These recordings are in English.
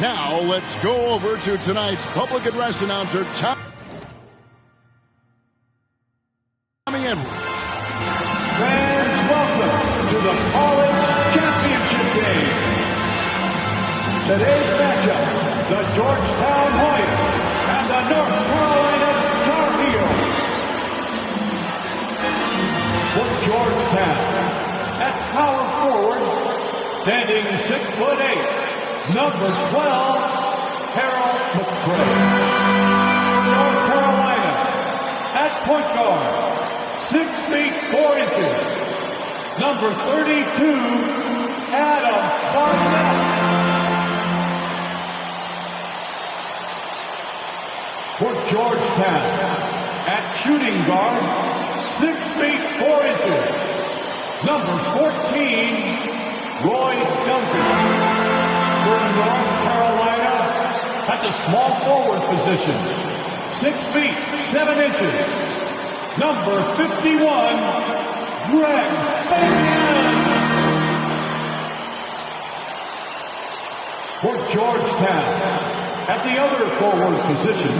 Now let's go over to tonight's public address announcer, Tommy Edwards. Fans, welcome to the College Championship Game. Today's matchup, the Georgetown Hoyas and the North Carolina Tar Heels. For Georgetown, at power forward, standing 6'8", number 12, Harold McCray. For North Carolina, at point guard, 6 feet 4 inches, number 32, Adam Barnett. For Georgetown, at shooting guard, 6 feet 4 inches, number 14, Roy Duncan. For North Carolina, at the small forward position, 6 feet 7 inches, number 51, Greg Bacon. For Georgetown, at the other forward position,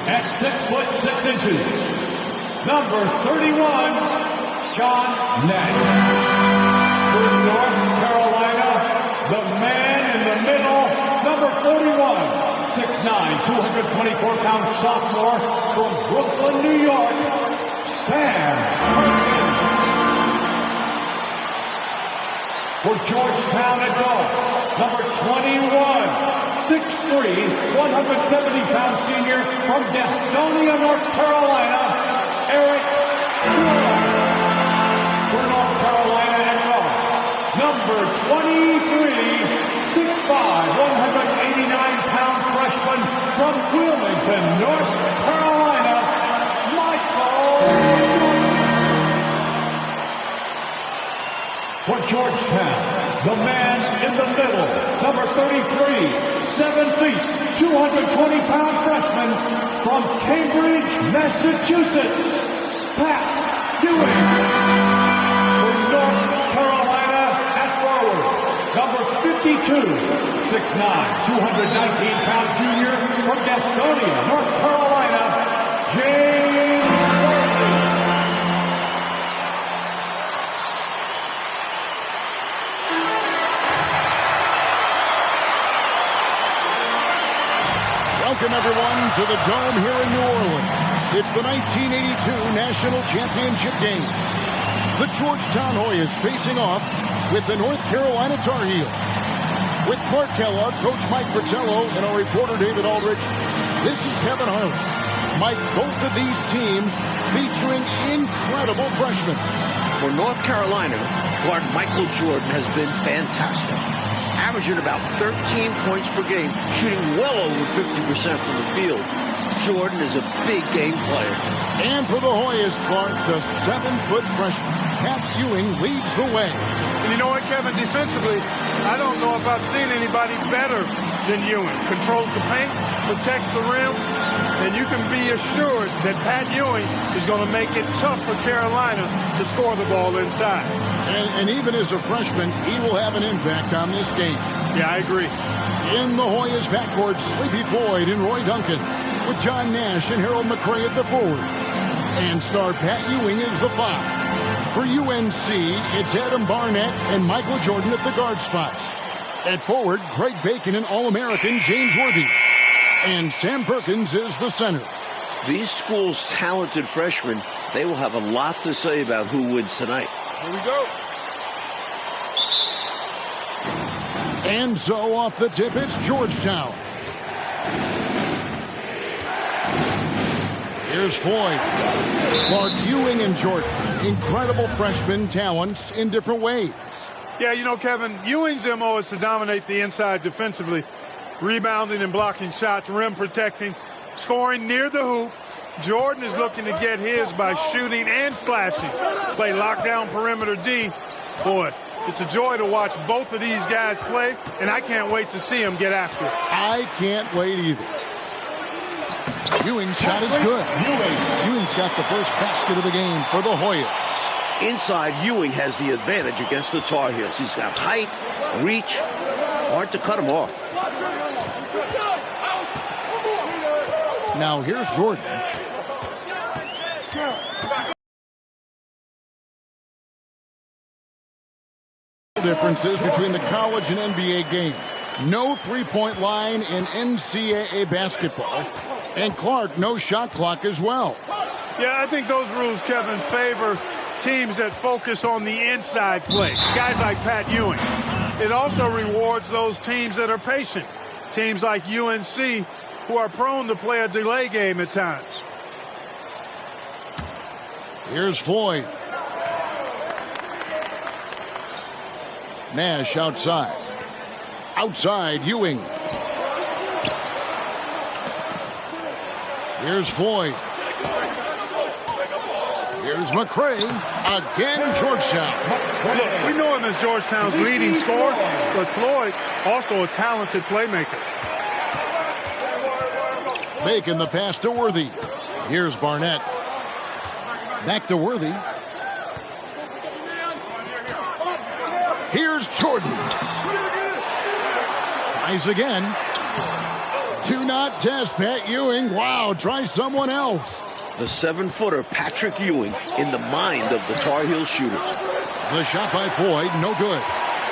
at 6'6" number 31, John Nash. For North Carolina, the man in the middle, number 41, 6'9", 224-pound sophomore from Brooklyn, New York, Sam Perkins. For Georgetown at guard, number 21, 6'3", 170-pound senior from Gastonia, North Carolina, Eric Clark. For North Carolina at guard, number 23, 6'5", 189-pound freshman from Wilmington, North Carolina, Michael Jordan. For Georgetown, the man in the middle, number 33, 7 feet, 220-pound freshman from Cambridge, Massachusetts, Pat Ewing. For North Carolina at forward, number 52, 6'9", 219-pound junior from Gastonia, North Carolina, James Worthy. Welcome, everyone, to the Dome here in New Orleans. It's the 1982 National Championship game. The Georgetown Hoyas facing off with the North Carolina Tar Heels. With Clark Kellogg, Coach Mike Fratello, and our reporter David Aldrich, this is Kevin Harlan. Mike, both of these teams featuring incredible freshmen. For North Carolina, guard Michael Jordan has been fantastic. Averaging about 13 points per game, shooting well over 50% from the field. Jordan is a big game player. And for the Hoyas, Clark, the 7-foot freshman, Pat Ewing, leads the way. And you know what, Kevin? Defensively, I don't know if I've seen anybody better than Ewing. Controls the paint, protects the rim, and you can be assured that Pat Ewing is going to make it tough for Carolina to score the ball inside. And even as a freshman, he will have an impact on this game. Yeah, I agree. In the Hoyas backcourt, Sleepy Floyd and Roy Duncan, with John Nash and Harold McCray at the forward. And star Pat Ewing is the 5. For UNC, it's Adam Barnett and Michael Jordan at the guard spots. At forward, Greg Bacon and All-American James Worthy. And Sam Perkins is the center. These schools' talented freshmen, they will have a lot to say about who wins tonight. Here we go. And so off the tip, it's Georgetown. Here's Floyd. Clark, Ewing, and Jordan. Incredible freshman talents in different ways. Yeah, you know, Kevin, Ewing's MO is to dominate the inside defensively, rebounding and blocking shots, rim protecting, scoring near the hoop. Jordan is looking to get his by shooting and slashing. Play lockdown perimeter D. Boy, it's a joy to watch both of these guys play, and I can't wait to see them get after it. I can't wait either. Ewing's shot is good. Ewing's got the first basket of the game for the Hoyas. Inside, Ewing has the advantage against the Tar Heels. He's got height, reach, hard to cut him off. Now here's Jordan. Differences between the college and NBA game. No three-point line in NCAA basketball. And Clark, no shot clock as well. Yeah, I think those rules, Kevin, favor teams that focus on the inside play. Guys like Pat Ewing. It also rewards those teams that are patient. Teams like UNC who are prone to play a delay game at times. Here's Floyd. Nash outside. Outside, Ewing. Here's Floyd. Here's McCray. Again, Georgetown. Look, we know him as Georgetown's leading scorer, but Floyd also a talented playmaker. Making the pass to Worthy. Here's Barnett. Back to Worthy. Here's Jordan. Tries again. Do not test Pat Ewing. Wow, try someone else. The 7-footer Patrick Ewing in the mind of the Tar Heel shooters. The shot by Floyd, no good.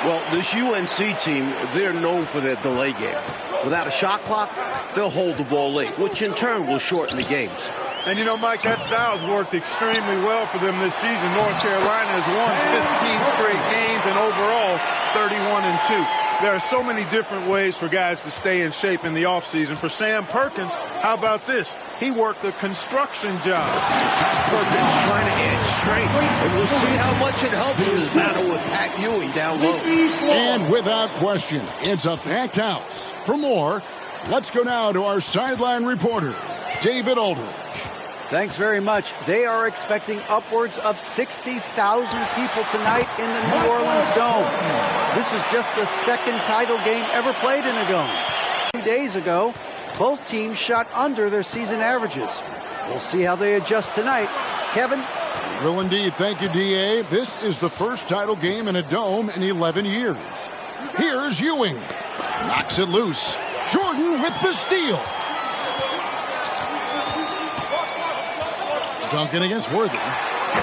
Well, this UNC team, they're known for their delay game. Without a shot clock, they'll hold the ball late, which in turn will shorten the games. And you know, Mike, that style's worked extremely well for them this season. North Carolina has won 15 straight games and overall 31-2. There are so many different ways for guys to stay in shape in the offseason. For Sam Perkins, how about this? He worked a construction job. Perkins trying to add strength, and we'll see how much it helps in his battle with Pat Ewing down low. And without question, it's a packed house. For more, let's go now to our sideline reporter, David Aldridge. Thanks very much. They are expecting upwards of 60,000 people tonight in the New Orleans Dome. This is just the second title game ever played in the Dome. 2 days ago, both teams shot under their season averages. We'll see how they adjust tonight. Kevin? Will indeed. Thank you, D.A. This is the first title game in a Dome in 11 years. Here's Ewing. Knocks it loose. Jordan with the steal. Duncan against Worthy.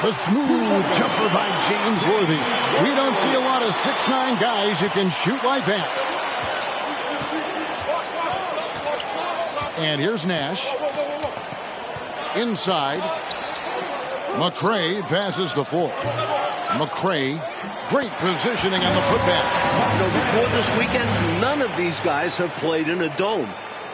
The smooth jumper by James Worthy. We don't see a lot of 6'9" guys who can shoot like that. And here's Nash. Inside. McCray passes to Floyd. McCray, great positioning on the putback. You know, before this weekend, none of these guys have played in a dome.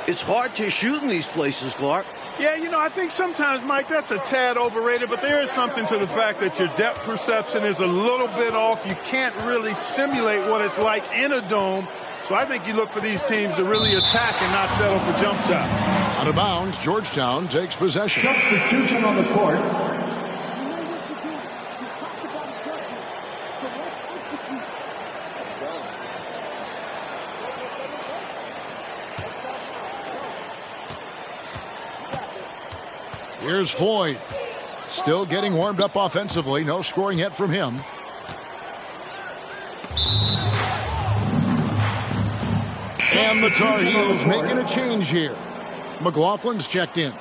It's hard to shoot in these places, Clark. Yeah, you know, I think sometimes, Mike, that's a tad overrated, but there is something to the fact that your depth perception is a little bit off. You can't really simulate what it's like in a dome. So I think you look for these teams to really attack and not settle for jump shot. Out of bounds, Georgetown takes possession. Substitution on the court. Here's Floyd. Still getting warmed up offensively. No scoring yet from him. And the Tar Heels making a change here. McLaughlin's checked in.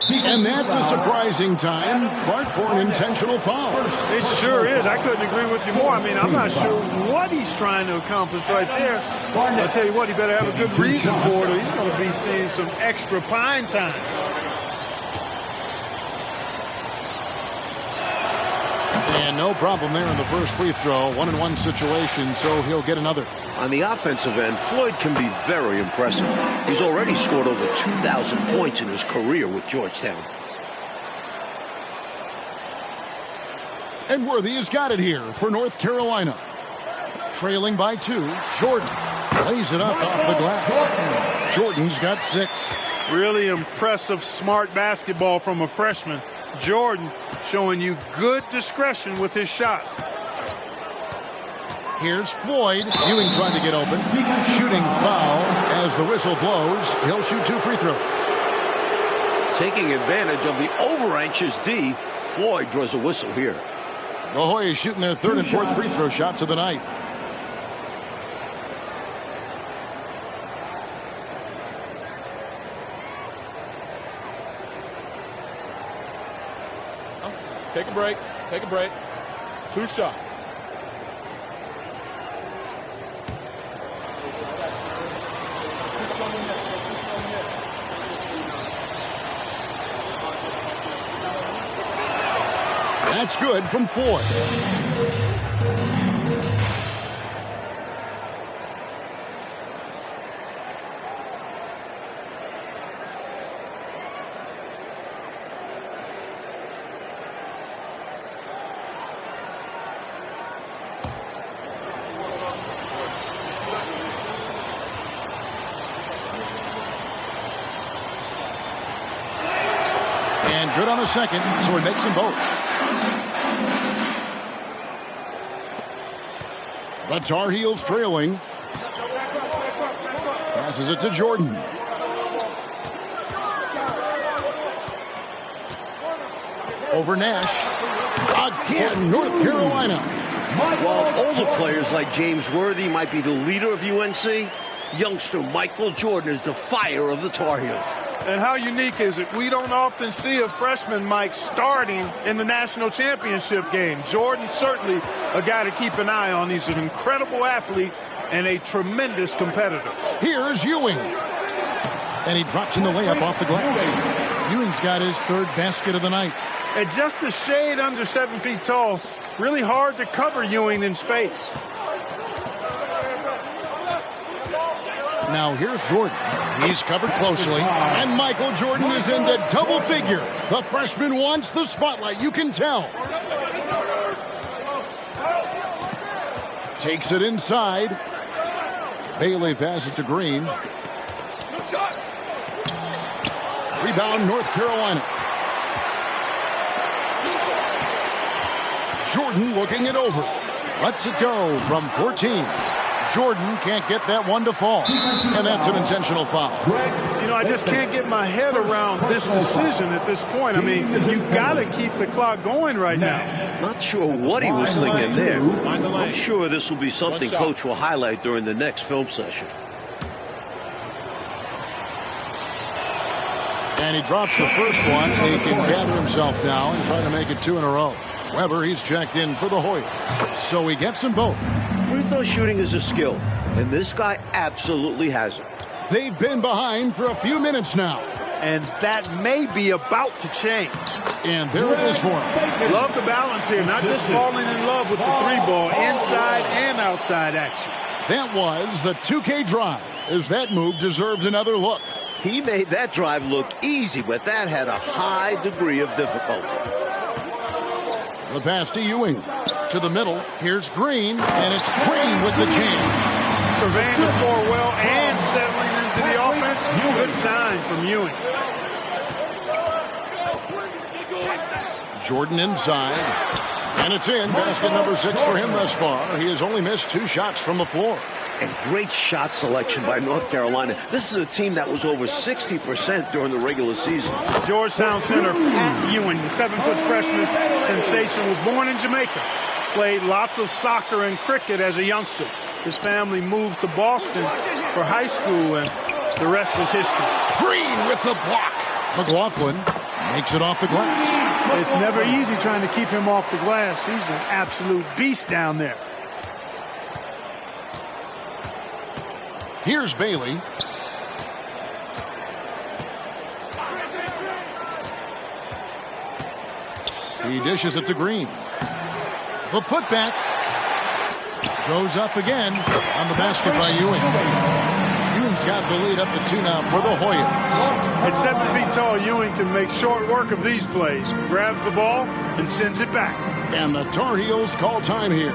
And that's a surprising time, Clark, for an intentional foul. It sure is. I couldn't agree with you more. I mean, I'm not sure what he's trying to accomplish right there. I'll tell you what, he better have a good reason for it, or he's going to be seeing some extra pine time. And no problem there in the first free throw. 1-on-1 situation, so he'll get another. On the offensive end, Floyd can be very impressive. He's already scored over 2,000 points in his career with Georgetown. And Worthy has got it here for North Carolina. Trailing by 2, Jordan lays it up off the glass. Jordan's got 6. Really impressive, smart basketball from a freshman. Jordan showing you good discretion with his shot. Here's Floyd. Ewing trying to get open. Shooting foul as the whistle blows. He'll shoot 2 free throws. Taking advantage of the over-anxious D, Floyd draws a whistle here. The Hoyas shooting their third and fourth free throw shots of the night. Take a break. Take a break. 2 shots. That's good from Floyd. And good on the second, so he makes them both. The Tar Heels trailing. Passes it to Jordan. Over Nash. Again, North Carolina. While older players like James Worthy might be the leader of UNC, youngster Michael Jordan is the fire of the Tar Heels. And how unique is it? We don't often see a freshman Mike starting in the national championship game. Jordan certainly a guy to keep an eye on. He's an incredible athlete and a tremendous competitor. Here's Ewing. And he drops in the layup off the glass. Ewing's got his third basket of the night. At just a shade under 7 feet tall, really hard to cover Ewing in space. Now here's Jordan. He's covered closely. And Michael Jordan is into double figure. The freshman wants the spotlight. You can tell. Takes it inside. Bailey passes it to Green. Rebound, North Carolina. Jordan looking it over. Lets it go from 14. Jordan can't get that one to fall. And that's an intentional foul. You know, I just can't get my head around this decision at this point. I mean, you've got to keep the clock going right now. Not sure what he was thinking there. I'm sure this will be something Coach will highlight during the next film session. And he drops the first one. He can gather himself now and try to make it 2 in a row. Weber, he's checked in for the Hoyas. So he gets them both. Free throw shooting is a skill, and this guy absolutely has it. They've been behind for a few minutes now. And that may be about to change. And there it is for him. Love the balance here, not just falling in love with the 3-ball, inside and outside action. That was the 2K drive, as that move deserved another look. He made that drive look easy, but that had a high degree of difficulty. The pass to Ewing. To the middle. Here's Green, and it's Green with the jam. Surveying the floor well and settling into the offense. Good sign from Ewing. Jordan inside. And it's in. Basket number 6 for him thus far. He has only missed 2 shots from the floor. And great shot selection by North Carolina. This is a team that was over 60% during the regular season. Georgetown center Pat Ewing, the 7-foot freshman sensation, was born in Jamaica. Played lots of soccer and cricket as a youngster. His family moved to Boston for high school, and the rest is history. Green with the block. McLaughlin makes it off the glass. It's never easy trying to keep him off the glass. He's an absolute beast down there. Here's Bailey. He dishes it to Green. The putback goes up again on the basket by Ewing. Ewing's got the lead up to 2 now for the Hoyas. At 7 feet tall, Ewing can make short work of these plays. Grabs the ball and sends it back. And the Tar Heels call time here.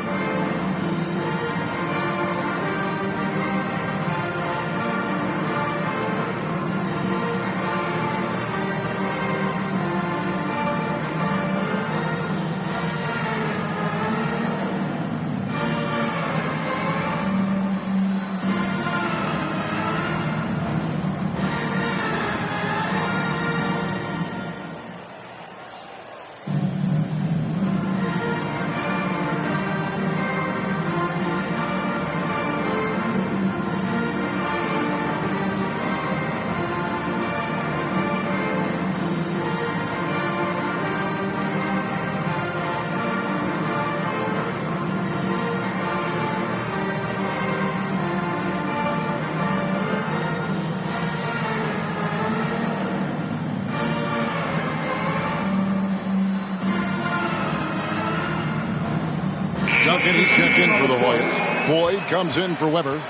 Perkins checked in for the Hoyas. Floyd comes in for Weber.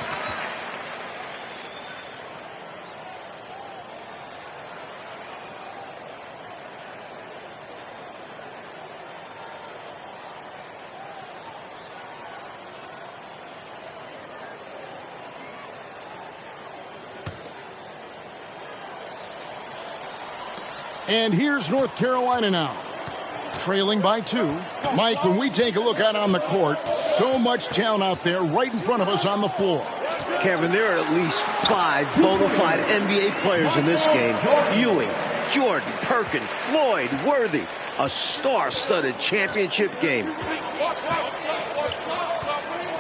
And here's North Carolina now, trailing by 2. Mike, when we take a look out on the court, so much talent out there right in front of us on the floor. Kevin, there are at least 5 bona fide NBA players in this game. Ewing, Jordan, Perkins, Floyd, Worthy. A star-studded championship game.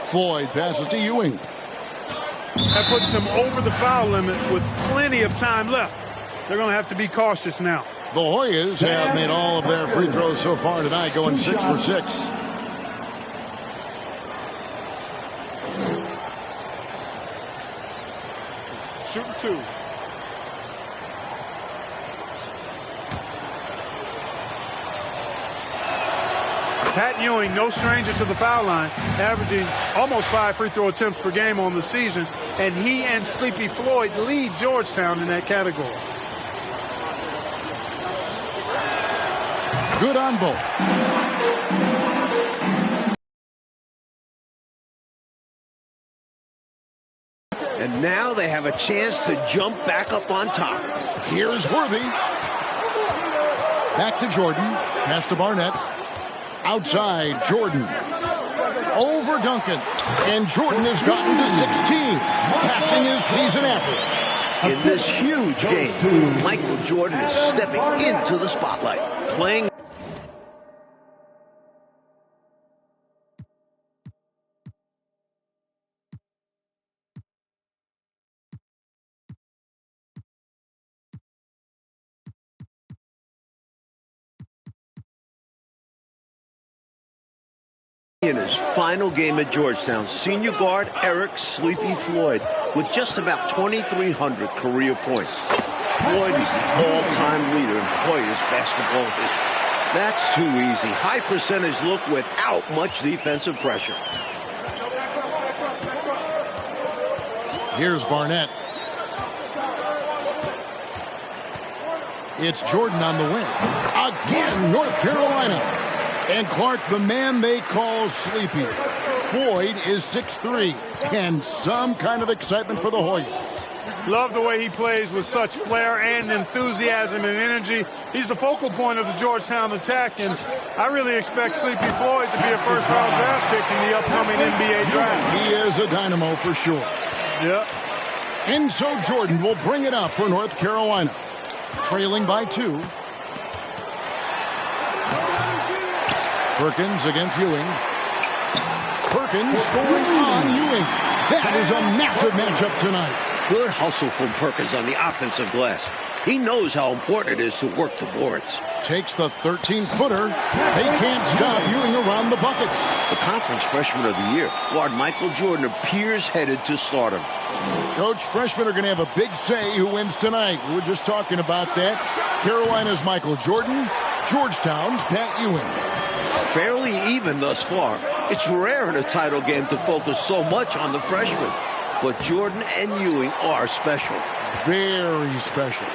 Floyd passes to Ewing. That puts them over the foul limit with plenty of time left. They're going to have to be cautious now. The Hoyas have made all of their free throws so far tonight, going 6 for 6. Shooting 2. Pat Ewing, no stranger to the foul line, averaging almost 5 free throw attempts per game on the season, and he and Sleepy Floyd lead Georgetown in that category. Good on both. And now they have a chance to jump back up on top. Here's Worthy. Back to Jordan. Pass to Barnett. Outside, Jordan. Over Duncan. And Jordan has gotten to 16, passing his season average. In this huge game, Michael Jordan is stepping into the spotlight, playing. In his final game at Georgetown, senior guard Eric Sleepy Floyd with just about 2,300 career points. Floyd is the all-time leader in Hoyas basketball history. That's too easy. High percentage look without much defensive pressure. Here's Barnett. It's Jordan on the wing. Again, North Carolina. And Clark, the man they call Sleepy. Floyd is 6'3", and some kind of excitement for the Hoyas. Love the way he plays with such flair and enthusiasm and energy. He's the focal point of the Georgetown attack, and I really expect Sleepy Floyd to be a first-round draft pick in the upcoming NBA draft. He is a dynamo for sure. Yep. And so Jordan will bring it up for North Carolina, trailing by 2. Perkins against Ewing. Perkins scoring on Ewing. That is a massive matchup tonight. Good hustle from Perkins on the offensive glass. He knows how important it is to work the boards. Takes the 13-footer. They can't stop Ewing around the bucket. The conference freshman of the year, guard Michael Jordan, appears headed to stardom. Coach, freshmen are going to have a big say who wins tonight. We were just talking about that. Carolina's Michael Jordan, Georgetown's Pat Ewing. Fairly even thus far. It's rare in a title game to focus so much on the freshmen. But Jordan and Ewing are special. Very special.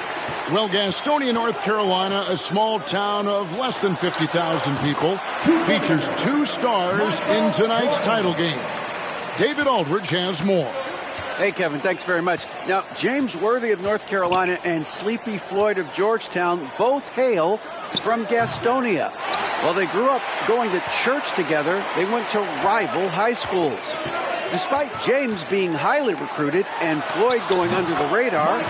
Well, Gastonia, North Carolina, a small town of less than 50,000 people, features 2 stars in tonight's title game. David Aldridge has more. Hey, Kevin, thanks very much. Now, James Worthy of North Carolina and Sleepy Floyd of Georgetown both hail from Gastonia. While they grew up going to church together, they went to rival high schools. Despite James being highly recruited and Floyd going under the radar,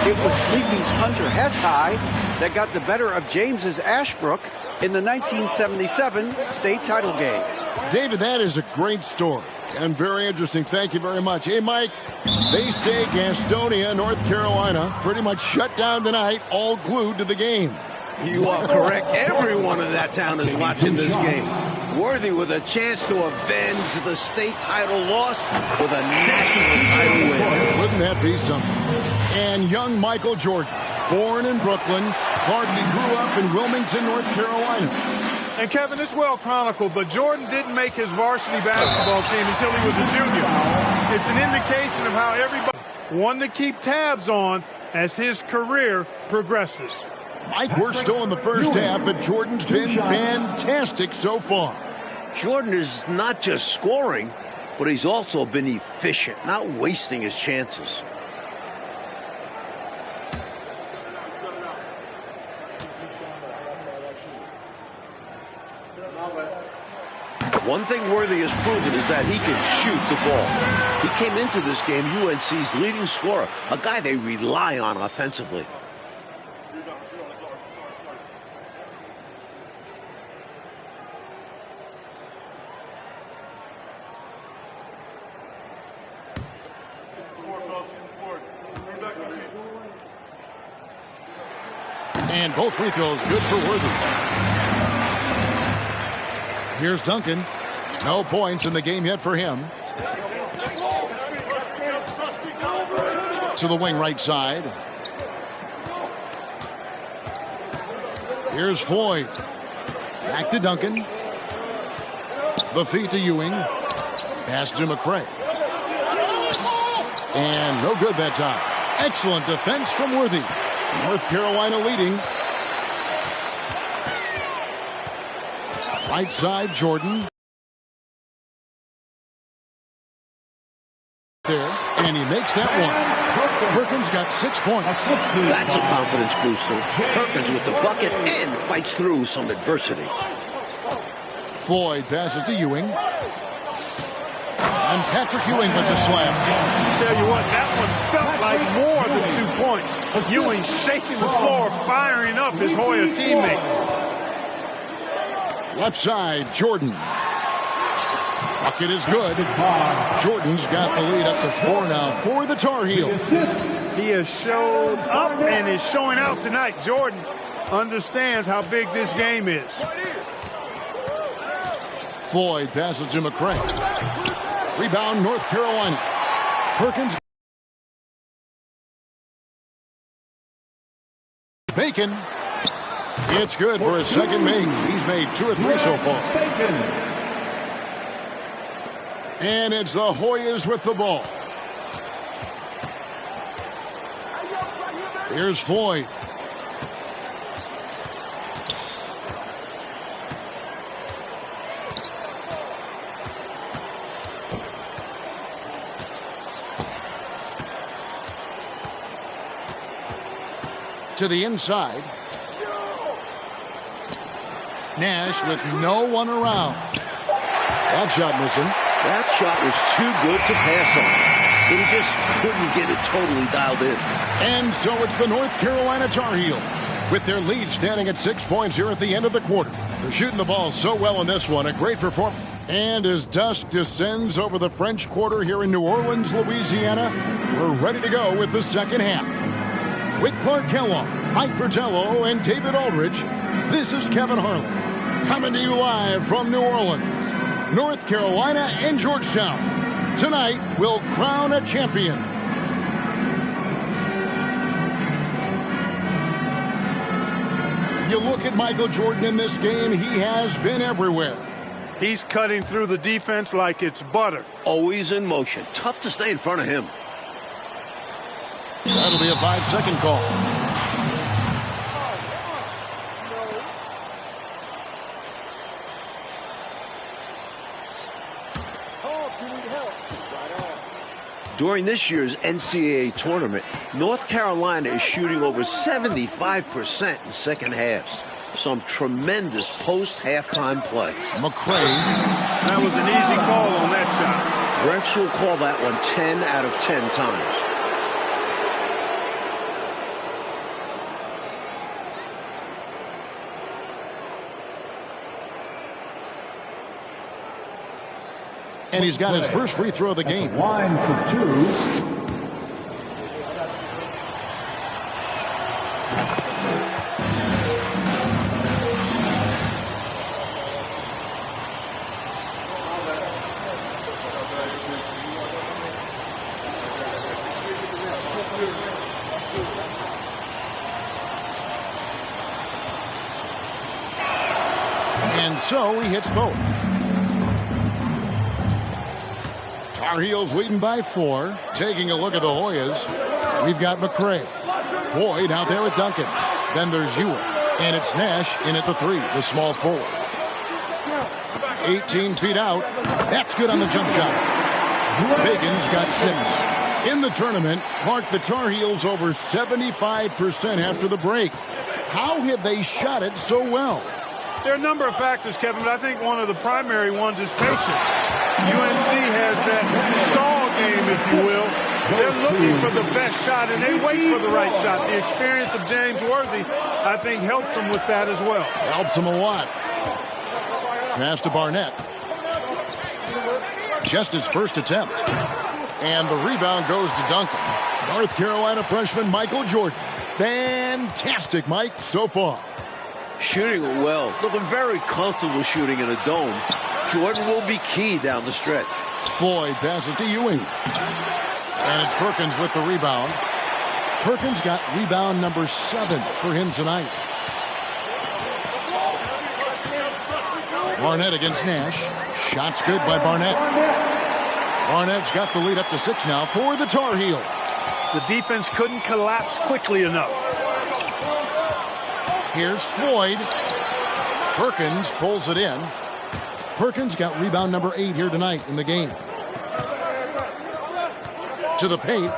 it was Sleepy's Hunter Hess High that got the better of James's Ashbrook in the 1977 state title game. David, that is a great story and very interesting. Thank you very much. Hey, Mike, they say Gastonia, North Carolina, pretty much shut down tonight, all glued to the game. You are correct. Everyone in that town is watching this game. Worthy with a chance to avenge the state title loss with a national title win. Wouldn't that be something? And young Michael Jordan, born in Brooklyn, Clark, he grew up in Wilmington, North Carolina. And Kevin, it's well chronicled, but Jordan didn't make his varsity basketball team until he was a junior. It's an indication of how everybody one to keep tabs on as his career progresses. Mike, we're still in the first half, but Jordan's been fantastic so far. Jordan is not just scoring, but he's also been efficient, not wasting his chances. One thing Worthy has proven is that he can shoot the ball. He came into this game UNC's leading scorer, a guy they rely on offensively. And both free throws good for Worthy. Here's Duncan. No points in the game yet for him. To the wing right side. Here's Floyd. Back to Duncan. The feed to Ewing. Pass to McCray. And no good that time. Excellent defense from Worthy. North Carolina leading. Right side, Jordan. There, and he makes that one. Perkins got 6 points. That's a confidence booster. Perkins with the bucket and fights through some adversity. Floyd passes to Ewing. And Patrick Ewing with the slam. Tell you what, that one felt like more than 2 points. Ewing shaking the floor, firing up his Hoya teammates. Left side, Jordan. Bucket is good. Jordan's got the lead up to 4 now for the Tar Heels. He has showed up and is showing out tonight. Jordan understands how big this game is. Floyd passes to McCray. Rebound, North Carolina. Perkins. Bacon. It's good for his second make. He's made 2 or 3 so far. And it's the Hoyas with the ball. Here's Floyd. To the inside. Nash with no one around. That shot missing. That shot was too good to pass on. He just couldn't get it totally dialed in. And so it's the North Carolina Tar Heels with their lead standing at 6 points here at the end of the quarter. They're shooting the ball so well in this one. A great performance. And as dusk descends over the French Quarter here in New Orleans, Louisiana, we're ready to go with the second half. With Clark Kellogg, Mike Fratello, and David Aldridge, this is Kevin Harlan coming to you live from New Orleans, North Carolina, and Georgetown. Tonight, we'll crown a champion. You look at Michael Jordan in this game, he has been everywhere. He's cutting through the defense like it's butter. Always in motion. Tough to stay in front of him. That'll be a 5-second call. During this year's NCAA tournament, North Carolina is shooting over 75% in second halves. Some tremendous post-halftime play. McCray. That was an easy call on that shot. Refs will call that one 10 out of 10 times. And he's got his first free throw of the game. Line for 2. And so he hits both. Tar Heels leading by 4. Taking a look at the Hoyas, we've got McCray. Floyd out there with Duncan. Then there's Ewing. And it's Nash in at the 3, the small forward. 18 feet out. That's good on the jump shot. Bacon's got 6. In the tournament, Clark, the Tar Heels over 75% after the break. How have they shot it so well? There are a number of factors, Kevin, but I think one of the primary ones is patience. UNC has that stall game, if you will. They're looking for the best shot, and they wait for the right shot. The experience of James Worthy, I think, helps them with that as well. Helps them a lot. Pass to Barnett. Just his first attempt. And the rebound goes to Duncan. North Carolina freshman Michael Jordan. Fantastic, Mike, so far. Shooting well. Looking very comfortable shooting in a dome. Jordan will be key down the stretch. Floyd passes to Ewing. And it's Perkins with the rebound. Perkins got rebound number 7 for him tonight. Barnett against Nash. Shots good by Barnett. Barnett's got the lead up to 6 now for the Tar Heels. The defense couldn't collapse quickly enough. Here's Floyd. Perkins pulls it in. Perkins got rebound number 8 here tonight in the game. To the paint.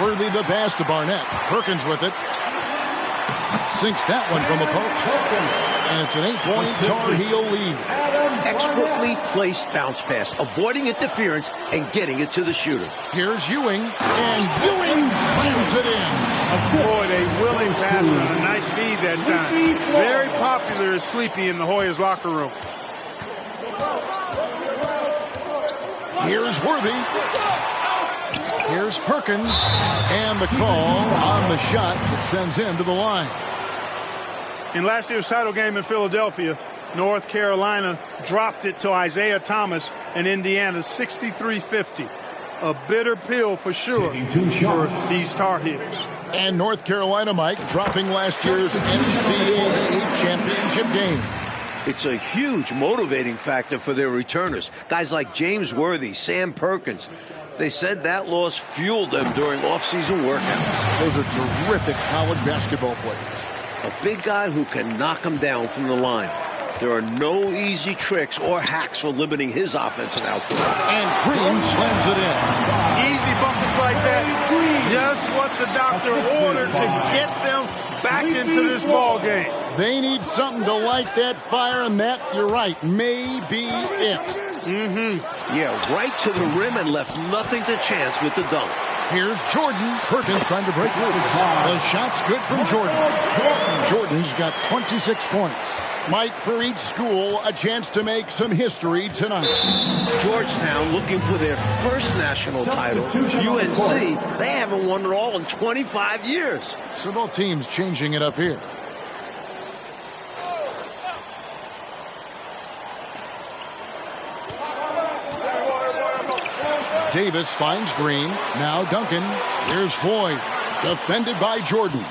Worthy the pass to Barnett. Perkins with it. Sinks that one from the post. And it's an 8-point Tar Heel lead. Expertly placed bounce pass, avoiding interference and getting it to the shooter. Here's Ewing. And Ewing slams it in. Floyd, a willing passer and a nice feed that time. Very popular as Sleepy in the Hoyas locker room. Here's Worthy. Here's Perkins. And the call on the shot that sends him to the line. In last year's title game in Philadelphia, North Carolina dropped it to Isaiah Thomas and Indiana 63-50. A bitter pill for sure for these Tar Heels. And North Carolina, Mike, dropping last year's NCAA championship game. It's a huge motivating factor for their returners. Guys like James Worthy, Sam Perkins. They said that loss fueled them during off-season workouts. Those are terrific college basketball players. A big guy who can knock them down from the line. There are no easy tricks or hacks for limiting his offensive output. And Green slams it in. Easy buckets like that. Just what the doctor ordered to get them back into this ball game. They need something to light that fire, and that, you're right, may be it. Yeah, right to the rim and left nothing to chance with the dunk. Here's Jordan. Perkins trying to break loose. The shot's good from Jordan. Jordan's got 26 points. Mike, for each school, a chance to make some history tonight. Georgetown looking for their first national title. UNC, they haven't won it all in 25 years. So both teams changing it up here. Davis finds Green. Now Duncan. Here's Floyd. Defended by Jordan.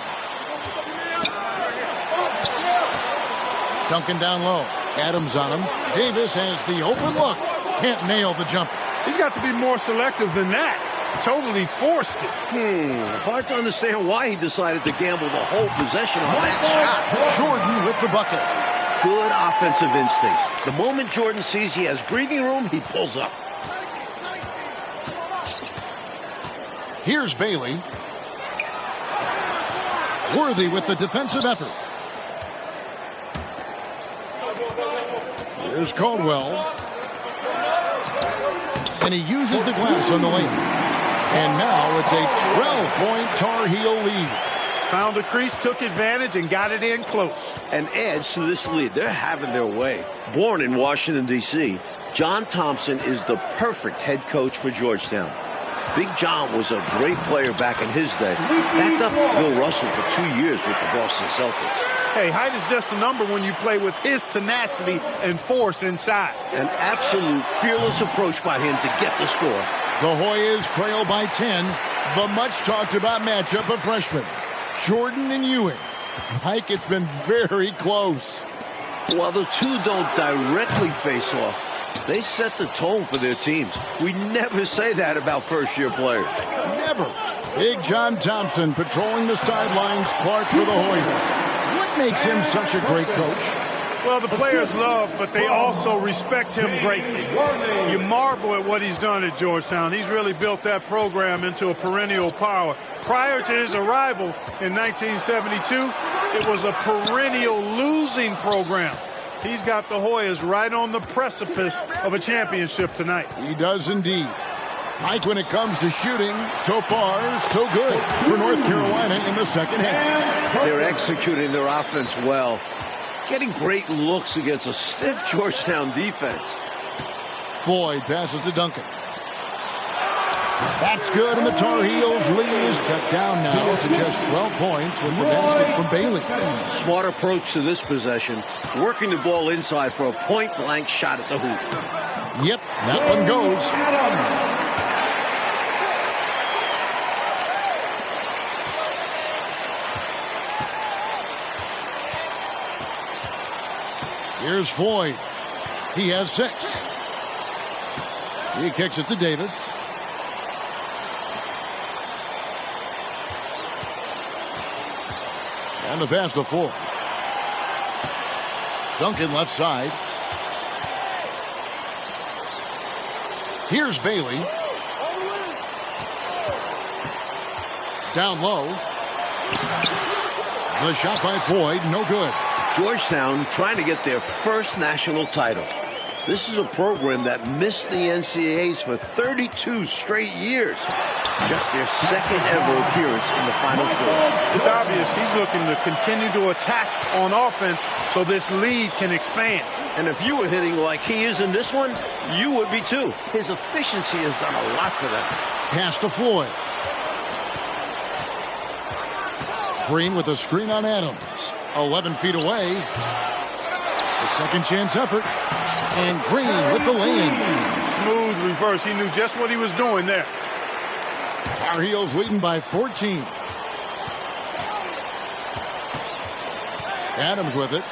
Duncan down low. Adams on him. Davis has the open look. Can't nail the jumper. He's got to be more selective than that. Totally forced it. Hard to understand why he decided to gamble the whole possession on that shot. Jordan with the bucket. Good offensive instincts. The moment Jordan sees he has breathing room, he pulls up. Here's Bailey. Worthy with the defensive effort. Here's Caldwell. And he uses the glass on the lane. And now it's a 12-point Tar Heel lead. Found the crease, took advantage, and got it in close. And adds to this lead. They're having their way. Born in Washington, D.C., John Thompson is the perfect head coach for Georgetown. Big John was a great player back in his day. Backed up Bill Russell for 2 years with the Boston Celtics. Hey, height is just a number when you play with his tenacity and force inside. An absolute fearless approach by him to get the score. The Hoyas trail by 10. The much-talked-about matchup of freshmen, Jordan and Ewing. Mike, it's been very close. While the two don't directly face off, they set the tone for their teams. We never say that about first-year players. Never. Big John Thompson patrolling the sidelines. Clark for the Hoyas. What makes him such a great coach? Well, the players love, but they also respect him greatly. You marvel at what he's done at Georgetown. He's really built that program into a perennial power. Prior to his arrival in 1972, it was a perennial losing program. He's got the Hoyas right on the precipice of a championship tonight. He does indeed. Mike, when it comes to shooting, so far, so good for North Carolina in the second half. They're executing their offense well, getting great looks against a stiff Georgetown defense. Floyd passes to Duncan. That's good, and the Tar Heels lead is cut down now to just 12 points with the basket from Bailey. Smart approach to this possession, working the ball inside for a point-blank shot at the hoop. Yep, that one goes. Here's Floyd. He has 6. He kicks it to Davis. And the pass to Floyd. Duncan left side. Here's Bailey. Down low. The shot by Floyd, no good. Georgetown trying to get their first national title. This is a program that missed the NCAAs for 32 straight years. Just their second ever appearance in the Final Four. It's obvious he's looking to continue to attack on offense so this lead can expand. And if you were hitting like he is in this one, you would be too. His efficiency has done a lot for them. Pass to Floyd. Green with a screen on Adams. 11 feet away. The second chance effort. And Green with the lane. Smooth reverse. He knew just what he was doing there. Tar Heels leading by 14. Adams with it.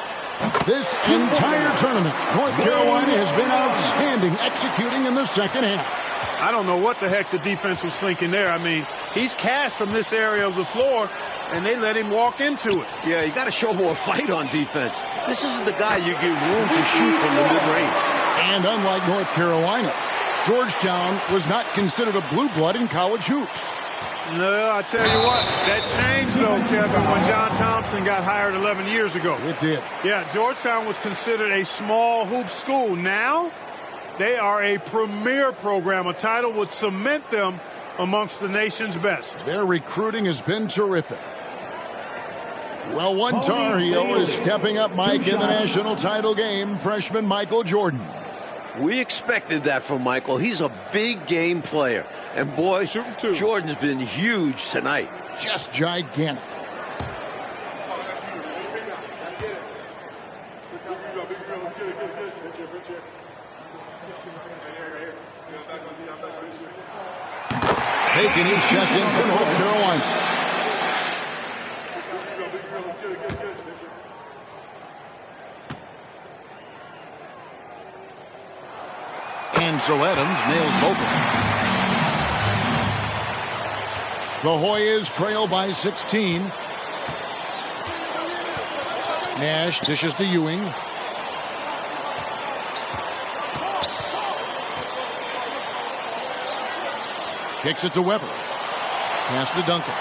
This entire tournament, North Carolina has been outstanding executing in the second half. I don't know what the heck the defense was thinking there. I mean, he's cast from this area of the floor, and they let him walk into it. Yeah, you got to show more fight on defense. This isn't the guy you give room to shoot from the mid-range. And unlike North Carolina, Georgetown was not considered a blue blood in college hoops. No, I tell you what, that changed, though, Kevin, when John Thompson got hired 11 years ago. It did. Yeah, Georgetown was considered a small hoop school. Now, they are a premier program. A title would cement them amongst the nation's best. Their recruiting has been terrific. Well, one Tar Heel is stepping up, Mike, in the national title game, freshman Michael Jordan. We expected that from Michael. He's a big game player. And boy, Jordan's been huge tonight. Just gigantic. Taking his check in for North Carolina. And so Adams nails both of them. The Hoyas trail by 16. Nash dishes to Ewing. Kicks it to Weber. Pass to Duncan.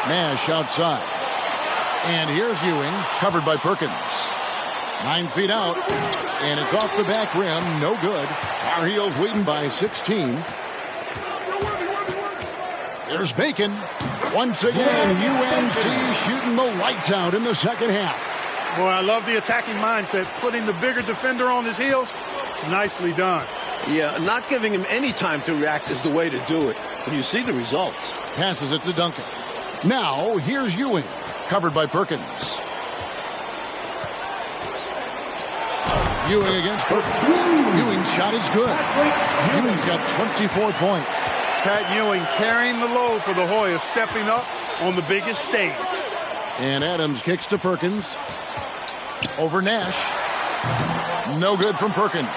Nash outside. And here's Ewing, covered by Perkins. 9 feet out. And it's off the back rim. No good. Tar Heels leading by 16. There's Bacon. Once again, UNC shooting the lights out in the second half. Boy, I love the attacking mindset. Putting the bigger defender on his heels. Nicely done. Yeah, not giving him any time to react is the way to do it. And you see the results. Passes it to Duncan. Now, here's Ewing. Covered by Perkins. Ewing against Perkins. Ewing's shot is good. Ewing's got 24 points. Pat Ewing carrying the load for the Hoyas, stepping up on the biggest stage. And Adams kicks to Perkins. Over Nash. No good from Perkins.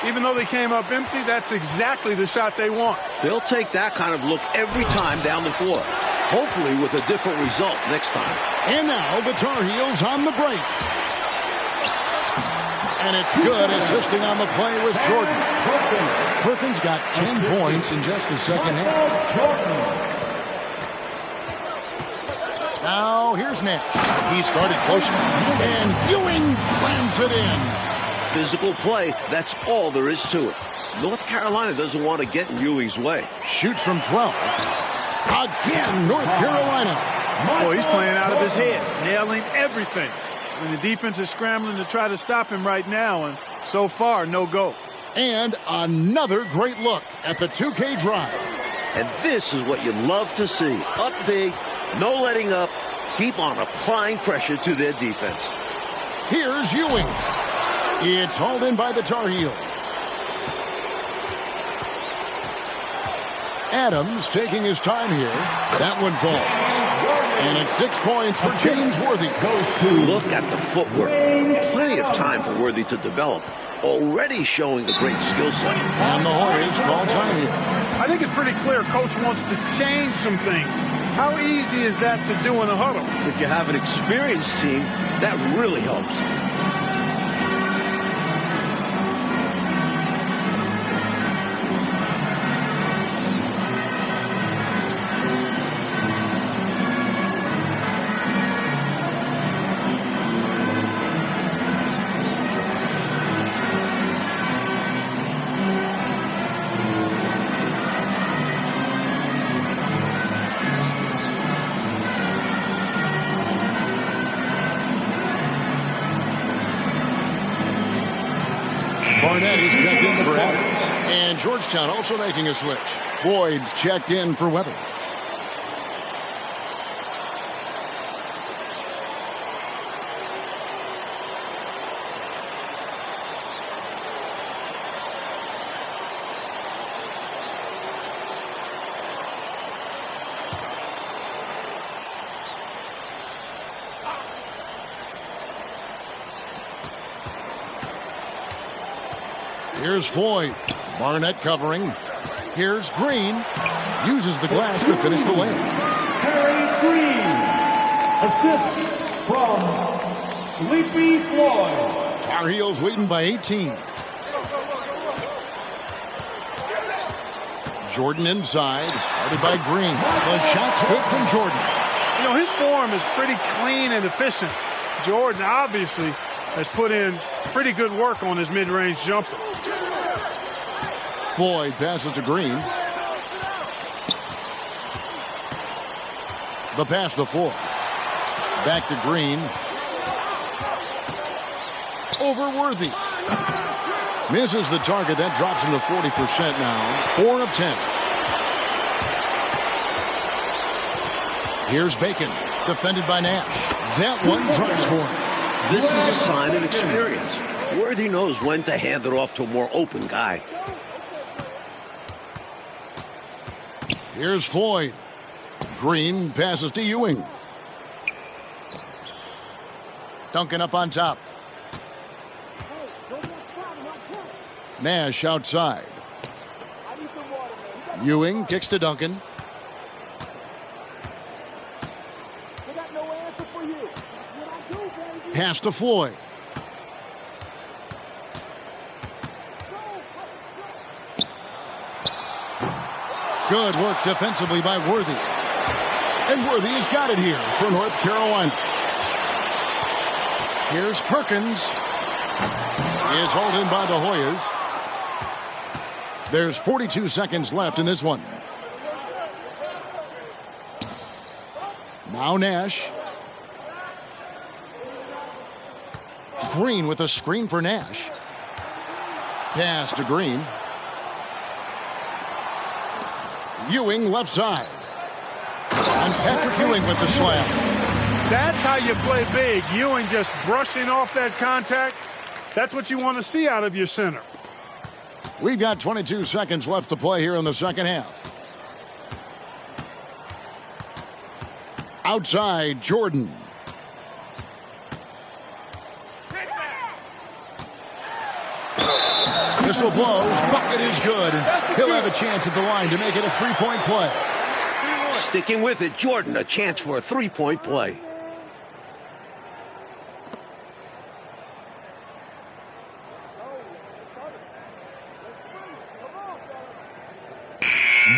Even though they came up empty, that's exactly the shot they want. They'll take that kind of look every time down the floor. Hopefully with a different result next time. And now the Tar Heels on the break. And it's good, assisting on the play was Jordan. Perkins got 10 points in just the second half. Now here's Nash. He started close, and Ewing slams it in. Physical play, that's all there is to it. North Carolina doesn't want to get in Ewing's way. Shoots from 12. Again, North Carolina. Boy, he's playing out of his head, nailing everything. And the defense is scrambling to try to stop him right now, and so far, no go. And another great look at the 2K drive. And this is what you love to see. Up big, no letting up, keep on applying pressure to their defense. Here's Ewing. It's hauled in by the Tar Heels. Adams taking his time here. That one falls. And it's 6 points for James Worthy. Look at the footwork. Plenty of time for Worthy to develop. Already showing a great skill set. And the Hoyas call time here. I think it's pretty clear Coach wants to change some things. How easy is that to do in a huddle? If you have an experienced team, that really helps. Barnett is checked in for Adams. And Georgetown also making a switch. Floyd's checked in for Weber. Here's Floyd. Barnett covering. Here's Green. Uses the glass to finish the layup. Harry Green. Assists from Sleepy Floyd. Tar Heels leading by 18. Jordan inside. Guarded by Green. The shot's good from Jordan. You know, his form is pretty clean and efficient. Jordan obviously has put in pretty good work on his mid-range jumper. Floyd passes to Green. The pass to Floyd. Back to Green. Over Worthy. Misses the target. That drops him to 40% now. 4 of 10. Here's Bacon. Defended by Nash. That one drives for him. This is a sign of experience. Worthy knows when to hand it off to a more open guy. Here's Floyd. Green passes to Ewing. Duncan up on top. Nash outside. Ewing kicks to Duncan. Pass to Floyd. Good work defensively by Worthy. And Worthy has got it here for North Carolina. Here's Perkins. Is hauled in by the Hoyas. There's 42 seconds left in this one. Now Nash. Green with a screen for Nash. Pass to Green. Ewing left side. And Patrick Ewing with the slam. That's how you play big. Ewing just brushing off that contact. That's what you want to see out of your center. We've got 22 seconds left to play here in the second half. Outside, Jordan. Whistle blows. Bucket is good. And he'll have a chance at the line to make it a three-point play. Sticking with it, Jordan, a chance for a three-point play.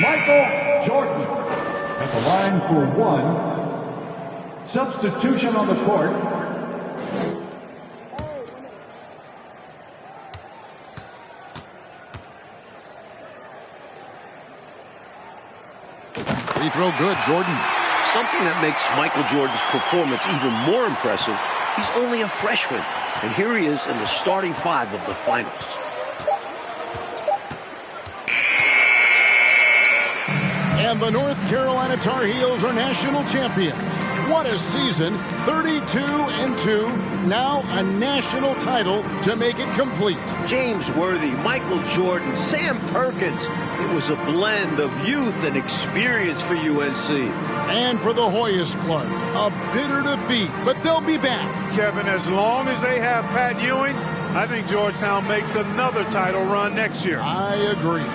Michael Jordan at the line for one. Substitution on the court. Free throw good, Jordan. Something that makes Michael Jordan's performance even more impressive, he's only a freshman. And here he is in the starting five of the finals. And the North Carolina Tar Heels are national champions. What a season, 32-2, now a national title to make it complete. James Worthy, Michael Jordan, Sam Perkins. It was a blend of youth and experience for UNC. And for the Hoyas Club, a bitter defeat, but they'll be back. Kevin, as long as they have Pat Ewing, I think Georgetown makes another title run next year. I agree.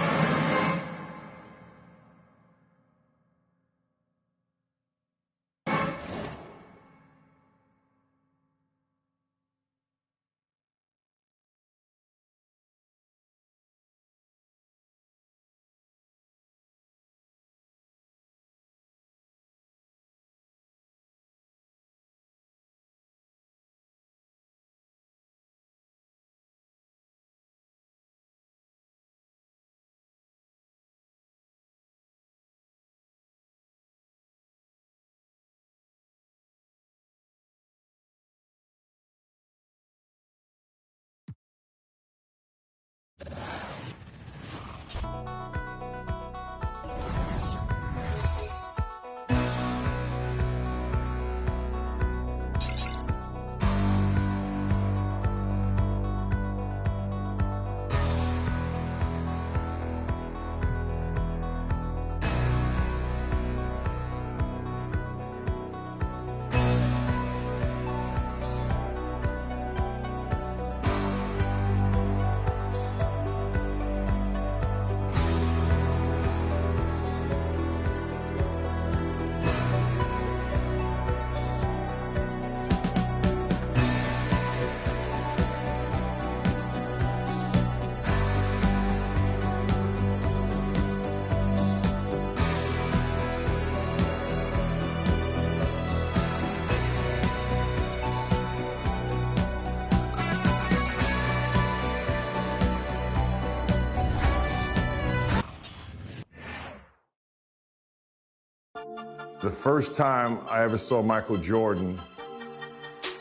The first time I ever saw Michael Jordan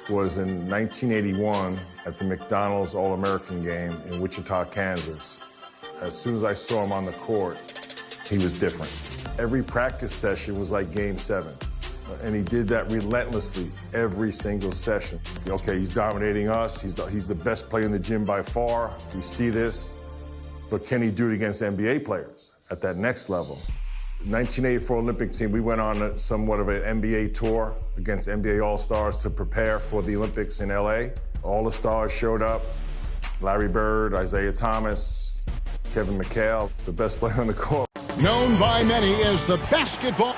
was in 1981 at the McDonald's All-American game in Wichita, Kansas. As soon as I saw him on the court, he was different. Every practice session was like Game 7. And he did that relentlessly every single session. Okay, he's dominating us. He's the best player in the gym by far. We see this. But can he do it against NBA players at that next level? 1984 Olympic team, we went on somewhat of an NBA tour against NBA All-Stars to prepare for the Olympics in LA. All the stars showed up. Larry Bird, Isaiah Thomas, Kevin McHale, the best player on the court. Known by many as the basketball.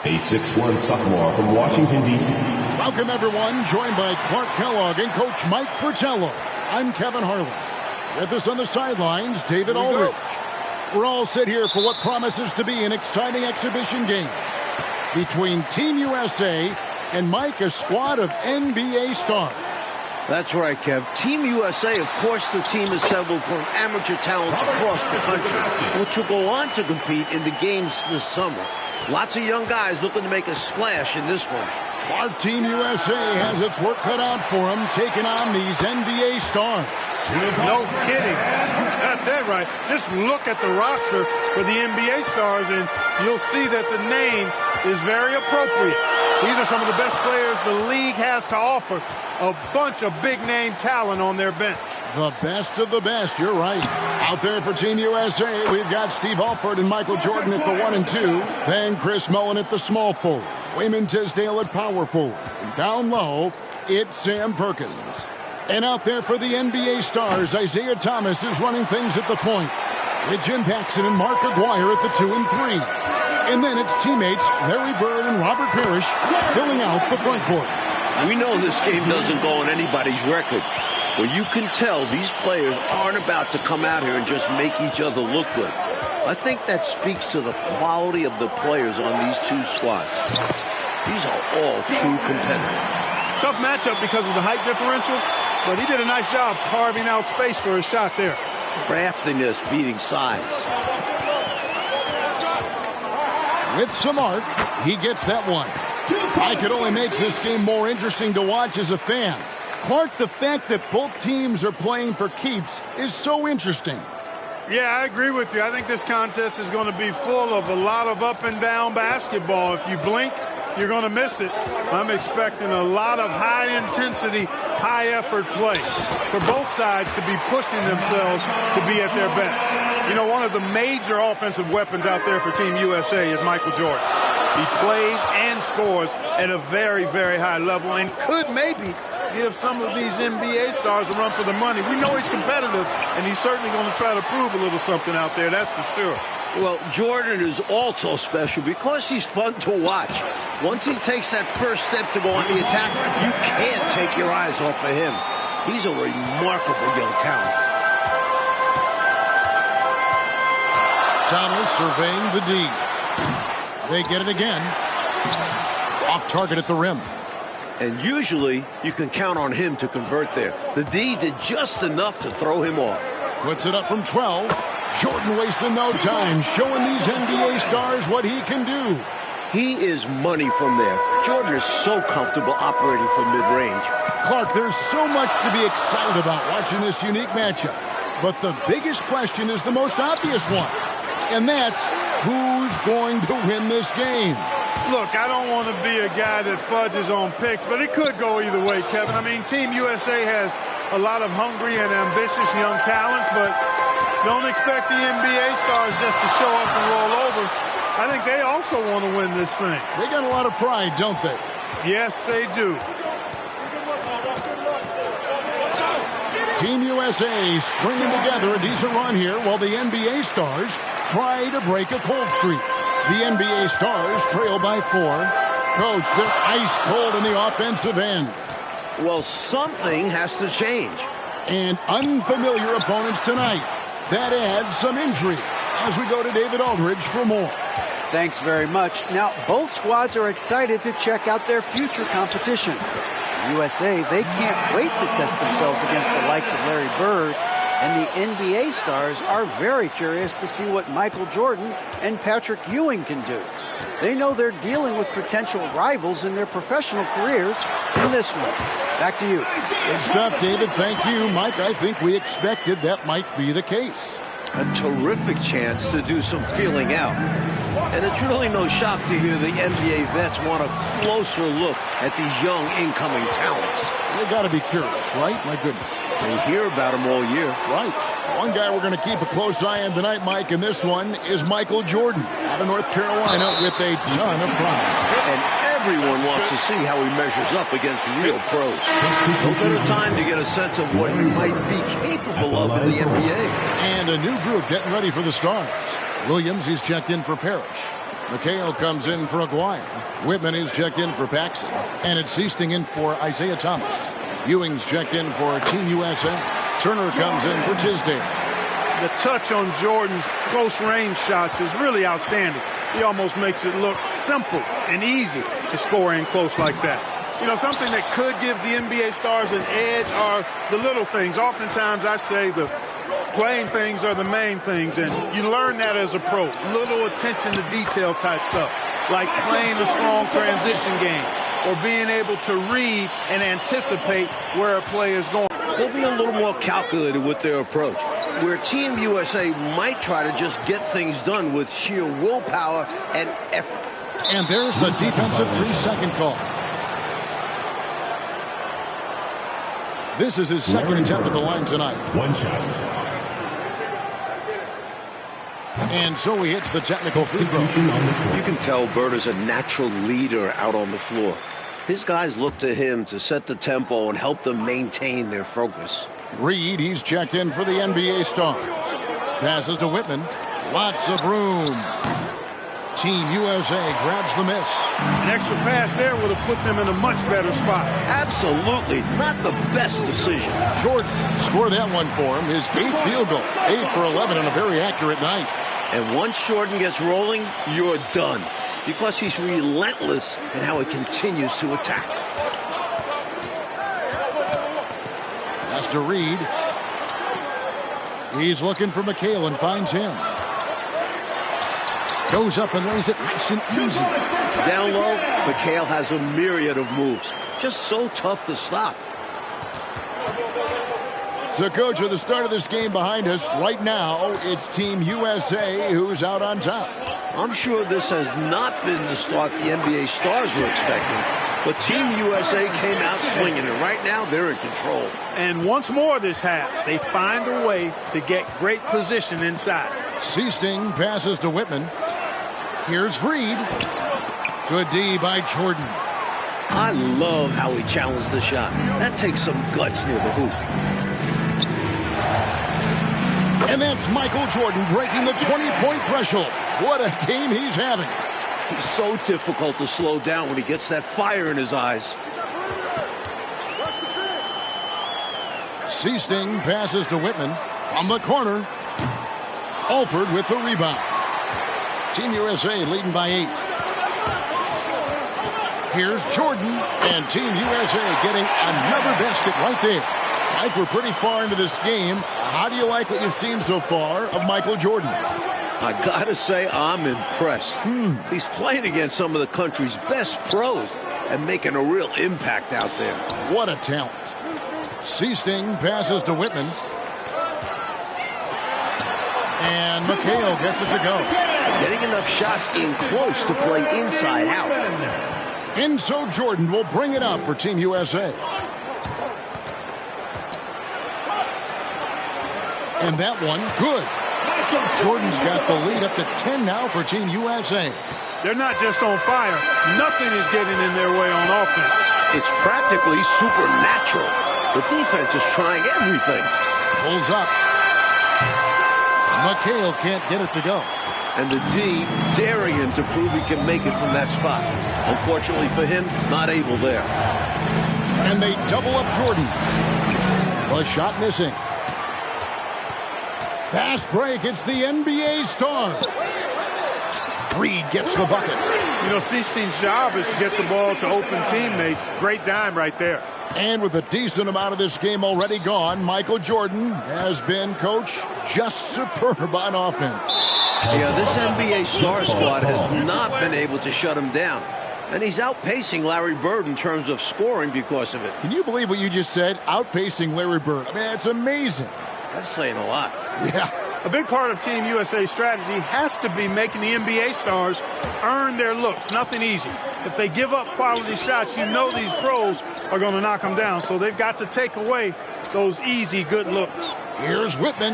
A 6'1" sophomore from Washington, D.C. Welcome, everyone. Joined by Clark Kellogg and Coach Mike Fratello. I'm Kevin Harlan. With us on the sidelines, David Aldridge. We're all set here for what promises to be an exciting exhibition game between Team USA and Mike, a squad of NBA stars. That's right, Kev. Team USA, of course, the team assembled from amateur talents across the country, which will go on to compete in the games this summer. Lots of young guys looking to make a splash in this one. Our Team USA has its work cut out for them, taking on these NBA stars. No kidding. You got that right. Just look at the roster for the NBA stars, and you'll see that the name is very appropriate. These are some of the best players the league has to offer. A bunch of big-name talent on their bench. The best of the best, you're right. Out there for Team USA, we've got Steve Alford and Michael Jordan at the 1 and 2. Then Chris Mullin at the small forward. Wayman Tisdale at power forward. And down low, it's Sam Perkins. And out there for the NBA stars, Isaiah Thomas is running things at the point, with Jim Paxson and Mark Aguirre at the 2 and 3. And then it's teammates Larry Bird and Robert Parrish filling out the front court. We know this game doesn't go on anybody's record, but you can tell these players aren't about to come out here and just make each other look good. I think that speaks to the quality of the players on these two squads. These are all true competitors. Tough matchup because of the height differential, but he did a nice job carving out space for his shot there. Craftiness beating size. With some arc, he gets that one. Mike, it only makes this game more interesting to watch as a fan. Clark, the fact that both teams are playing for keeps is so interesting. Yeah, I agree with you. I think this contest is going to be full of a lot of up and down basketball. If you blink, you're going to miss it. I'm expecting a lot of high-intensity, high-effort play for both sides to be pushing themselves to be at their best. You know, one of the major offensive weapons out there for Team USA is Michael Jordan. He plays and scores at a very, very high level and could maybe give some of these NBA stars a run for the money. We know he's competitive, and he's certainly going to try to prove a little something out there, that's for sure. Well, Jordan is also special because he's fun to watch. Once he takes that first step to go on the attack, you can't take your eyes off of him. He's a remarkable young talent. Thomas surveying the D. They get it again. Off target at the rim. And usually, you can count on him to convert there. The D did just enough to throw him off. Puts it up from 12. Jordan wasting no time, showing these NBA stars what he can do. He is money from there. Jordan is so comfortable operating from mid-range. Clark, there's so much to be excited about watching this unique matchup. But the biggest question is the most obvious one. And that's who's going to win this game. Look, I don't want to be a guy that fudges on picks, but it could go either way, Kevin. I mean, Team USA has a lot of hungry and ambitious young talents, but don't expect the NBA stars just to show up and roll over. I think they also want to win this thing. They got a lot of pride, don't they? Yes, they do. Team USA stringing together a decent run here while the NBA stars try to break a cold streak. The NBA stars trail by 4. Coach, they're ice cold in the offensive end. Well, something has to change. And unfamiliar opponents tonight. That adds some intrigue as we go to David Aldridge for more. Thanks very much. Now, both squads are excited to check out their future competition. USA, they can't wait to test themselves against the likes of Larry Bird. And the NBA stars are very curious to see what Michael Jordan and Patrick Ewing can do. They know they're dealing with potential rivals in their professional careers in this one. Back to you. Good stuff, David. Thank you. Mike, I think we expected that might be the case. A terrific chance to do some feeling out. And it's really no shock to hear the NBA vets want a closer look at these young incoming talents. They got to be curious, right? My goodness. They hear about them all year. Right. One guy we're going to keep a close eye on tonight, Mike, and this one is Michael Jordan out of North Carolina with a ton of promise. And everyone wants to see how he measures up against real pros. No better time to get a sense of what he might be capable of in the NBA. And a new group getting ready for the stars. Williams is checked in for Parrish. McHale comes in for Aguirre. Whitman is checked in for Paxson. And it's Seasting in for Isaiah Thomas. Ewing's checked in for Team USA. Turner comes in for Tisdale. The touch on Jordan's close-range shots is really outstanding. He almost makes it look simple and easy to score in close like that. You know, something that could give the NBA stars an edge are the little things. Oftentimes I say the playing things are the main things, and you learn that as a pro. Little attention to detail type stuff, like playing a strong transition game or being able to read and anticipate where a play is going. They'll be a little more calculated with their approach, where Team USA might try to just get things done with sheer willpower and effort. And there's the defensive 3-second call. This is his second attempt at the line tonight. One shot. And so he hits the technical free throw. You can tell Bird is a natural leader out on the floor. His guys look to him to set the tempo and help them maintain their focus. Reed, he's checked in for the NBA Stars. Passes to Whitman. Lots of room. Team USA grabs the miss. An extra pass there would have put them in a much better spot. Absolutely not the best decision. Jordan scored that one for him. His 8th field goal. 8 for 11 on a very accurate night. And once Jordan gets rolling, you're done. Because he's relentless in how he continues to attack. Pass to Reed. He's looking for McHale and finds him. Goes up and lays it nice and easy. Down low, McHale has a myriad of moves. Just so tough to stop. So, Coach, with the start of this game behind us, right now, it's Team USA who's out on top. I'm sure this has not been the start the NBA Stars were expecting, but Team USA came out swinging, and right now they're in control. And once more this half, they find a way to get great position inside. Seasting passes to Whitman. Here's Reed. Good D by Jordan. I love how he challenged the shot. That takes some guts near the hoop. And that's Michael Jordan breaking the 20-point threshold. What a game he's having. He's so difficult to slow down when he gets that fire in his eyes. Seasting passes to Whitman from the corner. Alford with the rebound. Team USA leading by 8. Here's Jordan, and Team USA getting another basket right there. Mike, we're pretty far into this game. How do you like what you've seen so far of Michael Jordan? I gotta say, I'm impressed. He's playing against some of the country's best pros and making a real impact out there. What a talent. Seasting passes to Whitman. And McHale gets it to go. Getting enough shots in close to play inside out. Enzo Jordan will bring it up for Team USA. And that one, good. Jordan's got the lead up to 10 now for Team USA. They're not just on fire. Nothing is getting in their way on offense. It's practically supernatural. The defense is trying everything. Pulls up. McHale can't get it to go. And the D daring him to prove he can make it from that spot. Unfortunately for him, not able there. And they double up Jordan. A shot missing. Fast break. It's the NBA Stars. Reed gets the bucket. You know, Seasting's job is to get the ball to open teammates. Great dime right there. And with a decent amount of this game already gone, Michael Jordan has been, Coach, just superb on offense. Yeah, this NBA Star squad has not been able to shut him down. And he's outpacing Larry Bird in terms of scoring because of it. Can you believe what you just said? Outpacing Larry Bird. I mean, it's amazing. That's saying a lot. Yeah. A big part of Team USA's strategy has to be making the NBA Stars earn their looks. Nothing easy. If they give up quality shots, you know these pros are going to knock them down. So they've got to take away those easy, good looks. Here's Whitman.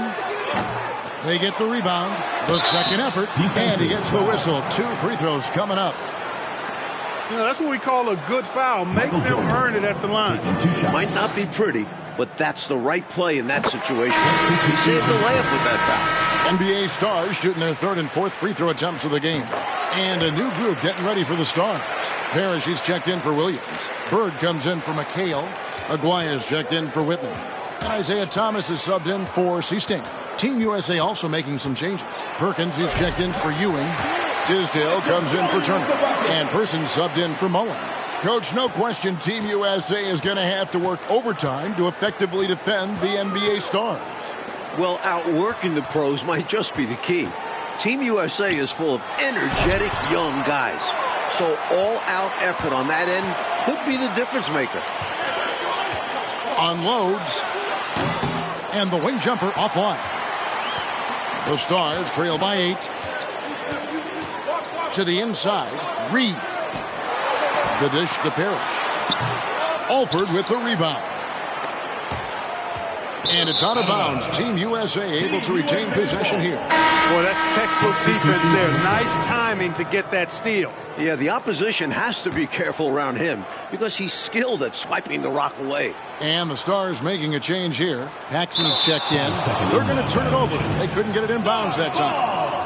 They get the rebound. The second effort. And he gets the whistle. 2 free throws coming up. You know, that's what we call a good foul. Make them earn it at the line. Might not be pretty, but that's the right play in that situation. He saved the layup with that foul. NBA Stars shooting their 3rd and 4th free throw attempts of the game. And a new group getting ready for the Stars. Parrish is checked in for Williams. Bird comes in for McHale. Aguirre's checked in for Whitman. And Isaiah Thomas is subbed in for Seasting. Team USA also making some changes. Perkins is checked in for Ewing. Tisdale comes in for Turner. And Person subbed in for Mullen. Coach, no question Team USA is going to have to work overtime to effectively defend the NBA Stars. Well, outworking the pros might just be the key. Team USA is full of energetic young guys. So all-out effort on that end could be the difference maker. Unloads. And the wing jumper offline. The Stars trail by 8. To the inside, Reed. The dish to Parrish. Alford with the rebound. And it's out of bounds. Team USA able to retain possession here. Boy, that's textbook defense there. Nice timing to get that steal. Yeah, the opposition has to be careful around him because he's skilled at swiping the rock away. And the Stars making a change here. Paxson's checked in. They're going to turn it over. They couldn't get it in bounds that time.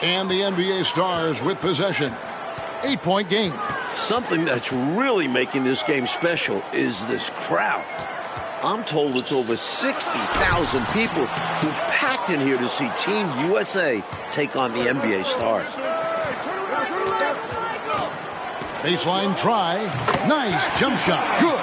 And the NBA Stars with possession. 8-point game. Something that's really making this game special is this crowd. I'm told it's over 60,000 people who packed in here to see Team USA take on the NBA Stars. Baseline try. Nice jump shot. Good.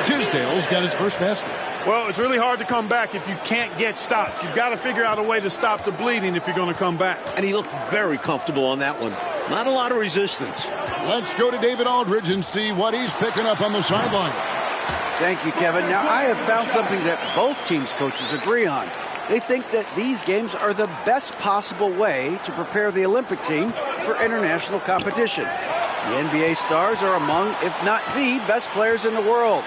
Tisdale's got his first basket. Well, it's really hard to come back if you can't get stops. You've got to figure out a way to stop the bleeding if you're going to come back. And he looked very comfortable on that one. Not a lot of resistance. Let's go to David Aldridge and see what he's picking up on the sideline. Thank you, Kevin. Now, I have found something that both teams' coaches agree on. They think that these games are the best possible way to prepare the Olympic team for international competition. The NBA Stars are among, if not the best players in the world.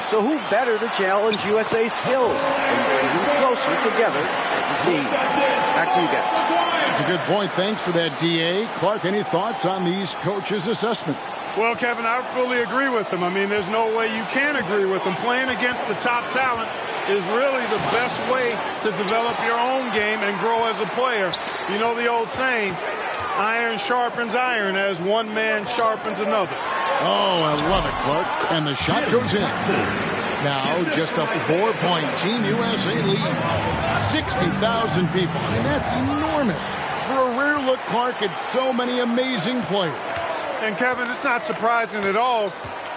So who better to challenge USA's skills and bring them closer together as a team? Back to you guys. That's a good point. Thanks for that, D.A. Clark, any thoughts on these coaches' assessment? Well, Kevin, I fully agree with them. I mean, there's no way you can agree with them. Playing against the top talent is really the best way to develop your own game and grow as a player. You know the old saying, iron sharpens iron as one man sharpens another. Oh, I love it, Clark. And the shot goes in. Now, just a 4-point Team USA lead. 60,000 people. I mean, that's enormous. For a rare look, Clark, at so many amazing players. And, Kevin, it's not surprising at all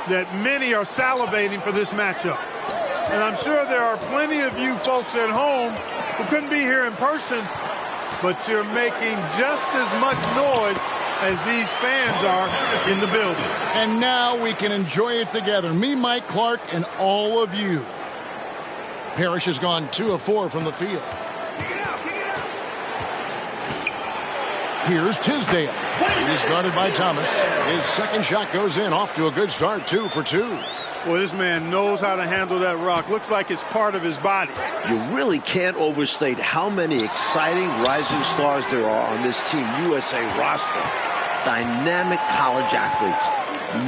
that many are salivating for this matchup. And I'm sure there are plenty of you folks at home who couldn't be here in person, but you're making just as much noise as these fans are in the building. And now we can enjoy it together. Me, Mike Clark, and all of you. Parrish has gone 2 of 4 from the field. Here's Tisdale. He's guarded by Thomas. His second shot goes in. Off to a good start. 2 for 2. Well, this man knows how to handle that rock. Looks like it's part of his body. You really can't overstate how many exciting rising stars there are on this Team USA roster. Dynamic college athletes,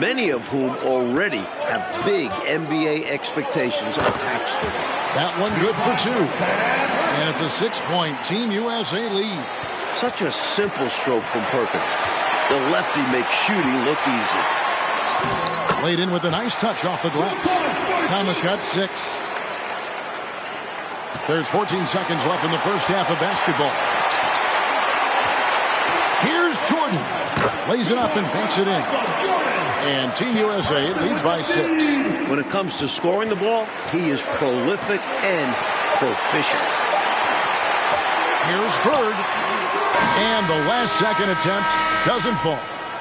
many of whom already have big NBA expectations attached to them. That one good for 2. And it's a 6-point Team USA lead. Such a simple stroke from Perkins. The lefty makes shooting look easy. Laid in with a nice touch off the glass. Thomas got 6. There's 14 seconds left in the first half of basketball. Here's Jordan. Lays it up and banks it in. And Team USA leads by 6. When it comes to scoring the ball, he is prolific and proficient. Here's Bird. And the last second attempt doesn't fall.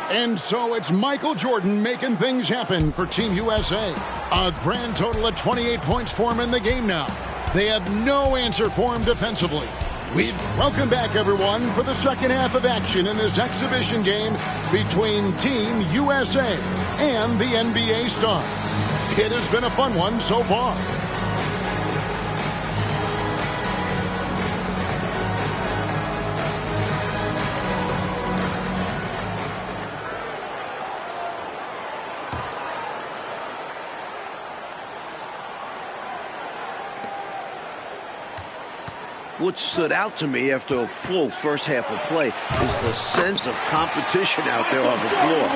And so it's Michael Jordan making things happen for Team USA. A grand total of 28 points for him in the game now. They have no answer for him defensively. Welcome back, everyone, for the second half of action in this exhibition game between Team USA and the NBA Stars. It has been a fun one so far. What stood out to me after a full first half of play is the sense of competition out there on the floor.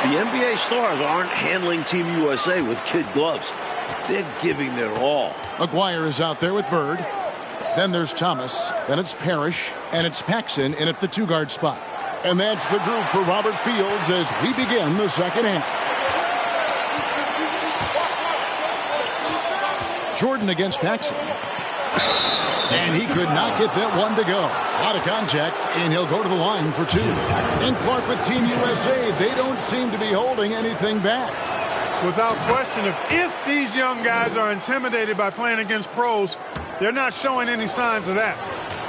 The NBA Stars aren't handling Team USA with kid gloves. They're giving their all. Maguire is out there with Bird. Then there's Thomas. Then it's Parrish. And it's Paxson in at the 2-guard spot. And that's the group for Robert Fields as we begin the second half. Jordan against Paxson. And he could not get that one to go. Out of contact, and he'll go to the line for 2. And Clark with Team USA, they don't seem to be holding anything back. Without question, if these young guys are intimidated by playing against pros, they're not showing any signs of that.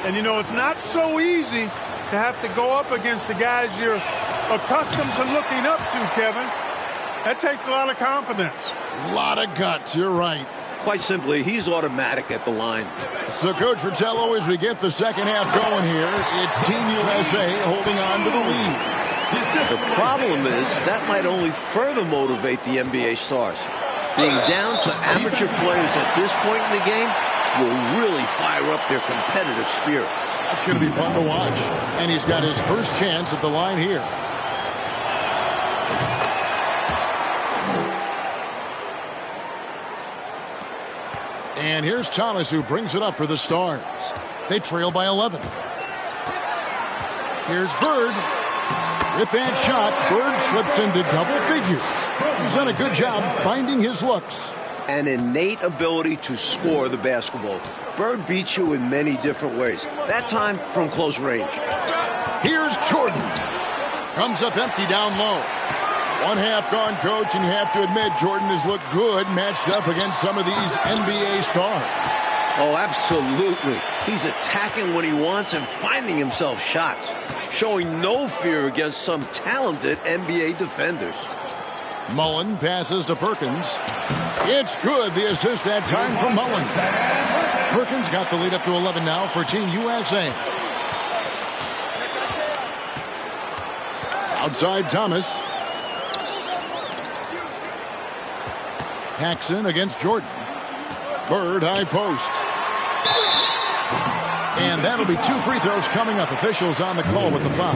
And, you know, it's not so easy to have to go up against the guys you're accustomed to looking up to, Kevin. That takes a lot of confidence. A lot of guts, you're right. Quite simply, he's automatic at the line. So, Coach Fratello, as we get the second half going here, it's Team USA holding on to the lead. The problem is that might only further motivate the NBA stars. Being down to amateur players at this point in the game will really fire up their competitive spirit. It's going to be fun to watch. And he's got his first chance at the line here. And here's Thomas, who brings it up for the Stars. They trail by 11. Here's Bird. With that shot, Bird slips into double figures. He's done a good job finding his looks. An innate ability to score the basketball. Bird beats you in many different ways. That time from close range. Here's Jordan. Comes up empty down low. One half gone, Coach, and you have to admit Jordan has looked good matched up against some of these NBA stars. Oh, absolutely. He's attacking when he wants and finding himself shots. Showing no fear against some talented NBA defenders. Mullen passes to Perkins. It's good, the assist that time from Mullen. Perkins got the lead up to 11 now for Team USA. Outside Thomas. Paxson against Jordan. Bird high post. And that'll be 2 free throws coming up. Officials on the call with the foul.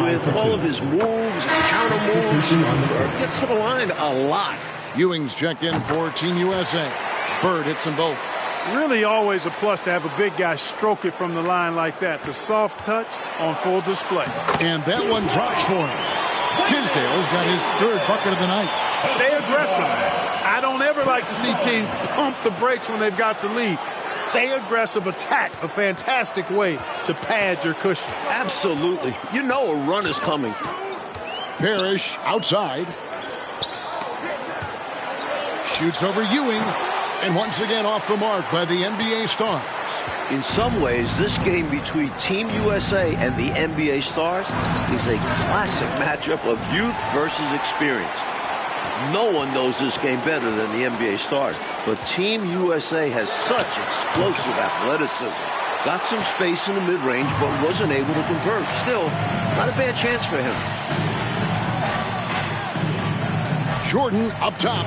With all of his moves, counter moves, Bird gets to the line a lot. Ewing's checked in for Team USA. Bird hits them both. Really always a plus to have a big guy stroke it from the line like that. The soft touch on full display. And that one drops for him. Tisdale's got his 3rd bucket of the night. Stay aggressive. I don't ever like to see teams pump the brakes when they've got the lead. Stay aggressive, attack, a fantastic way to pad your cushion. Absolutely. You know a run is coming. Parrish outside. Shoots over Ewing. And once again off the mark by the NBA stars. In some ways, this game between Team USA and the NBA stars is a classic matchup of youth versus experience. No one knows this game better than the NBA stars, but Team USA has such explosive athleticism. Got some space in the mid-range, but wasn't able to convert. Still, not a bad chance for him. Jordan up top.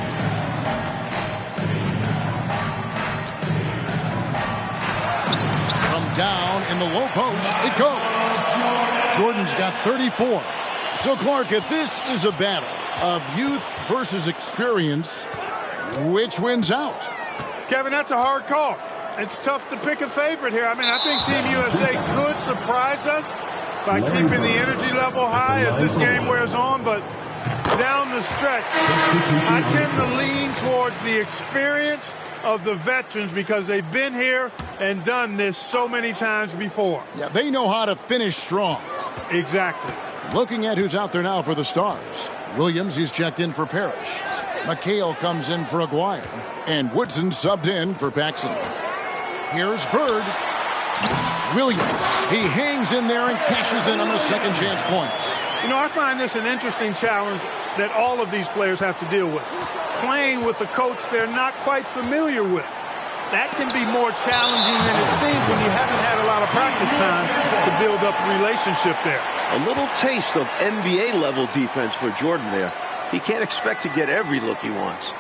From down in the low post, it goes. Jordan's got 34. So, Clark, if this is a battle of youth versus experience, which wins out? Kevin, that's a hard call. It's tough to pick a favorite here. I mean, I think Team USA could surprise us by keeping the energy level high as this game wears on, but down the stretch, I tend to lean towards the experience of the veterans because they've been here and done this so many times before. Yeah, they know how to finish strong. Exactly. Looking at who's out there now for the Stars. Williams, he's checked in for Parrish. McHale comes in for Aguirre. And Woodson subbed in for Paxson. Here's Bird. Williams, he hangs in there and cashes in on the second chance points. You know, I find this an interesting challenge that all of these players have to deal with. Playing with a coach they're not quite familiar with. That can be more challenging than it seems when you haven't had a lot of practice time to build up a relationship there. A little taste of NBA-level defense for Jordan there. He can't expect to get every look he wants.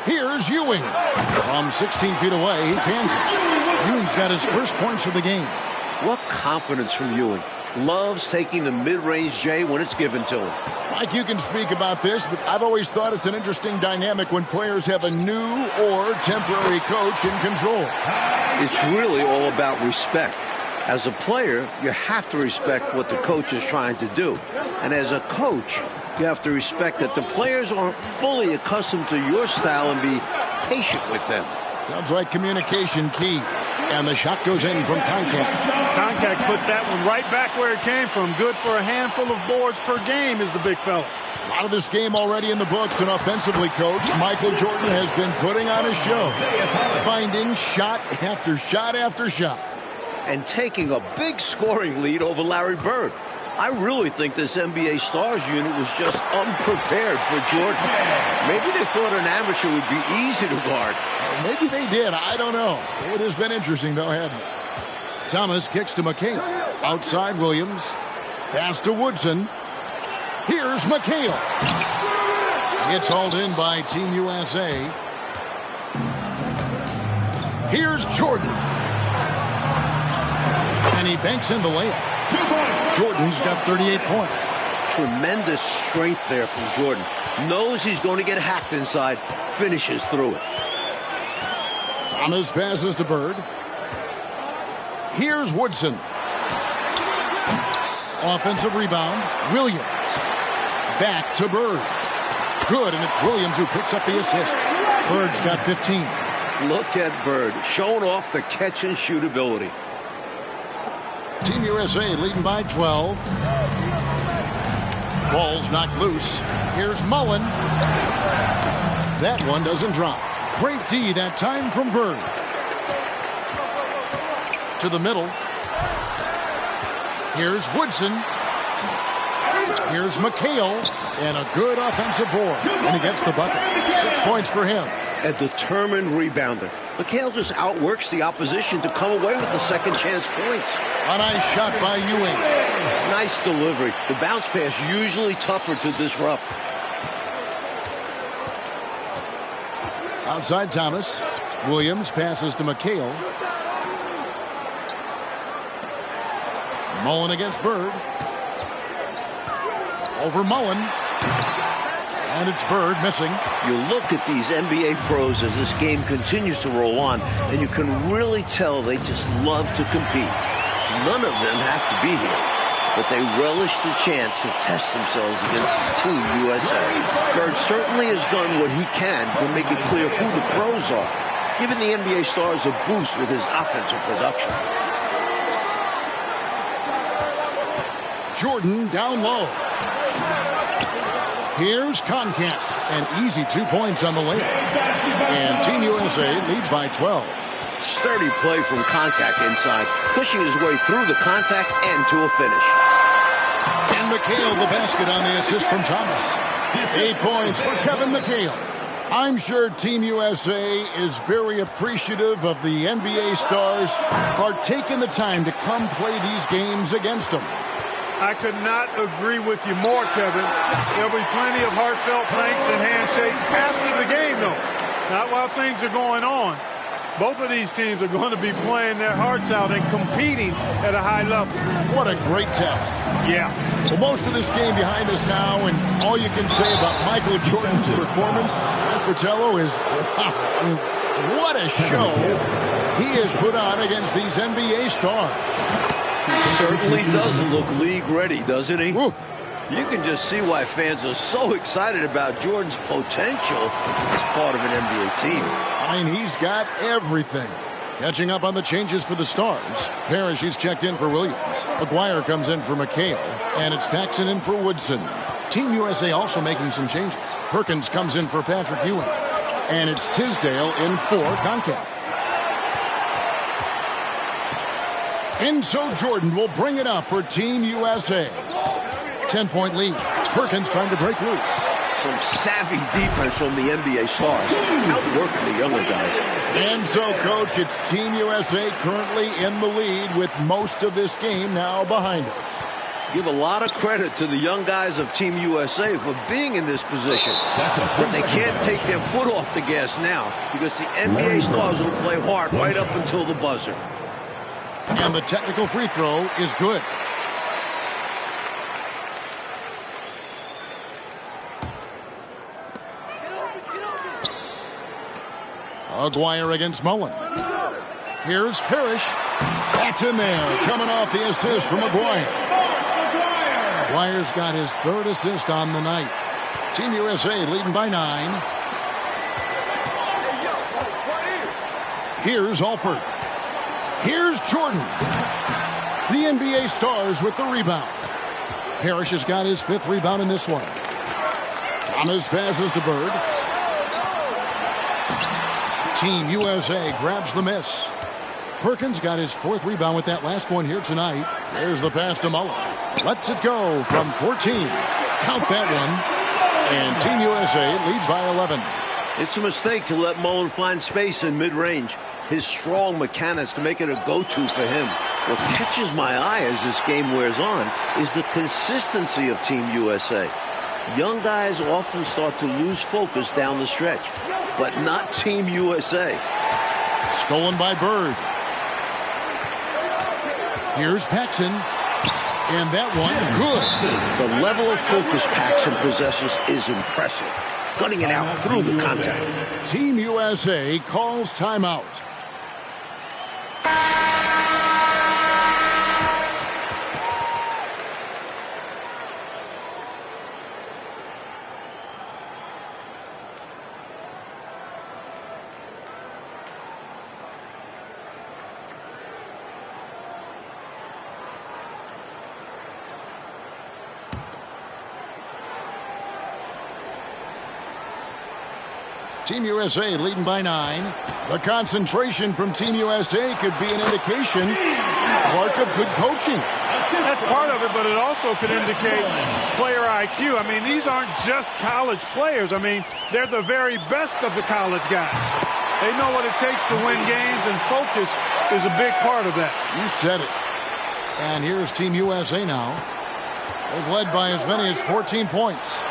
Here's Ewing. From 16 feet away, he cans it. Ewing's got his first points of the game. What confidence from Ewing. Loves taking the mid-range J when it's given to him. Mike, you can speak about this, but I've always thought it's an interesting dynamic when players have a new or temporary coach in control. It's really all about respect. As a player, you have to respect what the coach is trying to do. And as a coach, you have to respect that the players aren't fully accustomed to your style and be patient with them. Sounds like communication key. And the shot goes in from Koncak. Koncak put that one right back where it came from. Good for a handful of boards per game is the big fella. A lot of this game already in the books, and offensively, Coach, Michael Jordan has been putting on a show. Finding shot after shot after shot. and taking a big scoring lead over Larry Bird. I really think this NBA Stars unit was just unprepared for Jordan. Maybe they thought an amateur would be easy to guard. Maybe they did. I don't know. It has been interesting, though, hasn't it? Thomas kicks to McHale. Outside Williams. Pass to Woodson. Here's McHale. It's hauled in by Team USA. Here's Jordan. And he banks in the layup. Jordan's got 38 points. Tremendous strength there from Jordan. Knows he's going to get hacked inside. Finishes through it. Thomas passes to Bird. Here's Woodson. Offensive rebound. Williams. Back to Bird. Good, and it's Williams who picks up the assist. Bird's got 15. Look at Bird, showing off the catch and shoot ability. Team USA leading by 12. Ball's knocked loose. Here's Mullen. That one doesn't drop. Great D that time from Bird. To the middle. Here's Woodson. Here's McHale. And a good offensive board. And he gets the bucket. 6 points for him. A determined rebounder. McHale just outworks the opposition to come away with the second chance points. A nice shot by Ewing. Nice delivery. The bounce pass usually tougher to disrupt. Outside Thomas. Williams passes to McHale. Mullen against Bird. Over Mullen. And it's Bird missing. You look at these NBA pros as this game continues to roll on, and you can really tell they just love to compete. None of them have to be here, but they relish the chance to test themselves against Team USA. Bird certainly has done what he can to make it clear who the pros are, giving the NBA Stars a boost with his offensive production. Jordan down low. Here's Conkamp. An easy 2 points on the layup. And Team USA leads by 12. Sturdy play from Conkamp inside, pushing his way through the contact and to a finish. And McHale the basket on the assist from Thomas. 8 points for Kevin McHale. I'm sure Team USA is very appreciative of the NBA Stars for taking the time to come play these games against them. I could not agree with you more, Kevin. There'll be plenty of heartfelt thanks and handshakes after the game, though. Not while things are going on. Both of these teams are going to be playing their hearts out and competing at a high level. What a great test. Yeah. Well, most of this game behind us now, and all you can say about Michael Jordan's performance, Fratello, is wow, what a show he has put on against these NBA stars. He certainly does look league ready, doesn't he? Oof. You can just see why fans are so excited about Jordan's potential as part of an NBA team. I mean, he's got everything. Catching up on the changes for the Stars. Parrish is checked in for Williams. McGuire comes in for McHale. And it's Paxson in for Woodson. Team USA also making some changes. Perkins comes in for Patrick Ewing. And it's Tisdale in for Conkamp. Enzo Jordan will bring it up for Team USA. 10-point lead. Perkins trying to break loose. Some savvy defense from the NBA Stars. Outworking the younger guys. And so, Coach, it's Team USA currently in the lead with most of this game now behind us. Give a lot of credit to the young guys of Team USA for being in this position. But they can't take their foot off the gas now because the NBA Stars will play hard right up until the buzzer. And the technical free throw is good. Aguirre against Mullen. Here's Parrish. That's in there. Coming off the assist from Aguirre. Aguirre's got his third assist on the night. Team USA leading by 9. Here's Alford. Here's Jordan. The NBA Stars with the rebound. Parrish has got his 5th rebound in this one. Thomas passes to Bird. Team USA grabs the miss. Perkins got his 4th rebound with that last one here tonight. There's the pass to Mullen. Lets it go from 14. Count that one. And Team USA leads by 11. It's a mistake to let Mullen find space in mid-range. His strong mechanics can make it a go-to for him. What catches my eye as this game wears on is the consistency of Team USA. Young guys often start to lose focus down the stretch, but not Team USA. Stolen by Bird. Here's Paxson. And that one, good. The level of focus Paxson possesses is impressive. Gutting it out through the contact. Team USA calls timeout. Team USA leading by 9. The concentration from Team USA could be an indication, Clark, of good coaching. That's part of it, but it also could indicate player IQ. I mean, these aren't just college players. I mean, they're the very best of the college guys. They know what it takes to win games, and focus is a big part of that. You said it. And here's Team USA now. They've led by as many as 14 points.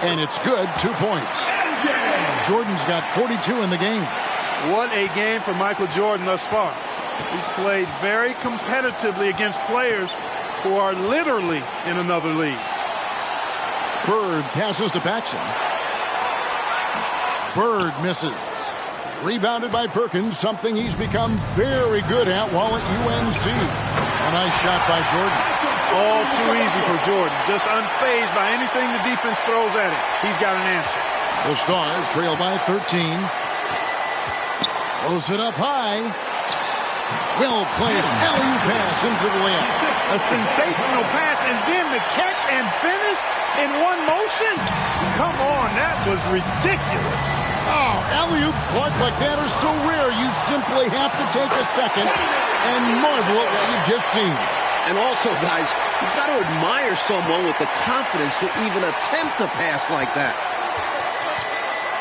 And it's good, 2 points. Jordan's got 42 in the game. What a game for Michael Jordan thus far. He's played very competitively against players who are literally in another league. Bird passes to Paxson. Bird misses. Rebounded by Perkins, something he's become very good at while at UNC. A nice shot by Jordan. All too easy for Jordan. Just unfazed by anything the defense throws at him. He's got an answer. The Stars trail by 13. Throws it up high. Well-placed alley-oop pass into the layup. A sensational pass, and then the catch and finish in one motion. Come on, that was ridiculous. Oh, alley-oops, Clark, like that are so rare, you simply have to take a second and marvel at what you've just seen. And also, guys, you've got to admire someone with the confidence to even attempt a pass like that.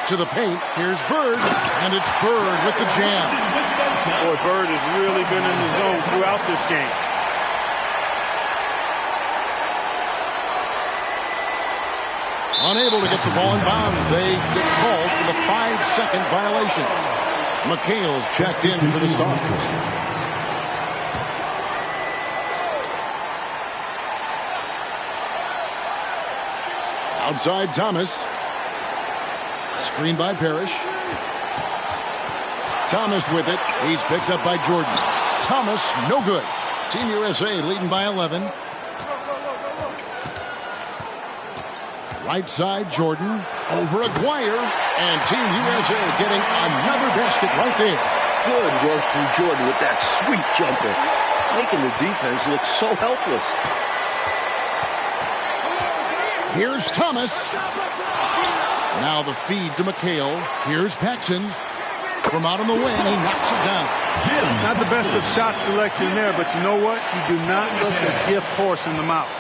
To the paint, here's Bird, and it's Bird with the jam. Boy, Bird has really been in the zone throughout this game. Unable to get the ball in bounds, they get called for the 5-second violation. McHale's checked in for the Stars. Outside Thomas. Screen by Parrish. Thomas with it. He's picked up by Jordan. Thomas, no good. Team USA leading by 11. Right side, Jordan. Over Aguirre. And Team USA getting another basket right there. Good work from Jordan with that sweet jumper. Making the defense look so helpless. Here's Thomas. Now the feed to McHale. Here's Paxson. From out on the wing, he knocks it down. Not the best of shot selection there, but you know what? You do not look a gift horse in the mouth.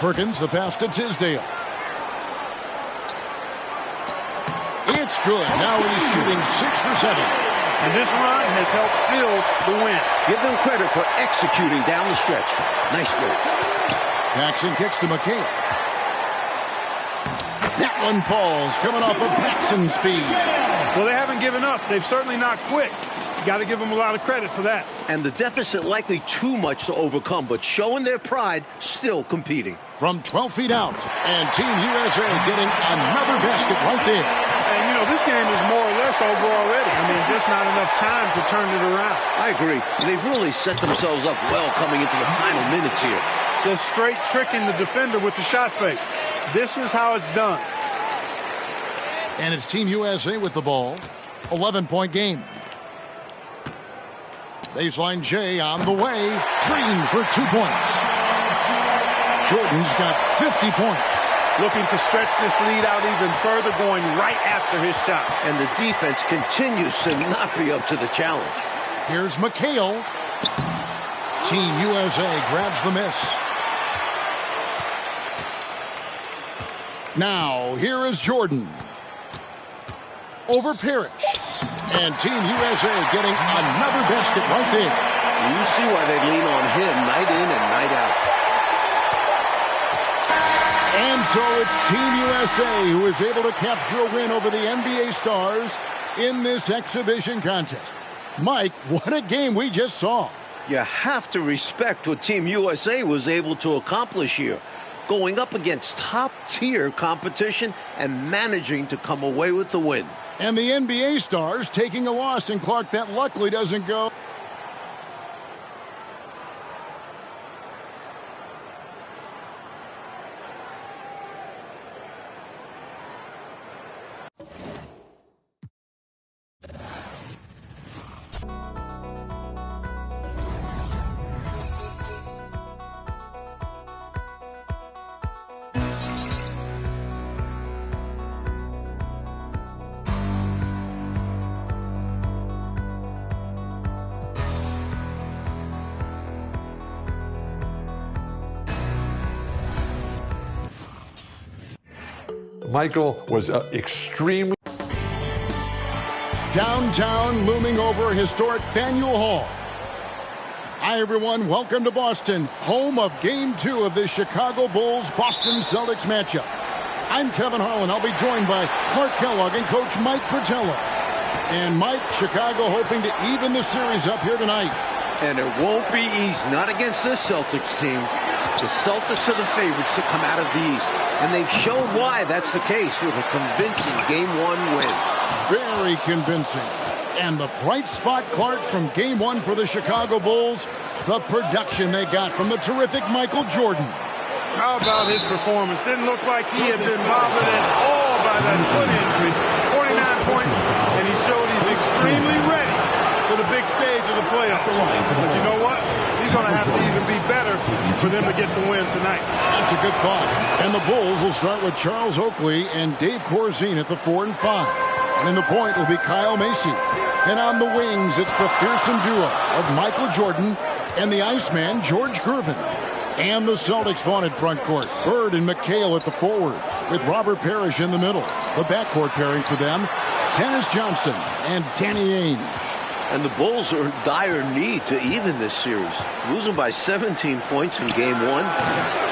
Perkins, the pass to Tisdale. It's good. Now he's shooting 6 for 7. And this run has helped seal the win. Give them credit for executing down the stretch. Nice work. Paxson kicks to McHale. That one falls, coming off of Paxson's speed. Well, they haven't given up. They've certainly not quit. Got to give them a lot of credit for that. And the deficit likely too much to overcome, but showing their pride, still competing. From 12 feet out, and Team USA getting another basket right there. And, you know, this game is more or less over already. I mean, just not enough time to turn it around. I agree. They've really set themselves up well coming into the final minutes here. Just straight tricking the defender with the shot fake. This is how it's done. And it's Team USA with the ball. 11-point game. Baseline J on the way. Green for 2 points. Jordan's got 50 points. looking to stretch this lead out even further, going right after his shot. And the defense continues to not be up to the challenge. Here's McHale. Team USA grabs the miss. Now, here is Jordan. Over Parrish. And Team USA getting another basket right there. You see why they lean on him night in and night out. And so it's Team USA who is able to capture a win over the NBA Stars in this exhibition contest. Mike, what a game we just saw. You have to respect what Team USA was able to accomplish here. Going up against top-tier competition and managing to come away with the win. And the NBA Stars taking a loss, and Clark, that luckily doesn't go. Michael was extremely... Downtown, looming over historic Faneuil Hall. Hi, everyone. Welcome to Boston, home of Game 2 of the Chicago Bulls-Boston Celtics matchup. I'm Kevin Harlan. I'll be joined by Clark Kellogg and Coach Mike Fratello. And Mike, Chicago hoping to even the series up here tonight. And it won't be easy, not against this Celtics team. The Celtics are the favorites to come out of the East, and they've shown why that's the case with a convincing Game 1 win. Very convincing. And the bright spot, Clark, from Game 1 for the Chicago Bulls, the production they got from the terrific Michael Jordan. How about his performance? Didn't look like he had been bothered at all by that foot injury. 49 points, and he showed he's extremely ready for the big stage of the playoffs. But you know what? He's going to have to even be better for them to get the win tonight. That's a good thought. And the Bulls will start with Charles Oakley and Dave Corzine at the 4 and 5. And in the point will be Kyle Macy. And on the wings, it's the fearsome duo of Michael Jordan and the Iceman, George Gervin. And the Celtics vaunted front court. Bird and McHale at the forwards, with Robert Parrish in the middle. The backcourt pairing for them, Dennis Johnson and Danny Ainge. And the Bulls are in dire need to even this series. Losing by 17 points in Game 1,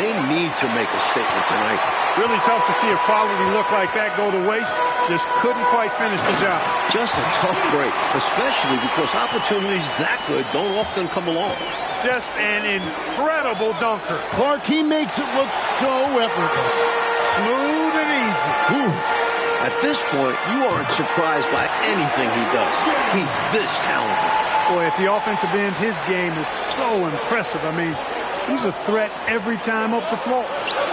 they need to make a statement tonight. Really tough to see a quality look like that go to waste. Just couldn't quite finish the job. Just a tough break, especially because opportunities that good don't often come along. Just an incredible dunker. Clark, he makes it look so effortless. Smooth and easy. Ooh. At this point, you aren't surprised by anything he does. He's this talented. Boy, at the offensive end, his game is so impressive. I mean, he's a threat every time up the floor.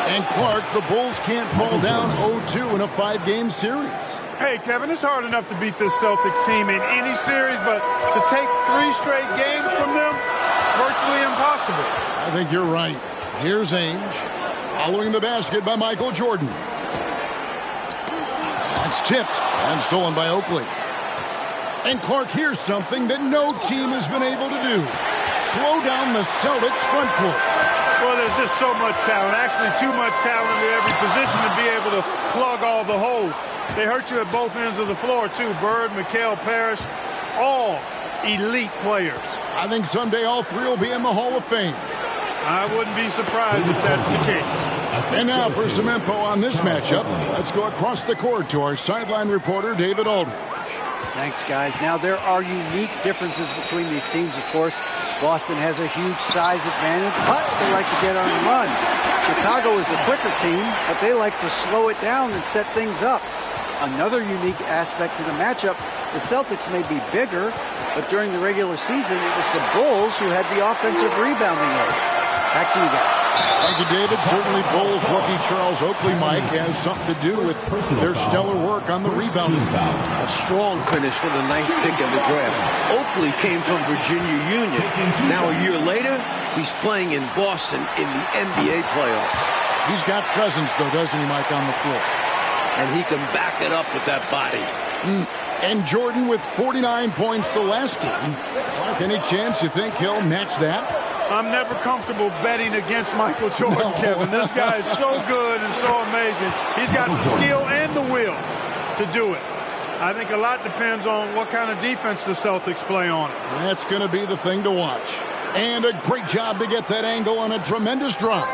And Clark, the Bulls can't fall down 0-2 in a 5-game series. Hey, Kevin, it's hard enough to beat this Celtics team in any series, but to take 3 straight games from them, virtually impossible. I think you're right. Here's Ainge, following the basket by Michael Jordan. That's tipped and stolen by Oakley. And Clark, here's something that no team has been able to do. Slow down the Celtics front court. Well, there's just so much talent, actually too much talent at every position to be able to plug all the holes. They hurt you at both ends of the floor, too. Bird, McHale, Parrish, all elite players. I think someday all 3 will be in the Hall of Fame. I wouldn't be surprised if that's the case. And now for some info on this matchup, let's go across the court to our sideline reporter, David Aldridge. Thanks, guys. Now, there are unique differences between these teams, of course. Boston has a huge size advantage, but they like to get on the run. Chicago is a quicker team, but they like to slow it down and set things up. Another unique aspect to the matchup, the Celtics may be bigger, but during the regular season, it was the Bulls who had the offensive rebounding edge. Back to you guys. Thank you, David. Certainly Bulls rookie Charles Oakley, Mike, has something to do with their stellar work on the rebounding. A strong finish for the 9th pick in the draft. Oakley came from Virginia Union. Now a year later, he's playing in Boston in the NBA playoffs. He's got presence, though, doesn't he, Mike, on the floor? And he can back it up with that body. And Jordan with 49 points the last game. Clark, any chance you think he'll match that? I'm never comfortable betting against Michael Jordan, Kevin. This guy is so good and so amazing. He's got the skill and the will to do it. I think a lot depends on what kind of defense the Celtics play on it. That's going to be the thing to watch. And a great job to get that angle on a tremendous drop.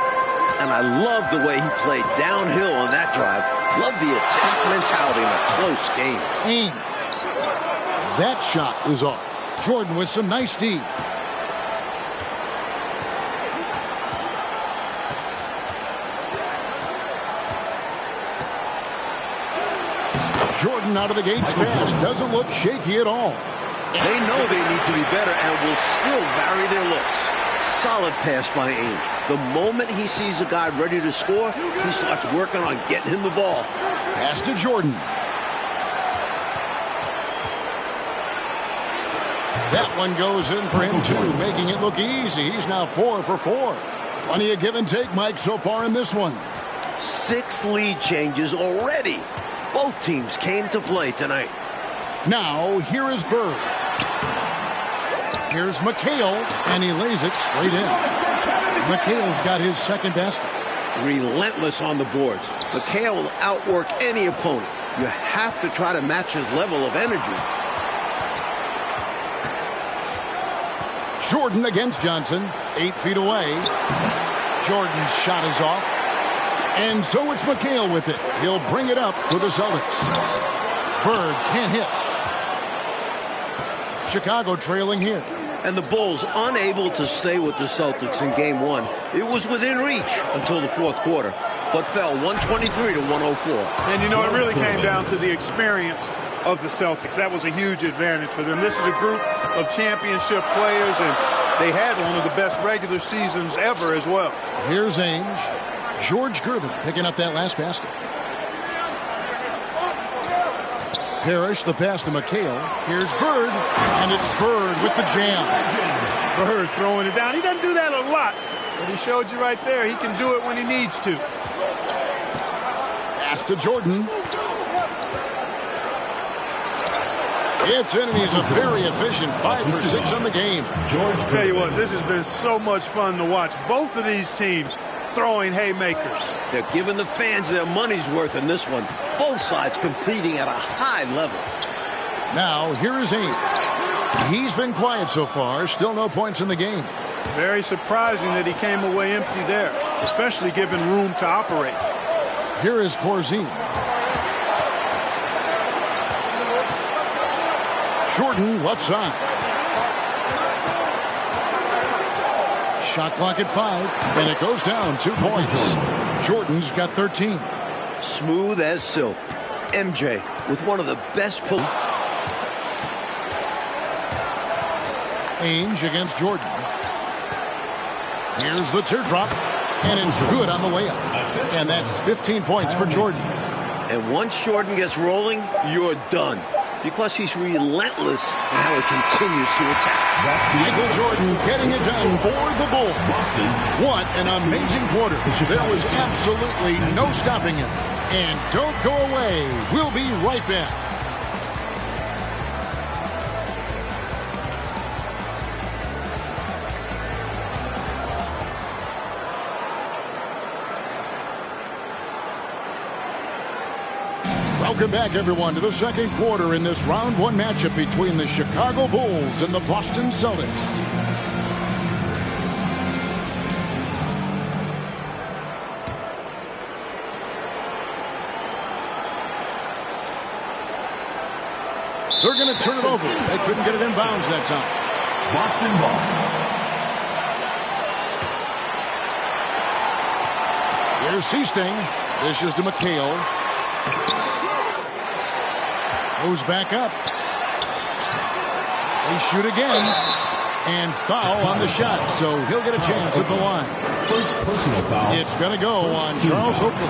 And I love the way he played downhill on that drive. Love the attack mentality in a close game. And that shot is off. Jordan with some nice D. Jordan out of the gates fast. Doesn't look shaky at all. They know they need to be better and will still vary their looks. Solid pass by Ainge. The moment he sees a guy ready to score, he starts working on getting him the ball. Pass to Jordan. That one goes in for him, too, making it look easy. He's now 4 for 4. Plenty of give and take, Mike, so far in this one. 6 lead changes already. Both teams came to play tonight. Now, here is Bird. Here's McHale, and he lays it straight in. McHale's got his second basket. Relentless on the boards. McHale will outwork any opponent. You have to try to match his level of energy. Jordan against Johnson, 8 feet away. Jordan's shot is off. And so it's McHale with it. He'll bring it up for the Celtics. Bird can't hit. Chicago trailing here. And the Bulls unable to stay with the Celtics in game 1. It was within reach until the fourth quarter, but fell 123 to 104. And you know, it really came down to the experience of the Celtics. That was a huge advantage for them. This is a group of championship players, and they had one of the best regular seasons ever as well. Here's Ainge. George Gervin picking up that last basket. Parrish, the pass to McHale. Here's Bird, and it's Bird with the jam. Bird throwing it down. He doesn't do that a lot, but he showed you right there he can do it when he needs to. Pass to Jordan. It's in, and he's a very efficient 5 for 6 on the game. George, tell you what, this has been so much fun to watch. Both of these teams throwing haymakers. They're giving the fans their money's worth in this one. Both sides competing at a high level. Now, here is Ainge. He's been quiet so far. Still no points in the game. Very surprising that he came away empty there, especially given room to operate. Here is Corzine. Jordan left side. Shot clock at 5, and it goes down 2 points. Jordan's got 13. Smooth as silk. MJ with one of the best pull. Ainge against Jordan. Here's the teardrop, and it's good on the layup. And that's 15 points for Jordan. And once Jordan gets rolling, you're done. Because he's relentless in how he continues to attack. Michael Jordan getting it done for the Bulls. What an amazing quarter. There was absolutely no stopping him. And don't go away. We'll be right back. Welcome back, everyone, to the second quarter in this round 1 matchup between the Chicago Bulls and the Boston Celtics. They're going to turn it over. They couldn't get it in bounds that time. Boston ball. Here's Seasting. This is to McHale. Goes back up. They shoot again. And foul on the shot, so he'll get a chance at the line. First personal foul. It's going to go on Charles Oakley.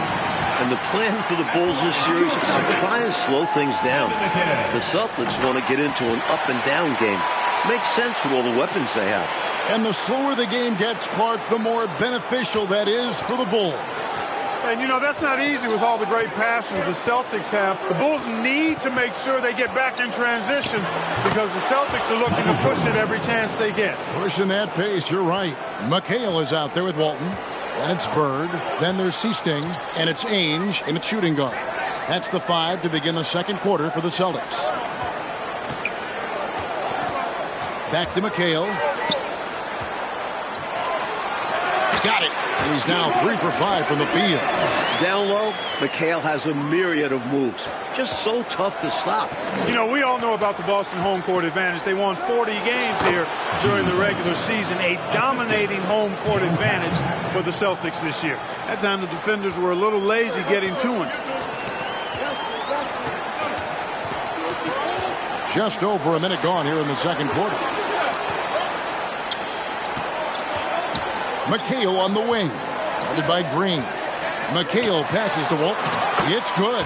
And the plan for the Bulls this series is to try and slow things down. The Celtics want to get into an up-and-down game. Makes sense with all the weapons they have. And the slower the game gets, Clark, the more beneficial that is for the Bulls. And, you know, that's not easy with all the great passes the Celtics have. The Bulls need to make sure they get back in transition because the Celtics are looking to push it every chance they get. Pushing that pace, you're right. McHale is out there with Walton. Then it's Bird. Then there's Seasting. And it's Ainge in a shooting guard. That's the 5 to begin the second quarter for the Celtics. Back to McHale. Got it. And he's now 3 for 5 from the field. Down low, McHale has a myriad of moves. Just so tough to stop. You know, we all know about the Boston home court advantage. They won 40 games here during the regular season. A dominating home court advantage for the Celtics this year. That time the defenders were a little lazy getting to him. Just over a minute gone here in the second quarter. McHale on the wing. Guarded by Green. McHale passes to Walton. It's good.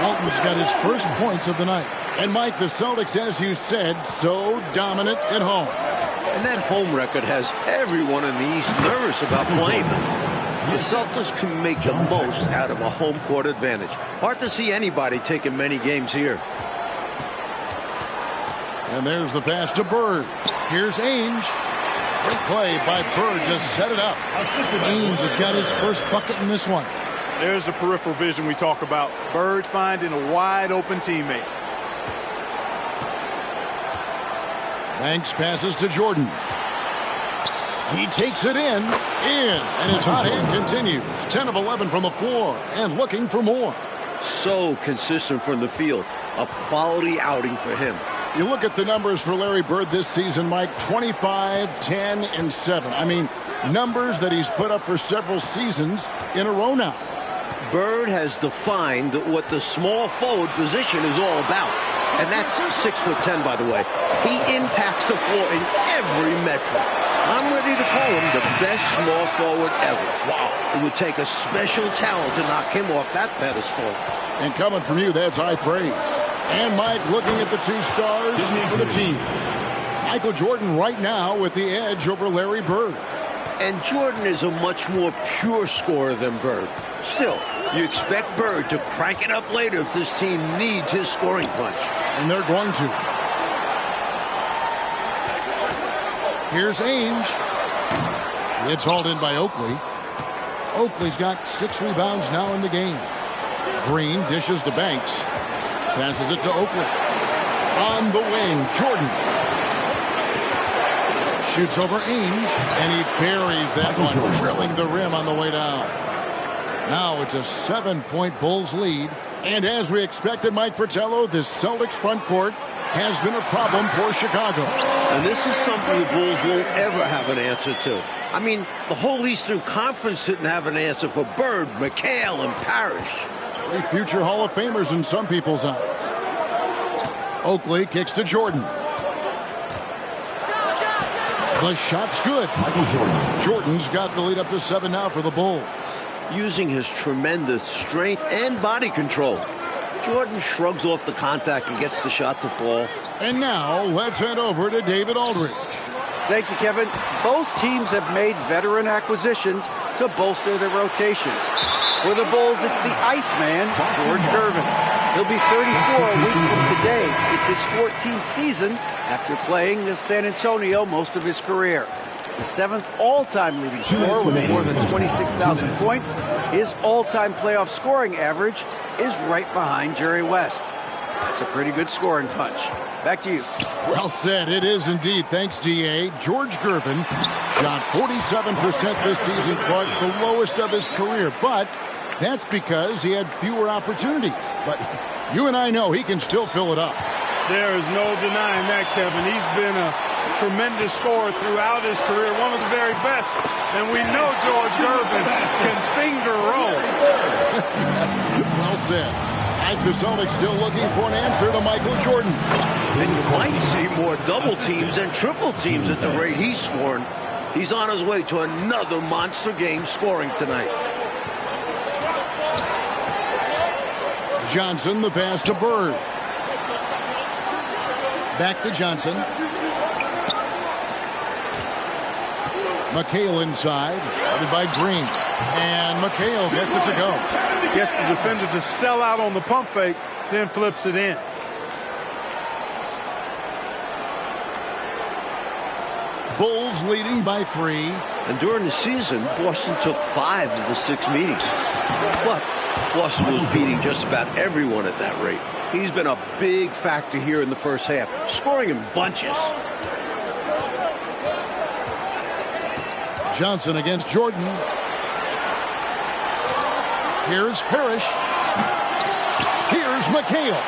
Walton's got his first points of the night. And Mike, the Celtics, as you said, so dominant at home. And that home record has everyone in the East nervous about playing them. The Celtics can make the most out of a home court advantage. Hard to see anybody taking many games here. And there's the pass to Bird. Here's Ainge. Great play by Bird to set it up. Ainge has got his first bucket in this one. There's the peripheral vision we talk about. Bird finding a wide open teammate. Banks passes to Jordan. He takes it in, and his hot hand continues. 10 of 11 from the floor, and looking for more. So consistent from the field. A quality outing for him. You look at the numbers for Larry Bird this season, Mike, 25, 10, and 7. I mean, numbers that he's put up for several seasons in a row now. Bird has defined what the small forward position is all about. And that's 6'10", by the way. He impacts the floor in every metric. I'm ready to call him the best small forward ever. Wow. It would take a special talent to knock him off that pedestal. And coming from you, that's high praise. And Mike looking at the two stars for the team. Michael Jordan right now with the edge over Larry Bird. And Jordan is a much more pure scorer than Bird. Still, you expect Bird to crank it up later if this team needs his scoring punch. And they're going to. Here's Ainge. It's hauled in by Oakley. Oakley's got 6 rebounds now in the game. Green dishes to Banks. Passes it to Oakley. On the wing, Jordan. Shoots over Ainge, and he buries that one, drilling the rim on the way down. Now it's a 7-point Bulls lead. And as we expected, Mike Fratello, this Celtics front court has been a problem for Chicago. And this is something the Bulls won't ever have an answer to. I mean, the whole Eastern Conference didn't have an answer for Bird, McHale, and Parrish. 3 future Hall of Famers in some people's eyes. Oakley kicks to Jordan. The shot's good. Jordan's got the lead up to 7 now for the Bulls. Using his tremendous strength and body control, Jordan shrugs off the contact and gets the shot to fall. And now let's head over to David Aldridge. Thank you, Kevin. Both teams have made veteran acquisitions to bolster their rotations. For the Bulls, it's the Iceman, George Gervin. He'll be 34 a week from today. It's his 14th season after playing with San Antonio most of his career. The 7th all-time leading scorer with more than 26,000 points. His all-time playoff scoring average is right behind Jerry West. That's a pretty good scoring punch. Back to you. Well said. It is indeed. Thanks, D.A. George Gervin shot 47% this season, Clark, the lowest of his career. But that's because he had fewer opportunities. But you and I know he can still fill it up. There is no denying that, Kevin. He's been a tremendous scorer throughout his career, one of the very best. And we know George Gervin can finger roll. Well said. Mike, the Celtics still looking for an answer to Michael Jordan. And you might see more double teams and triple teams at the rate he's scoring. He's on his way to another monster game scoring tonight. Johnson, the pass to Bird. Back to Johnson. McHale inside, guarded by Green. And McHale gets it to go. Gets the defender to sell out on the pump fake, then flips it in. Bulls leading by 3. And during the season, Boston took 5 of the 6 meetings. But Boston was beating just about everyone at that rate. He's been a big factor here in the first half, scoring in bunches. Johnson against Jordan. Here's Parrish. Here's McHale.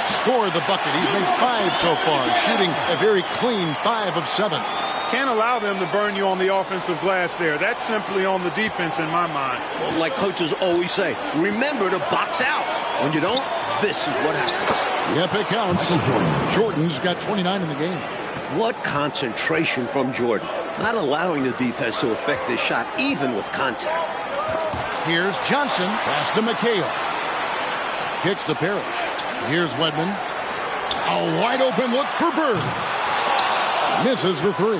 Scored the bucket. He's made 5 so far, shooting a very clean 5 of 7. Can't allow them to burn you on the offensive glass there. That's simply on the defense in my mind. Well, like coaches always say, remember to box out. When you don't, this is what happens. Yep, it counts. Jordan's got 29 in the game. What concentration from Jordan. Not allowing the defense to affect this shot, even with contact. Here's Johnson. Pass to McHale. Kicks to Parrish. Here's Wedman. A wide open look for Bird. Misses the 3.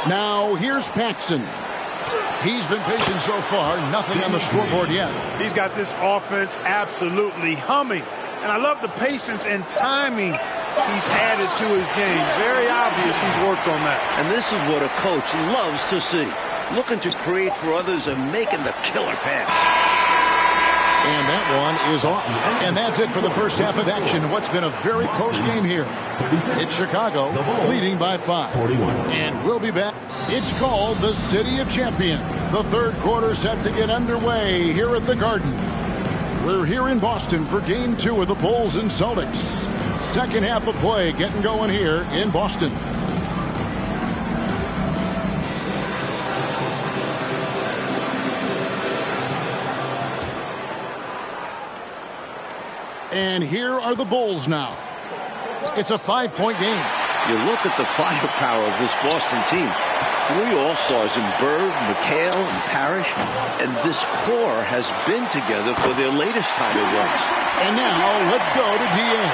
Now here's Paxson. He's been patient so far. Nothing on the scoreboard yet. He's got this offense absolutely humming. And I love the patience and timing he's added to his game. Very obvious he's worked on that. And this is what a coach loves to see. Looking to create for others and making the killer pass. And that one is off. And that's it for the first half of action. What's been a very close game here. It's Chicago leading by 5. And we'll be back. It's called the City of Champions. The third quarter set to get underway here at the Garden. We're here in Boston for Game 2 of the Bulls and Celtics. Second half of play getting going here in Boston. And here are the Bulls now. It's a 5-point game. You look at the firepower of this Boston team. 3 All-Stars in Bird, McHale, and Parrish. And this core has been together for their latest title runs. And now let's go to DA.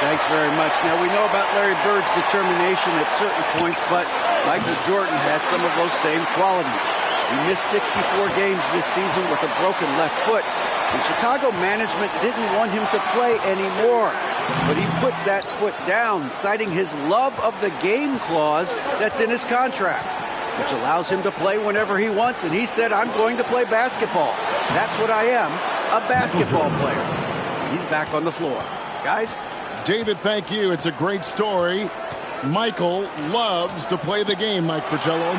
Thanks very much. Now, we know about Larry Bird's determination at certain points, but Michael Jordan has some of those same qualities. He missed 64 games this season with a broken left foot. And Chicago management didn't want him to play anymore. But he put that foot down, citing his love of the game clause that's in his contract, which allows him to play whenever he wants. And he said, I'm going to play basketball. That's what I am, a basketball player. And he's back on the floor. Guys? David, thank you. It's a great story. Michael loves to play the game, Mike Fratello.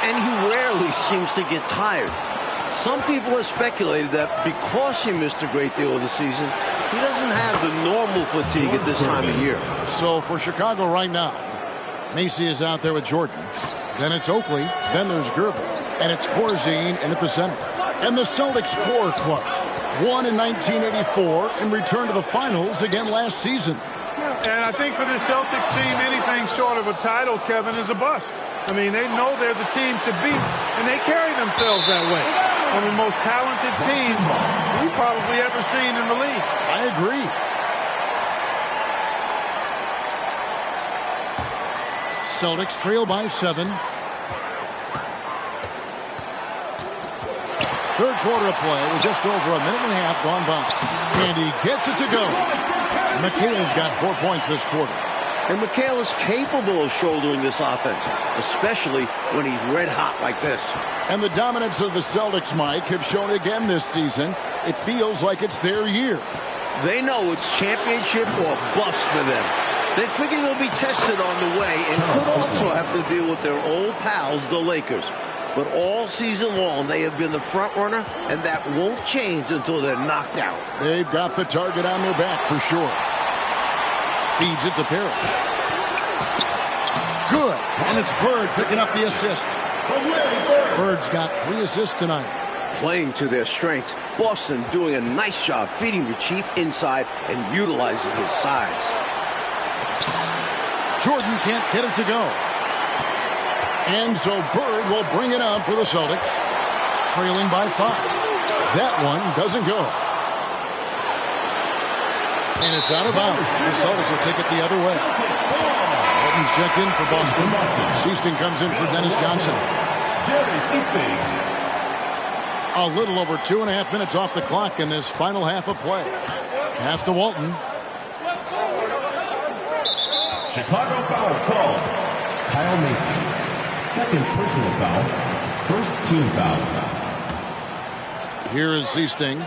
And he rarely seems to get tired. Some people have speculated that because he missed a great deal of the season, he doesn't have the normal fatigue at this time of year. So for Chicago right now, Macy is out there with Jordan. Then it's Oakley. Then there's Gerber. And it's Corzine in at the center. And the Celtics core club won in 1984 and returned to the finals again last season. And I think for this Celtics team, anything short of a title, Kevin, is a bust. I mean, they know they're the team to beat, and they carry themselves that way. One of the most talented teams we've probably ever seen in the league. I agree. Celtics trail by 7. Third quarter of play with just over a minute and a half gone by. And he gets it to go. McHale's got 4 points this quarter. And McHale is capable of shouldering this offense, especially when he's red hot like this. And the dominance of the Celtics, Mike, have shown again this season. It feels like it's their year. They know it's championship or bust for them. They figure they'll be tested on the way and could also have to deal with their old pals, the Lakers. But all season long, they have been the front runner, and that won't change until they're knocked out. They've got the target on their back for sure. Feeds it to Parrish. Good. And it's Bird picking up the assist. Bird's got 3 assists tonight. Playing to their strengths, Boston doing a nice job feeding the Chief inside and utilizing his size. Jordan can't get it to go. And so Bird will bring it up for the Celtics, trailing by 5. That one doesn't go. And it's out of bounds. The Celtics will take it the other way. Walton's checked in for Boston. Sichting comes in for Dennis Johnson. Jerry Sichting. A little over 2.5 minutes off the clock in this final half of play. Pass to Walton. Chicago foul call. Kyle Macy. Second personal foul. First team foul. Here is Sichting.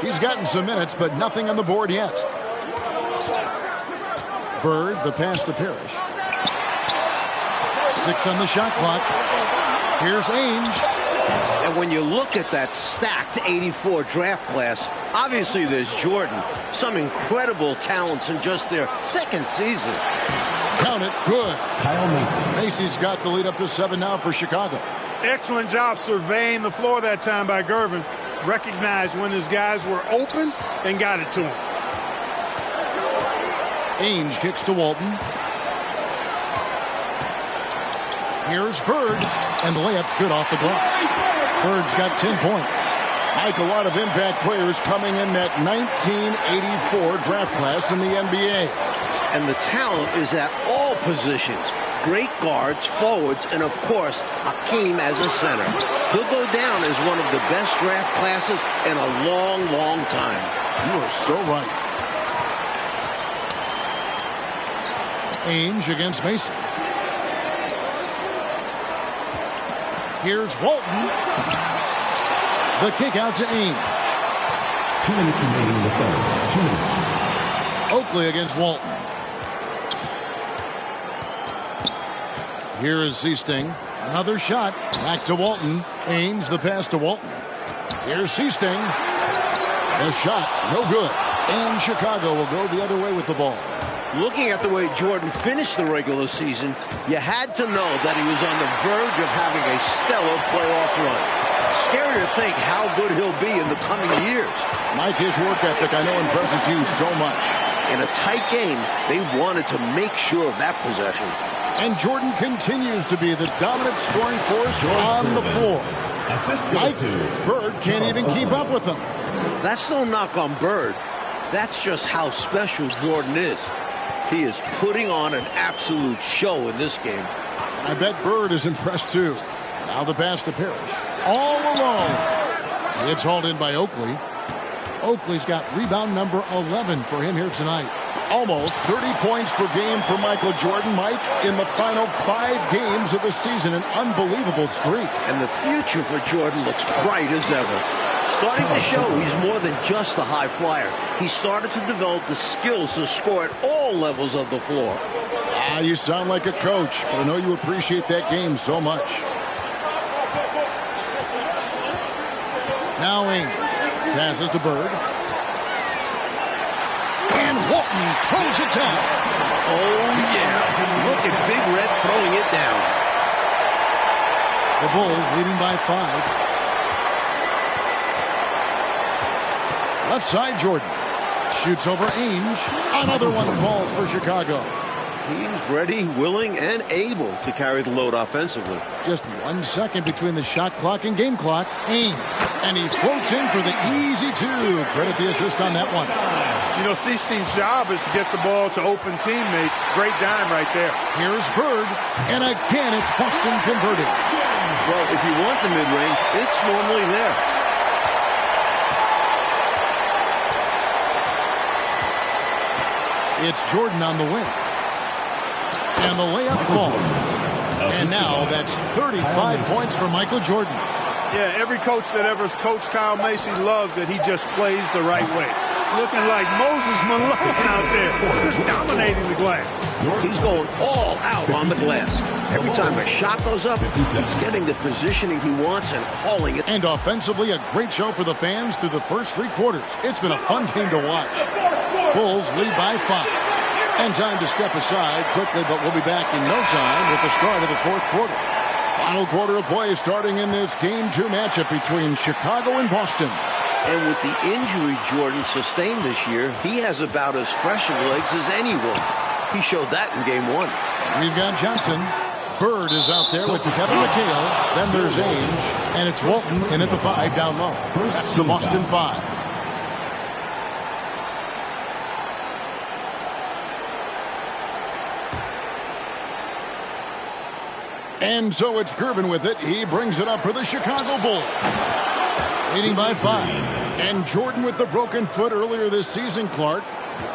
He's gotten some minutes, but nothing on the board yet. Bird, the pass to Parrish. 6 on the shot clock. Here's Ainge. And when you look at that stacked 84 draft class, obviously there's Jordan. Some incredible talents in just their second season. Count it. Good. Kyle Macy. Macy's got the lead up to 7 now for Chicago. Excellent job surveying the floor that time by Gervin. Recognized when his guys were open and got it to him. Ainge kicks to Walton. Here's Bird, and the layup's good off the glass. Bird's got 10 points. Mike, a lot of impact players coming in that 1984 draft class in the NBA. And the talent is at all positions. Great guards, forwards, and of course, Hakeem as a center. He'll go down as one of the best draft classes in a long, long time. You are so right. Ainge against Mason. Here's Walton. The kick out to Ainge. 2 minutes remaining in the third. 2 minutes. Oakley against Walton. Here is Sichting. Another shot. Back to Walton. Ainge, the pass to Walton. Here's Sichting. The shot, no good. And Chicago will go the other way with the ball. Looking at the way Jordan finished the regular season, you had to know that he was on the verge of having a stellar playoff run. Scary to think how good he'll be in the coming years. Mike, his work ethic, I know, impresses you so much. In a tight game, they wanted to make sure of that possession. And Jordan continues to be the dominant scoring force on the floor. Mike, Bird can't even keep up with him. That's no knock on Bird. That's just how special Jordan is. He is putting on an absolute show in this game. I bet Bird is impressed too. Now the pass to Parrish. All alone. It's hauled in by Oakley. Oakley's got rebound number 11 for him here tonight. Almost 30 points per game for Michael Jordan, Mike, in the final 5 games of the season. An unbelievable streak. And the future for Jordan looks bright as ever. Starting to show he's more than just a high flyer. He started to develop the skills to score at all levels of the floor. Ah, you sound like a coach, but I know you appreciate that game so much. Now Ainge passes to Bird. And Walton throws it down. Oh, yeah. Look at Big Red throwing it down. The Bulls leading by 5. Left side, Jordan. Shoots over Ainge. Another one falls for Chicago. He's ready, willing, and able to carry the load offensively. Just 1 second between the shot clock and game clock. Ainge. And he floats in for the easy 2. Credit the assist on that one. You know, Sichting's job is to get the ball to open teammates. Great dime right there. Here's Bird. And again, it's Boston converted. Well, if you want the mid-range, it's normally there. It's Jordan on the wing. And the layup falls. And now that's 35 points for Michael Jordan. Yeah, every coach that ever coached Kyle Macy loves that he just plays the right way. Looking like Moses Malone out there, just dominating the glass. He's going all out on the glass. Every time a shot goes up, he's getting the positioning he wants and hauling it. And offensively, a great show for the fans through the first 3 quarters. It's been a fun game to watch. Bulls lead by 5. And time to step aside quickly, but we'll be back in no time with the start of the 4th quarter. Final quarter of play starting in this Game 2 matchup between Chicago and Boston. And with the injury Jordan sustained this year, he has about as fresh of legs as anyone. He showed that in Game 1. We've got Johnson. Bird is out there with Kevin McHale. Then there's Ainge. And it's Walton in at the 5 down low. That's the Boston 5. And so it's Gervin with it. He brings it up for the Chicago Bulls. Leading by 5. And Jordan with the broken foot earlier this season, Clark.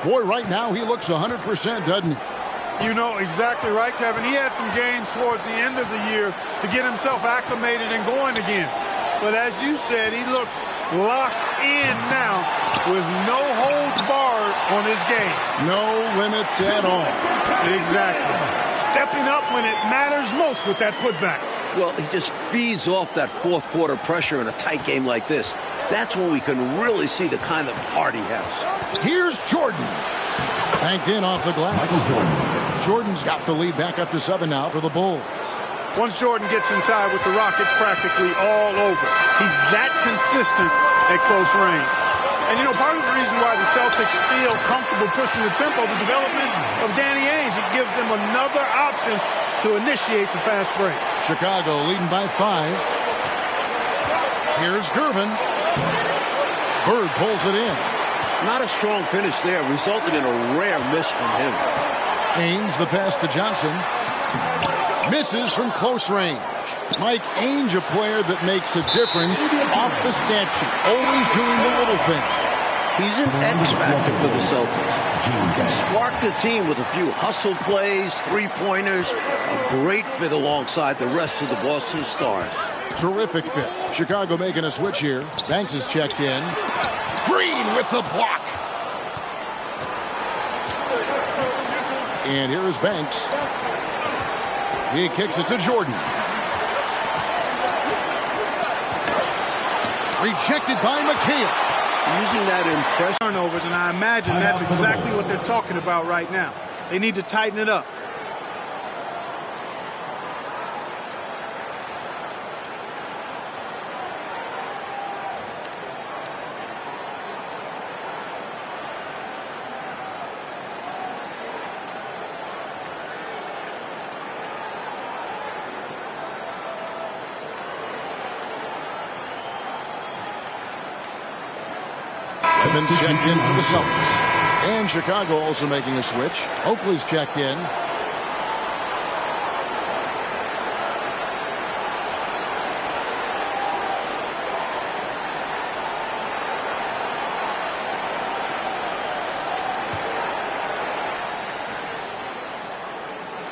Boy, right now he looks 100%, doesn't he? You know exactly right, Kevin. He had some games towards the end of the year to get himself acclimated and going again. But as you said, he looks locked in now with no holds barred on his game. No limits at all. Exactly. Stepping up when it matters most with that putback. Well, he just feeds off that fourth quarter pressure in a tight game like this. That's when we can really see the kind of heart he has. Here's Jordan. Banked in off the glass. Michael Jordan. Jordan's got the lead back up to 7 now for the Bulls. Once Jordan gets inside with the rock, it's practically all over. He's that consistent at close range. And, you know, part of the reason why the Celtics feel comfortable pushing the tempo, the development of Danny Ainge, it gives them another option to initiate the fast break. Chicago leading by 5. Here's Gervin. Bird pulls it in. Not a strong finish there, resulting in a rare miss from him. Ainge, the pass to Johnson. Misses from close range. Mike Ainge, a player that makes a difference off the stat sheet. Always doing the little thing. He's an X factor for the Celtics. Sparked the team with a few hustle plays, three-pointers. A great fit alongside the rest of the Boston Stars. Terrific fit. Chicago making a switch here. Banks is checked in. Green with the block. And here is Banks. He kicks it to Jordan. Rejected by McHale. Using that impressive turnovers, and I imagine that's exactly what they're talking about right now. They need to tighten it up. Simmons checked in for the Celtics. And Chicago also making a switch. Oakley's checked in.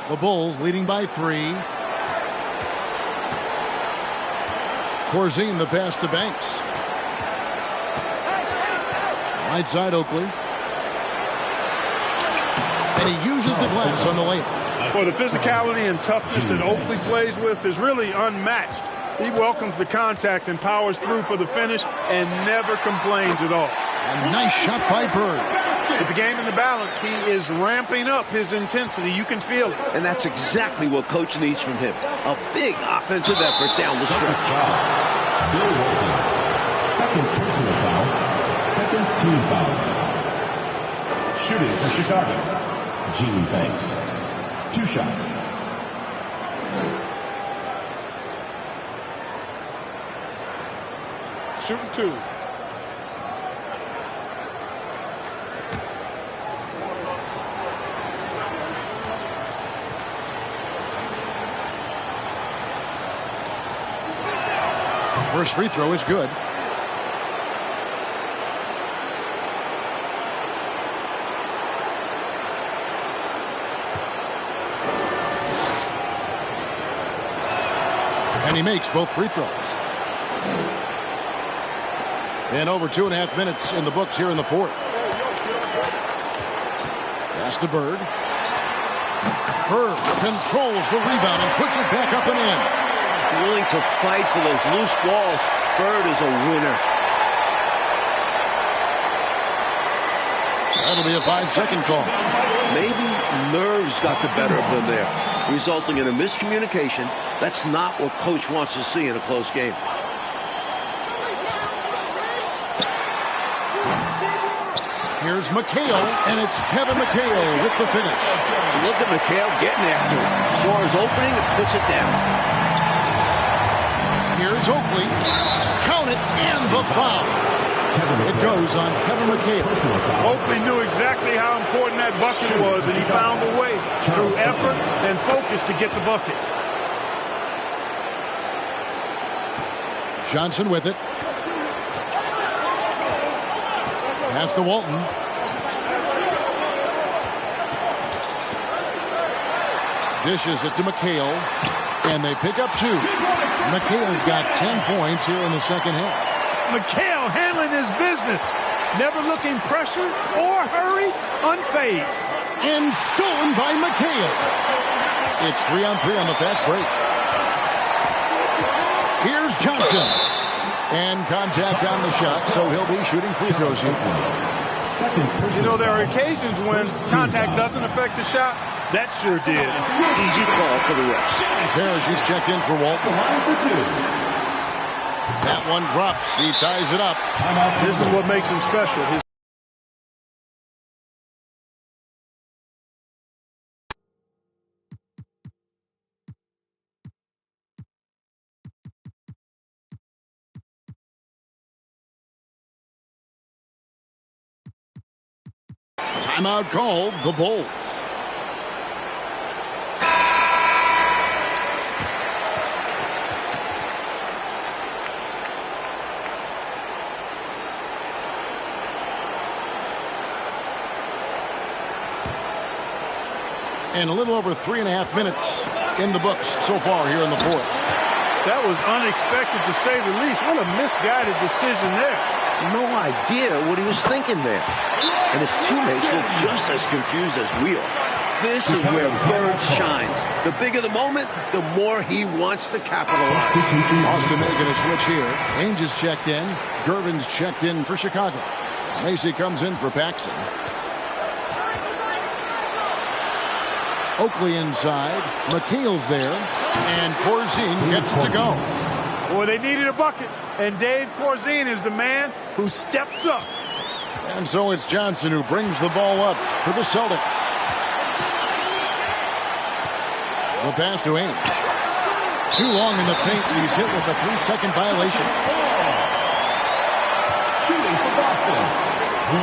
The Bulls leading by 3. Corzine the pass to Banks. Right side Oakley. And he uses the glass on the layup. Well, the physicality and toughness that Oakley plays with is really unmatched. He welcomes the contact and powers through for the finish and never complains at all. A nice shot by Bird. With the game in the balance, he is ramping up his intensity. You can feel it. And that's exactly what Coach needs from him. A big offensive effort down the stretch. Bill Walton. Second personal foul. Second team foul. Shooting for Chicago, Gene Banks. 2 shots. Shooting 2. First free throw is good. And he makes both free throws. And over 2.5 minutes in the books here in the fourth. Pass to Bird. Bird controls the rebound and puts it back up and in. Willing to fight for those loose balls. Bird is a winner. That'll be a 5-second call. Maybe nerves got the better of them there, resulting in a miscommunication. That's not what Coach wants to see in a close game. Here's McHale, and it's Kevin McHale with the finish. Look at McHale getting after it. Saw his opening and puts it down. Here's Oakley. Count it, and the foul. It goes on Kevin McHale. Oakley knew exactly how important that bucket was, and he found a way through effort and focus to get the bucket. Johnson with it. Pass to Walton. Dishes it to McHale. And they pick up 2. McHale's got 10 points here in the second half. McHale handling his business. Never looking pressured or hurried, unfazed. And stolen by McHale. It's 3-on-3 on the fast break. Here's Johnson. And contact on the shot, so he'll be shooting free throws here. You know, there are occasions when contact doesn't affect the shot. That sure did. Easy call for the refs. Parrish is checked in for Walton. That one drops. He ties it up. This is what makes him special. Timeout called, the Bulls. And a little over 3.5 minutes in the books so far here in the fourth. That was unexpected to say the least. What a misguided decision there. No idea what he was thinking there. And his teammates look just as confused as we are. This is where Bird shines. The bigger the moment, the more he wants to capitalize. Austin making a switch here. Ainge is checked in. Gervin's checked in for Chicago. Macy comes in for Paxson. Oakley inside. McHale's there. And Corzine gets it to go. Boy, they needed a bucket. And Dave Corzine is the man who steps up. And so it's Johnson who brings the ball up for the Celtics. The pass to Ainge. Too long in the paint, and he's hit with a 3-second violation. Shooting for Boston,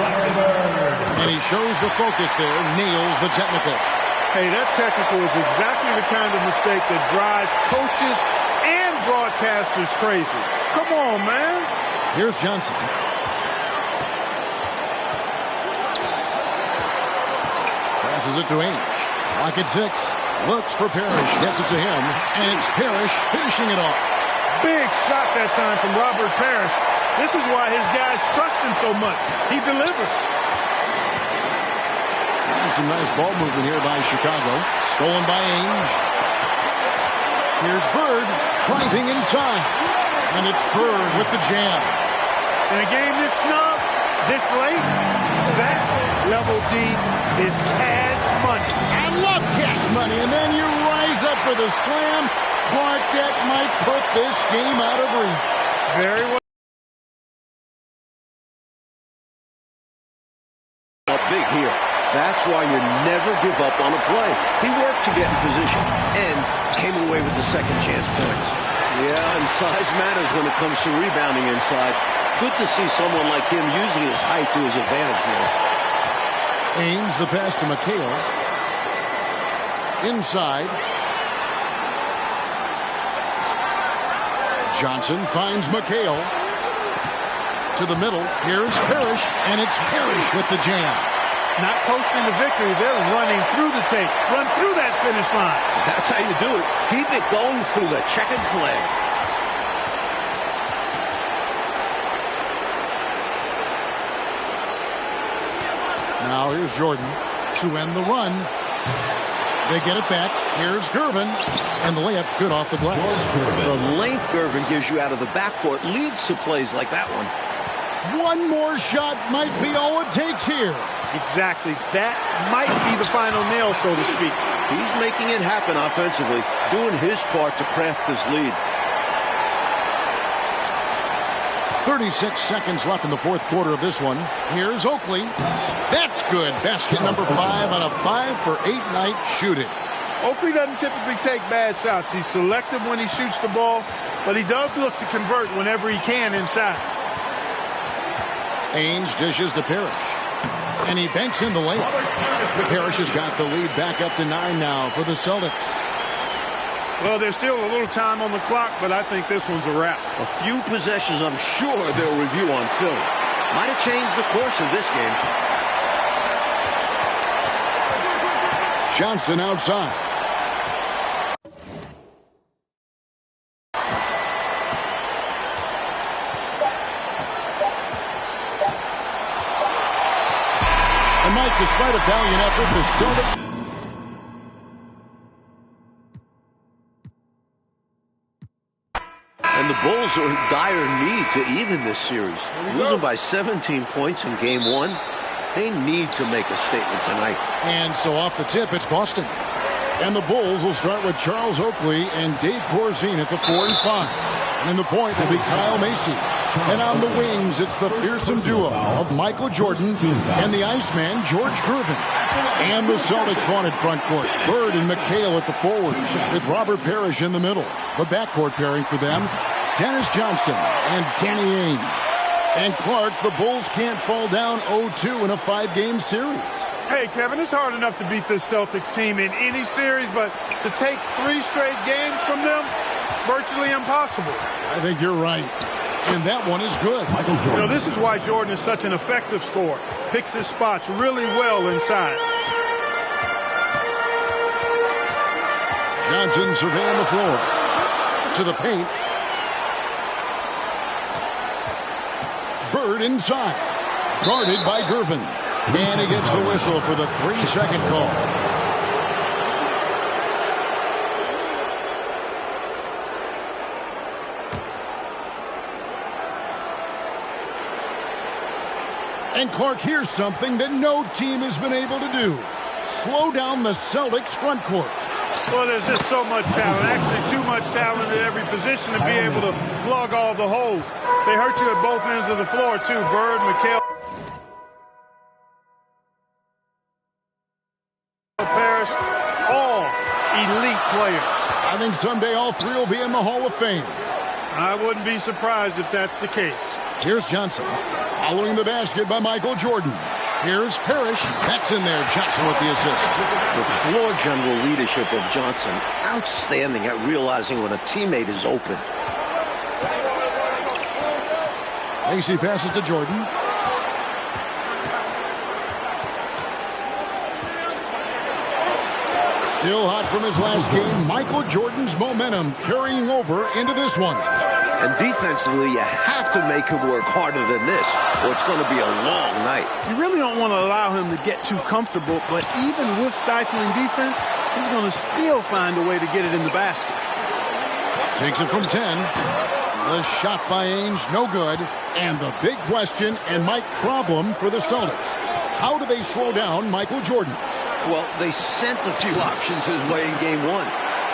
Larry Bird. And he shows the focus there, nails the technical. Hey, that technical is exactly the kind of mistake that drives coaches and broadcasters crazy. Come on, man. Here's Johnson. Passes it to Ainge. Clock at 6. Looks for Parrish. Gets it to him. And it's Parrish finishing it off. Big shot that time from Robert Parrish. This is why his guys trust him so much. He delivers. Some nice ball movement here by Chicago. Stolen by Ainge. Here's Bird driving inside. And it's Bird with the jam. In a game this snug, this late, that level D is cash money. I love cash money. And then you rise up for the slam. Clark, that might put this game out of reach. Very well. Big here. That's why you never give up on a play. He worked to get in position and came away with the second chance points. Yeah, and size matters when it comes to rebounding inside. Good to see someone like him using his height to his advantage there. Ainge, the pass to McHale. Inside. Johnson finds McHale. To the middle. Here's Parrish, and it's Parrish with the jam. Not posting the victory, they're running through the tape. Run through that finish line. That's how you do it. Keep it going through the checkered flag. Now here's Jordan to end the run. They get it back. Here's Gervin. And the layup's good off the glass. The length Gervin gives you out of the backcourt leads to plays like that one. One more shot might be all it takes here. Exactly. That might be the final nail, so to speak. He's making it happen offensively, doing his part to craft this lead. 36 seconds left in the fourth quarter of this one. Here's Oakley. That's good. Basket number 5 on a 5-for-8 night shooting. Oakley doesn't typically take bad shots. He's selective when he shoots the ball, but he does look to convert whenever he can inside. Ainge dishes to Parrish. And he banks in the layup. Parrish has got the lead back up to 9 now for the Celtics. Well, there's still a little time on the clock, but I think this one's a wrap. A few possessions I'm sure they'll review on film. Might have changed the course of this game. Johnson outside. And Mike, despite a valiant effort, the Celtics... And the Bulls are in dire need to even this series. Losing by 17 points in Game 1. They need to make a statement tonight. And so off the tip, it's Boston. And the Bulls will start with Charles Oakley and Dave Corzine at the 4 and 5. And in the point will be Kyle Macy. And on the wings, it's the fearsome duo of Michael Jordan and the Iceman, George Gervin. And the Celtics wanted front court. Bird and McHale at the forwards, with Robert Parrish in the middle. The backcourt pairing for them, Dennis Johnson and Danny Ainge. And Clark, the Bulls can't fall down 0-2 in a 5-game series. Hey, Kevin, it's hard enough to beat this Celtics team in any series, but to take 3 straight games from them, virtually impossible. I think you're right. And that one is good. You know, this is why Jordan is such an effective scorer. Picks his spots really well inside. Johnson surveying the floor. To the paint. Bird inside. Guarded by Gervin. And he gets the whistle for the 3-second call. And Clark hears something that no team has been able to do. Slow down the Celtics front court. Well, there's just so much talent, actually too much talent at every position to be able to plug all the holes. They hurt you at both ends of the floor, too. Bird, McHale, Parrish, all elite players. I think someday all 3 will be in the Hall of Fame. I wouldn't be surprised if that's the case. Here's Johnson. Following the basket by Michael Jordan. Here's Parrish. That's in there. Johnson with the assist. The floor general leadership of Johnson, outstanding at realizing when a teammate is open. Macy passes to Jordan. Still hot from his last game. Michael Jordan's momentum carrying over into this one. And defensively, you have to make him work harder than this, or it's going to be a long night. You really don't want to allow him to get too comfortable, but even with stifling defense, he's going to still find a way to get it in the basket. Takes it from 10. The shot by Ainge, no good. And the big question, and Mike, problem for the Celtics. How do they slow down Michael Jordan? Well, they sent a few options his way in Game 1.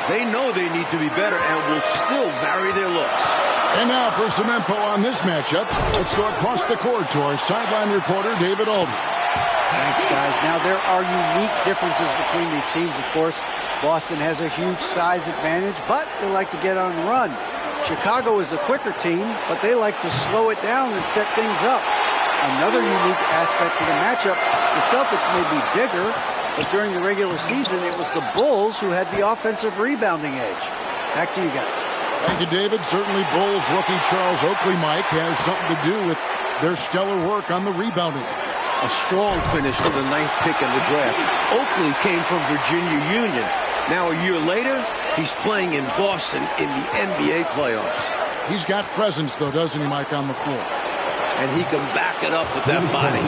They know they need to be better and will still vary their looks. And now for some info on this matchup, let's go across the court to our sideline reporter, David Aldridge. Thanks, guys. Now, there are unique differences between these teams, of course. Boston has a huge size advantage, but they like to get on the run. Chicago is a quicker team, but they like to slow it down and set things up. Another unique aspect to the matchup, the Celtics may be bigger, but during the regular season, it was the Bulls who had the offensive rebounding edge. Back to you guys. Thank you, David. Certainly Bulls rookie Charles Oakley, Mike, has something to do with their stellar work on the rebounding. A strong finish for the 9th pick in the draft. Oakley came from Virginia Union. Now, a year later, he's playing in Boston in the NBA playoffs. He's got presence, though, doesn't he, Mike, on the floor? And he can back it up with that body.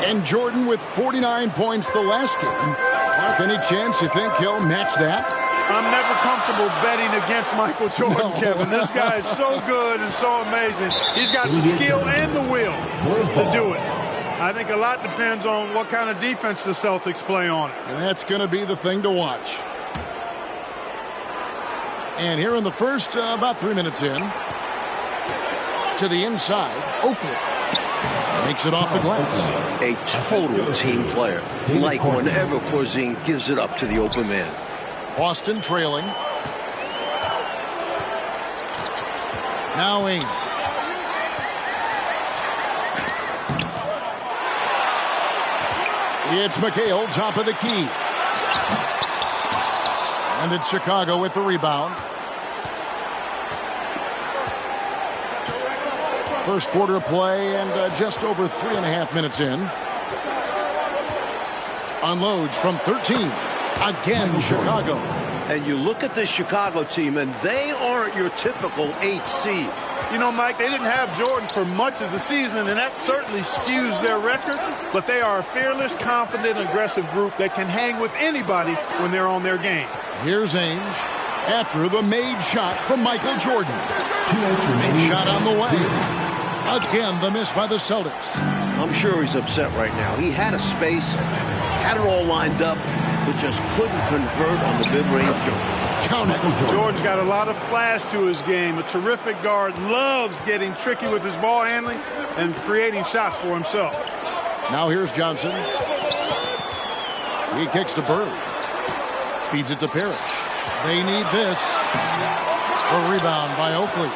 And Jordan with 49 points the last game. Clark, any chance you think he'll match that? I'm never comfortable betting against Michael Jordan, Kevin. This guy is so good and so amazing. He's got the skill and the will to do it. I think a lot depends on what kind of defense the Celtics play on it. And that's going to be the thing to watch. And here in the first, about 3 minutes in, to the inside, Oakley takes it off the glass. A total team player. Like whenever Corzine gives it up to the open man. Boston trailing. Now Ainge. It's McHale, top of the key. And it's Chicago with the rebound. First quarter of play and just over 3.5 minutes in. Unloads from 13. Again, Chicago. And you look at this Chicago team, and they aren't your typical 8 seed. You know, Mike, they didn't have Jordan for much of the season, and that certainly skews their record. But they are a fearless, confident, aggressive group that can hang with anybody when they're on their game. Here's Ainge after the made shot from Michael Jordan. 2 minutes remaining. Shot on the way. Again, the miss by the Celtics. I'm sure he's upset right now. He had a space, had it all lined up, but just couldn't convert on the mid-range jumper. Count it. Jordan's got a lot of flash to his game. A terrific guard, loves getting tricky with his ball handling and creating shots for himself. Now here's Johnson. He kicks to Bird. Feeds it to Parrish. They need this. A rebound by Oakley.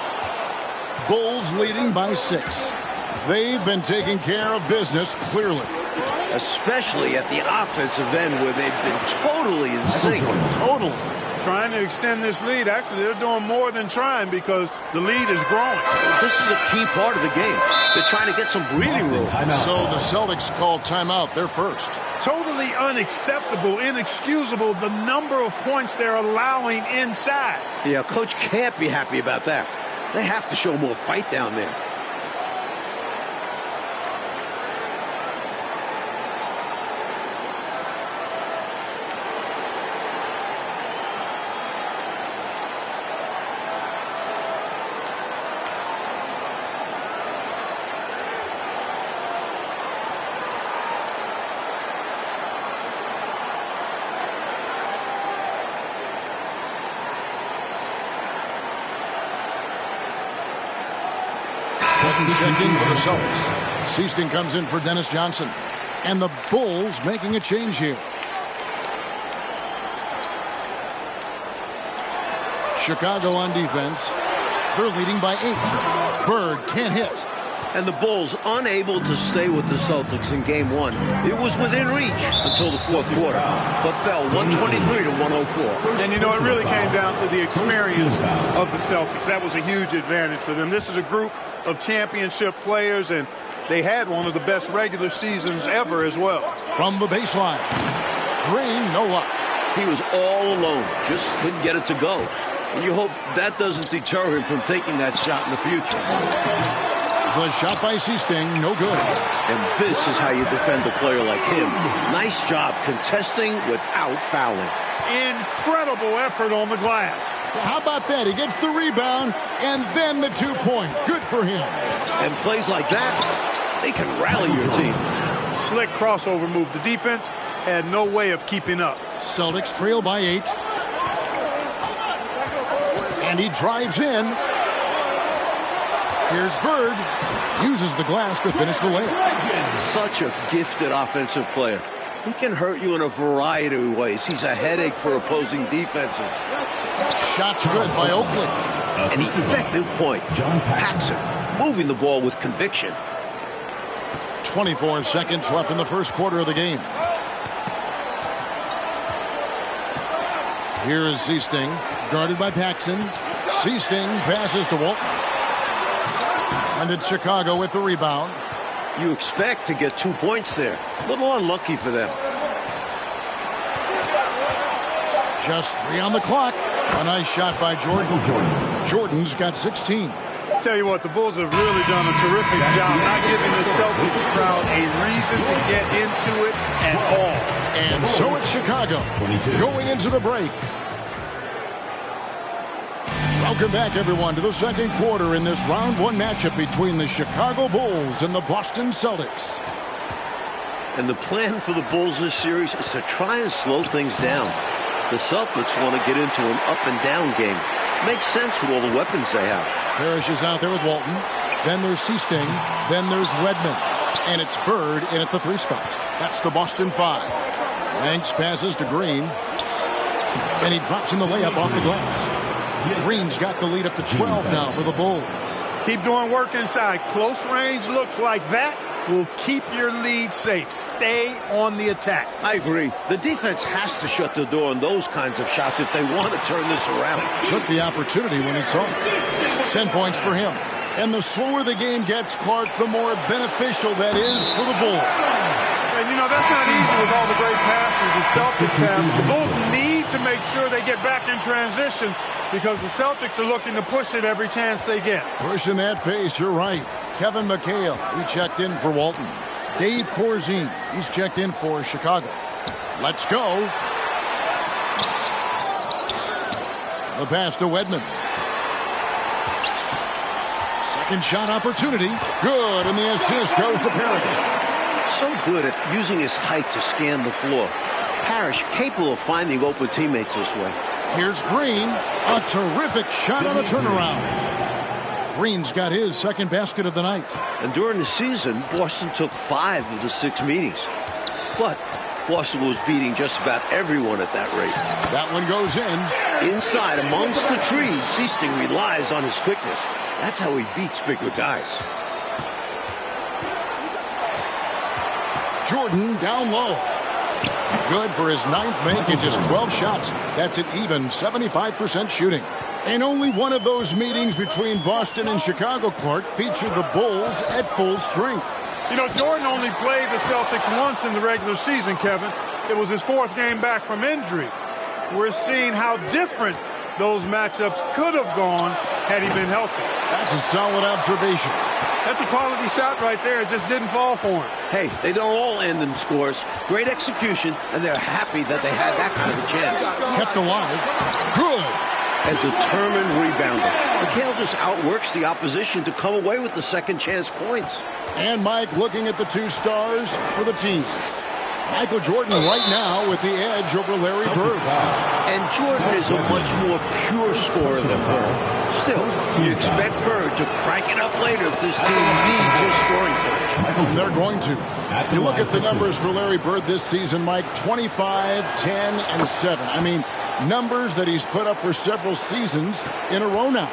Bulls leading by 6. They've been taking care of business clearly. Especially at the offensive end where they've been totally in sync. Totally. Trying to extend this lead. Actually, they're doing more than trying because the lead is growing. This is a key part of the game. They're trying to get some breathing room. So the Celtics called timeout. They're first. Totally unacceptable, inexcusable, the number of points they're allowing inside. Yeah, coach can't be happy about that. They have to show more fight down there. Check in for the Celtics. Seaston comes in for Dennis Johnson. And the Bulls making a change here. Chicago on defense. They're leading by 8. Bird can't hit. And the Bulls unable to stay with the Celtics in game 1. It was within reach until the fourth quarter, but fell 123 to 104. And, you know, it really came down to the experience of the Celtics. That was a huge advantage for them. This is a group of championship players, and they had one of the best regular seasons ever as well. From the baseline. Green, no luck. He was all alone. Just couldn't get it to go. And you hope that doesn't deter him from taking that shot in the future. The shot by Seasting, no good. And this is how you defend a player like him. Nice job contesting without fouling. Incredible effort on the glass. How about that? He gets the rebound and then the 2 points. Good for him. And plays like that, they can rally your team. Slick crossover move. The defense had no way of keeping up. Celtics trail by 8. And he drives in. Here's Bird. Uses the glass to finish the layup. Such a gifted offensive player. He can hurt you in a variety of ways. He's a headache for opposing defenses. Shots good by Oakley. An effective point. Paxson moving the ball with conviction. 24 seconds left in the first quarter of the game. Here is Seasting, guarded by Paxson. Seasting passes to Walton. And it's Chicago with the rebound. You expect to get 2 points there. A little unlucky for them. Just 3 on the clock. A nice shot by Jordan. Jordan's got 16. Tell you what, the Bulls have really done a terrific job not giving the Celtics crowd a reason to get into it at all. And so it's Chicago going into the break. Welcome back, everyone, to the second quarter in this round 1 matchup between the Chicago Bulls and the Boston Celtics. And the plan for the Bulls this series is to try and slow things down. The Celtics want to get into an up-and-down game. Makes sense with all the weapons they have. Parrish is out there with Walton. Then there's Seasting. Then there's Redmond. And it's Bird in at the 3 spot. That's the Boston 5. Hanks passes to Green. And he drops in the layup off the glass. Green's got the lead up to 12 now for the Bulls. Keep doing work inside. Close range looks like that. will keep your lead safe. Stay on the attack. I agree. The defense has to shut the door on those kinds of shots if they want to turn this around. Took the opportunity when he saw it. 10 points for him. And the slower the game gets, Clark, the more beneficial that is for the Bulls. And, you know, that's not easy with all the great passes the Celtics have. The Bulls need to make sure they get back in transition because the Celtics are looking to push it every chance they get. Pushing that pace, you're right. Kevin McHale, he checked in for Walton. Dave Corzine, he's checked in for Chicago. Let's go. The pass to Wedman. Second shot opportunity. Good, and the assist goes to Parrish. So good at using his height to scan the floor. Parrish capable of finding open teammates this way. Here's Green. A terrific shot on the turnaround. Green's got his second basket of the night. And during the season, Boston took 5 of the 6 meetings. But Boston was beating just about everyone at that rate. That one goes in. Inside, amongst the trees, Seasting relies on his quickness. That's how he beats bigger guys. Jordan down low. Good for his 9th make in just 12 shots. That's an even 75% shooting. And only one of those meetings between Boston and Chicago, Clark, featured the Bulls at full strength. You know, Jordan only played the Celtics once in the regular season, Kevin. It was his 4th game back from injury. We're seeing how different those matchups could have gone had he been healthy. That's a solid observation. That's a quality shot right there. It just didn't fall for him. Hey, they don't all end in scores. Great execution, and they're happy that they had that kind of a chance. Kept alive. Good. And determined rebounding. McHale just outworks the opposition to come away with the second chance points. And Mike looking at the 2 stars for the team. Michael Jordan right now with the edge over Larry Bird. And Jordan is a much more pure scorer than Bird. Still, you expect Bird to crank it up later if this team needs his scoring coach. They're going to. You look at the numbers for Larry Bird this season, Mike, 25, 10, and 7. I mean, numbers that he's put up for several seasons in a row now.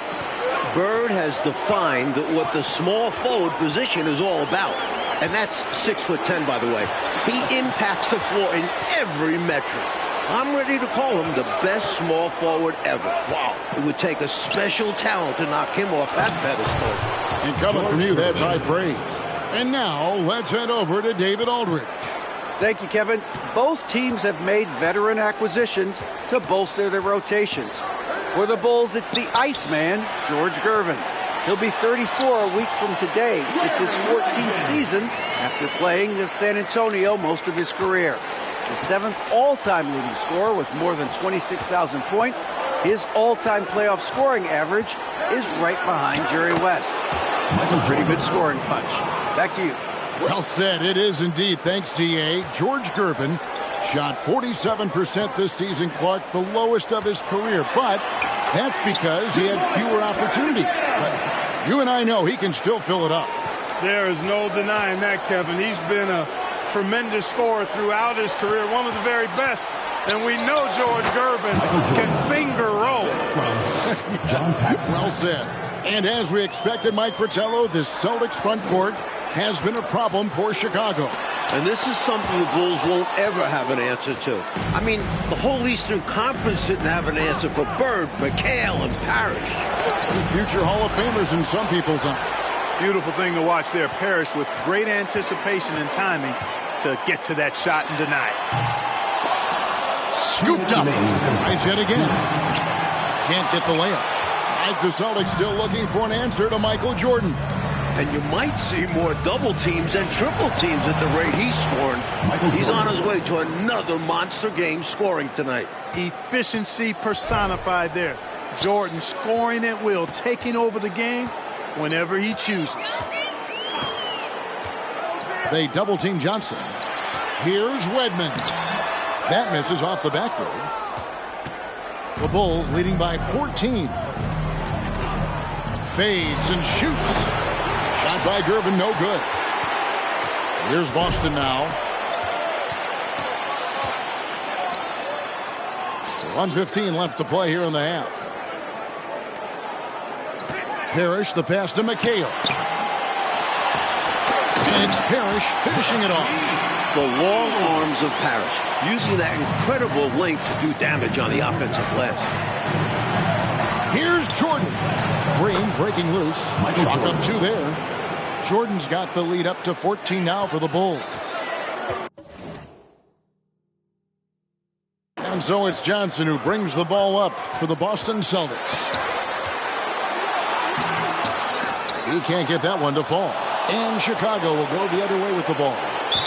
Bird has defined what the small forward position is all about. And that's 6'10", by the way. He impacts the floor in every metric. I'm ready to call him the best small forward ever. Wow. It would take a special talent to knock him off that pedestal. And coming from you, that's high praise. And now, let's head over to David Aldridge. Thank you, Kevin. Both teams have made veteran acquisitions to bolster their rotations. For the Bulls, it's the Iceman, George Gervin. He'll be 34 a week from today. It's his 14th season after playing with San Antonio most of his career. The 7th all-time leading scorer with more than 26,000 points. His all-time playoff scoring average is right behind Jerry West. That's a pretty good scoring punch. Back to you. Well said. It is indeed. Thanks, D.A. George Gervin shot 47% this season, Clark, the lowest of his career. But that's because he had fewer opportunities. But you and I know he can still fill it up. There is no denying that, Kevin. He's been a tremendous scorer throughout his career, one of the very best. And we know George Gervin can finger roll. Well said. And as we expected, Mike Fratello, the Celtics front court has been a problem for Chicago. And this is something the Bulls won't ever have an answer to. I mean, the whole Eastern Conference didn't have an answer for Bird, McHale, and Parrish. Future Hall of Famers in some people's eyes. Beautiful thing to watch there. Parrish with great anticipation and timing to get to that shot and deny it. Scooped up. Tries it again. Can't get the layup. Mike, the Celtics still looking for an answer to Michael Jordan. And you might see more double teams and triple teams at the rate he's scoring. He's on his way to another monster game scoring tonight. Efficiency personified there. Jordan scoring at will, taking over the game whenever he chooses. They double team Johnson. Here's Wedman. That misses off the backboard. The Bulls leading by 14. Fades and shoots. Shot by Gervin, no good. Here's Boston now. 1:15 left to play here in the half. Parrish, the pass to McHale. And it's Parrish finishing it off. The long arms of Parrish, using that incredible length to do damage on the offensive glass. Here's Jordan. Green breaking loose. Chalk up 2 there. Jordan's got the lead up to 14 now for the Bulls. And so it's Johnson who brings the ball up for the Boston Celtics. He can't get that one to fall. And Chicago will go the other way with the ball.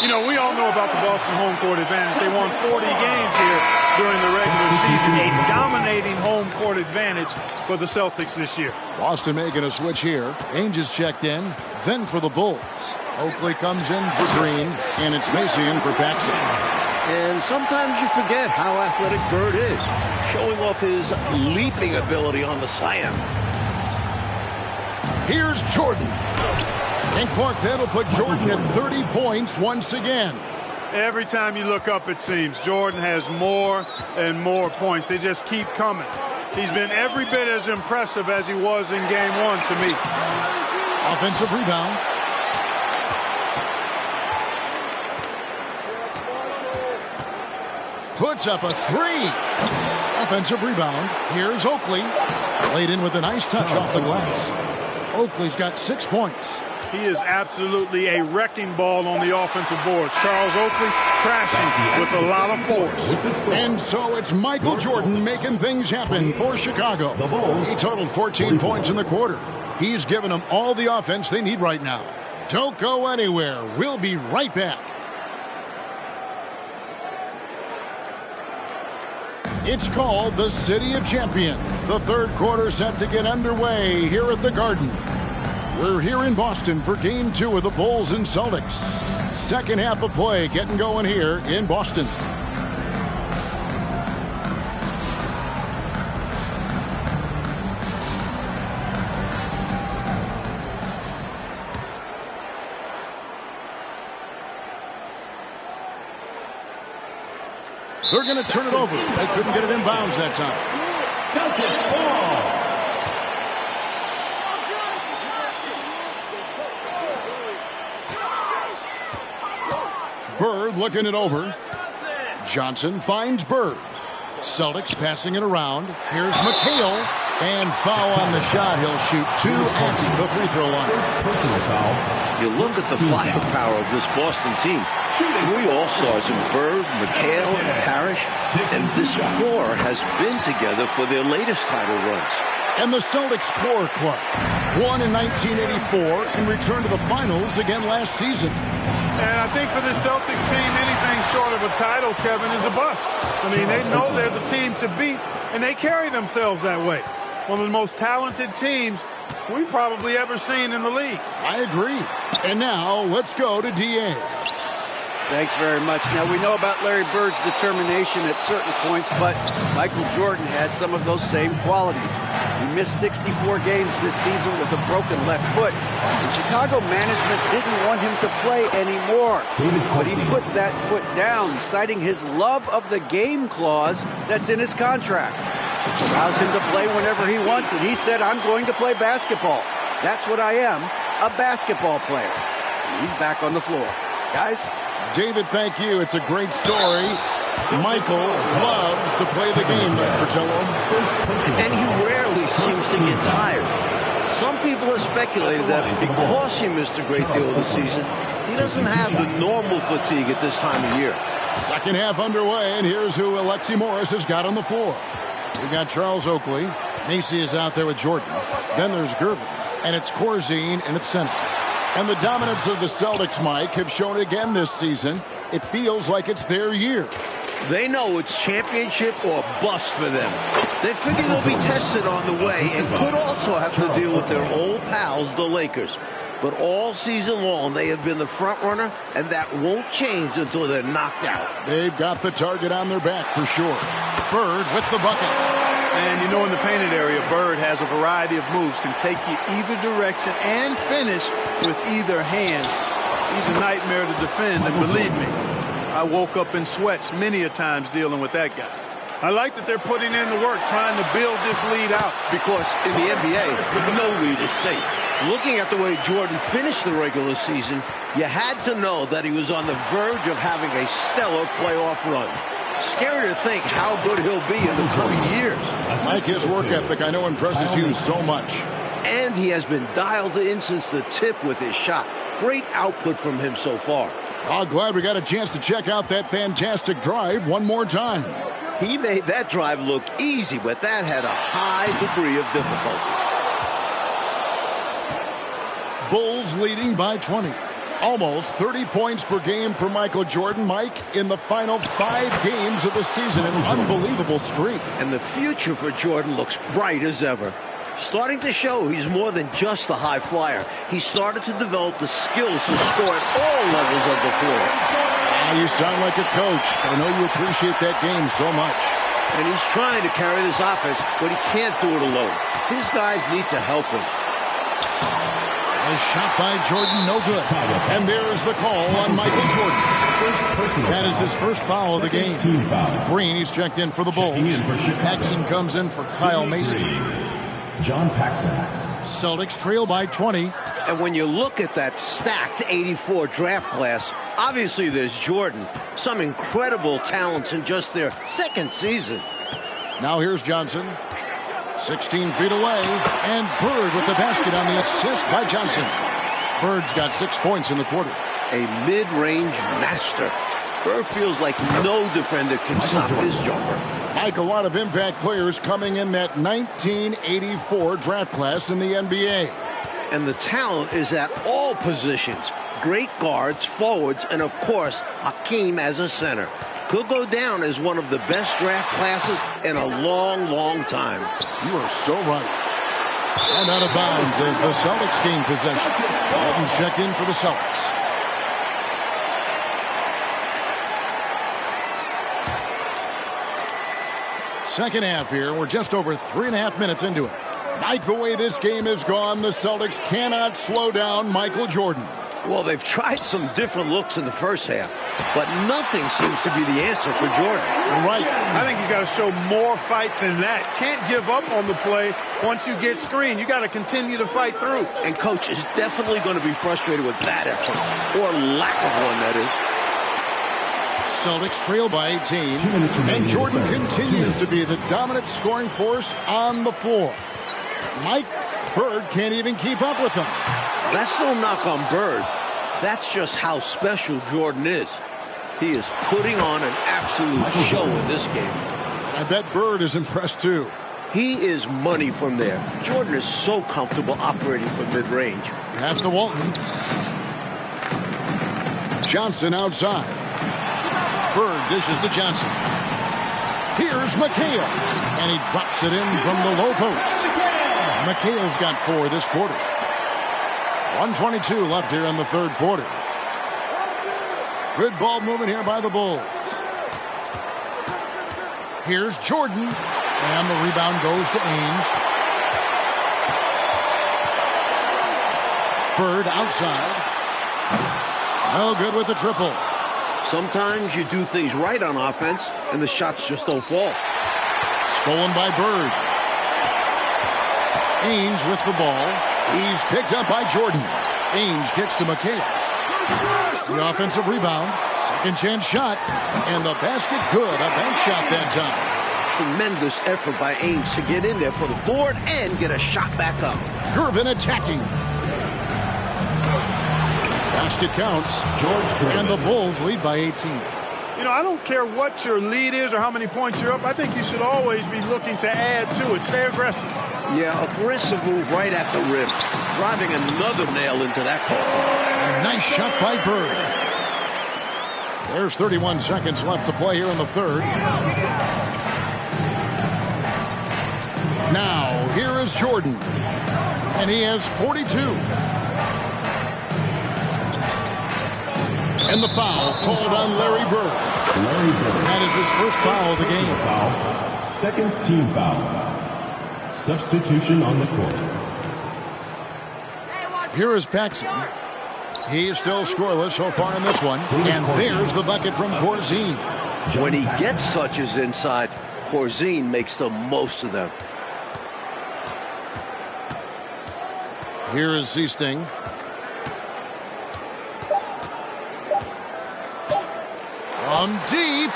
You know, we all know about the Boston home court advantage. They won 40 games here during the regular season. A dominating home court advantage for the Celtics this year. Boston making a switch here. Ainge is checked in. Then for the Bulls. Oakley comes in for Green. And it's Macy in for Paxson. And sometimes you forget how athletic Bird is, showing off his leaping ability on the slam. Here's Jordan. And Clark, that'll put Jordan at 30 points once again. Every time you look up, it seems, Jordan has more and more points. They just keep coming. He's been every bit as impressive as he was in Game 1 to me. Offensive rebound. Puts up a 3. Offensive rebound. Here's Oakley. Laid in with a nice touch off the glass. Oakley's got 6 points. He is absolutely a wrecking ball on the offensive board. Charles Oakley crashing with a lot of force. And so it's Michael Jordan making things happen for Chicago. He totaled 14 points in the quarter. He's given them all the offense they need right now. Don't go anywhere. We'll be right back. It's called the City of Champions. The third quarter set to get underway here at the Garden. We're here in Boston for Game 2 of the Bulls and Celtics. Second half of play getting going here in Boston. They're going to turn it over. They couldn't get it in bounds that time. Celtics ball. Bird looking it over. Johnson finds Bird. Celtics passing it around. Here's McHale. And foul on the shot. He'll shoot 2 at the free throw line. Personal foul. You look at the firepower of this Boston team. 3 All-Stars in Bird, McHale, and Parrish. And this core has been together for their latest title runs. And the Celtics core club won in 1984 and returned to the finals again last season. And I think for the Celtics team, anything short of a title, Kevin, is a bust. I mean, they know they're the team to beat, and they carry themselves that way. One of the most talented teams we've probably ever seen in the league. I agree. And now let's go to DA. Thanks very much. Now, we know about Larry Bird's determination at certain points, but Michael Jordan has some of those same qualities. He missed 64 games this season with a broken left foot, and Chicago management didn't want him to play anymore. But he put that foot down, citing his love of the game clause that's in his contract, which allows him to play whenever he wants, and he said, I'm going to play basketball. That's what I am, a basketball player. And he's back on the floor. Guys? David, thank you. It's a great story. Michael loves to play the game, Mike Fratello. And he rarely seems to get tired. Some people have speculated that because he missed a great deal of the season, he doesn't have the normal fatigue at this time of year. Second half underway, and here's who Alexi Morris has got on the floor. We've got Charles Oakley. Macy is out there with Jordan. Then there's Gervin. And it's Corzine, and it's center. And the dominance of the Celtics, Mike, have shown again this season. It feels like it's their year. They know it's championship or bust for them. They figure they'll be tested on the way and could also have to deal with their old pals, the Lakers. But all season long, they have been the front runner, and that won't change until they're knocked out. They've got the target on their back for sure. Bird with the bucket. And you know, in the painted area, Bird has a variety of moves, can take you either direction and finish with either hand. He's a nightmare to defend, and believe me, I woke up in sweats many a times dealing with that guy. I like that they're putting in the work, trying to build this lead out. Because in the NBA, no lead is safe. Looking at the way Jordan finished the regular season, you had to know that he was on the verge of having a stellar playoff run. Scary to think how good he'll be in the coming years. Mike, his work ethic, I know, impresses you so much. And he has been dialed in since the tip with his shot. Great output from him so far. Oh, glad we got a chance to check out that fantastic drive one more time. He made that drive look easy, but that had a high degree of difficulty. Bulls leading by 20. Almost 30 points per game for Michael Jordan. Mike, in the final 5 games of the season, an unbelievable streak. And the future for Jordan looks bright as ever. Starting to show he's more than just a high flyer. He started to develop the skills to score at all levels of the floor. You sound like a coach. I know you appreciate that game so much. And he's trying to carry this offense, but he can't do it alone. His guys need to help him. A shot by Jordan, no good. And there's the call on Michael Jordan. That is his first foul of the game. Green, he's checked in for the Bulls. Paxson comes in for Kyle Macy. John Paxson. Celtics trail by 20. And when you look at that stacked 84 draft class, obviously there's Jordan. Some incredible talents in just their second season. Now here's Johnson. 16 feet away, and Bird with the basket on the assist by Johnson. Bird's got 6 points in the quarter. A mid-range master. Bird feels like no defender can stop his jumper. Mike, a lot of impact players coming in that 1984 draft class in the NBA. And the talent is at all positions. Great guards, forwards, and of course, Hakeem as a center. Could go down as one of the best draft classes in a long, long time. You are so right. And out of bounds as the Celtics gain possession. Walton checked in for the Celtics. Second half here. We're just over 3.5 minutes into it. Mike, the way this game has gone, the Celtics cannot slow down Michael Jordan. Well, they've tried some different looks in the first half, but nothing seems to be the answer for Jordan. Right. I think he's got to show more fight than that. Can't give up on the play once you get screened. You got to continue to fight through. And coach is definitely going to be frustrated with that effort, or lack of one, that is. Celtics trail by 18, and Jordan continues to be the dominant scoring force on the floor. Mike, Bird can't even keep up with him. That's no knock on Bird. That's just how special Jordan is. He is putting on an absolute show in this game. I bet Bird is impressed too. He is money from there. Jordan is so comfortable operating from mid-range. Pass to Walton. Johnson outside. Bird dishes to Johnson. Here's McHale. And he drops it in from the low post. McHale's got 4 this quarter. 1:22 left here in the third quarter. Good ball movement here by the Bulls. Here's Jordan. And the rebound goes to Ainge. Bird outside. No good with the triple. Sometimes you do things right on offense, and the shots just don't fall. Stolen by Bird. Ainge with the ball. He's picked up by Jordan. Ainge gets to McHale. The offensive rebound. Second chance shot. And the basket good. A bank shot that time. Tremendous effort by Ainge to get in there for the board and get a shot back up. Gervin attacking. Basket counts. And the Bulls lead by 18. You know, I don't care what your lead is or how many points you're up. I think you should always be looking to add to it. Stay aggressive. Yeah, aggressive move right at the rim. Driving another nail into that coffin. A nice shot by Bird. There's 31 seconds left to play here in the third. Now, here is Jordan. And he has 42. And the foul called on Larry Bird. That is his first foul of the game. Second team foul. Substitution on the court. Here is Paxson. He is still scoreless so far in this one. And there's the bucket from Corzine. When he gets touches inside, Corzine makes the most of them. Here is Seasting. From deep.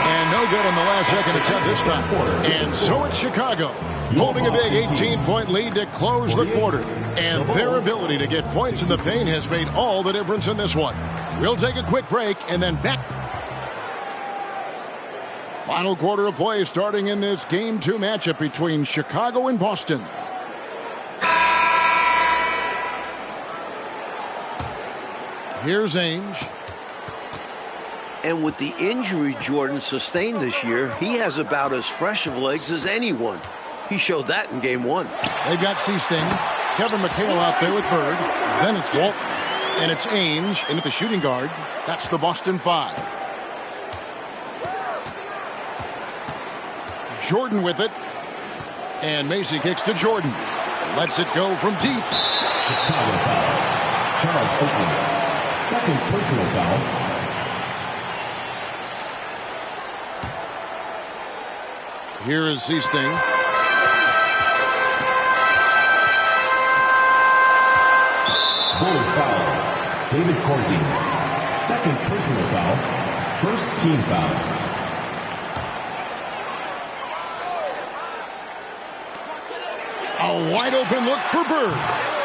And no good on the last second attempt this time. And so it's Chicago, holding a big 18-point lead to close the quarter. And their ability to get points in the paint has made all the difference in this one. We'll take a quick break and then back. Final quarter of play starting in this Game 2 matchup between Chicago and Boston. Here's Ainge. And with the injury Jordan sustained this year, he has about as fresh of legs as anyone. He showed that in Game 1. They've got Seasting, Kevin McHale out there with Bird. Then it's Walton. And it's Ainge into the shooting guard. That's the Boston 5. Jordan with it. And Macy kicks to Jordan. Lets it go from deep. Chicago foul. Charles Oakley. Second personal foul. Here is Seasting. Bulls foul. David Corsi. Second personal foul. First team foul. A wide open look for Bird.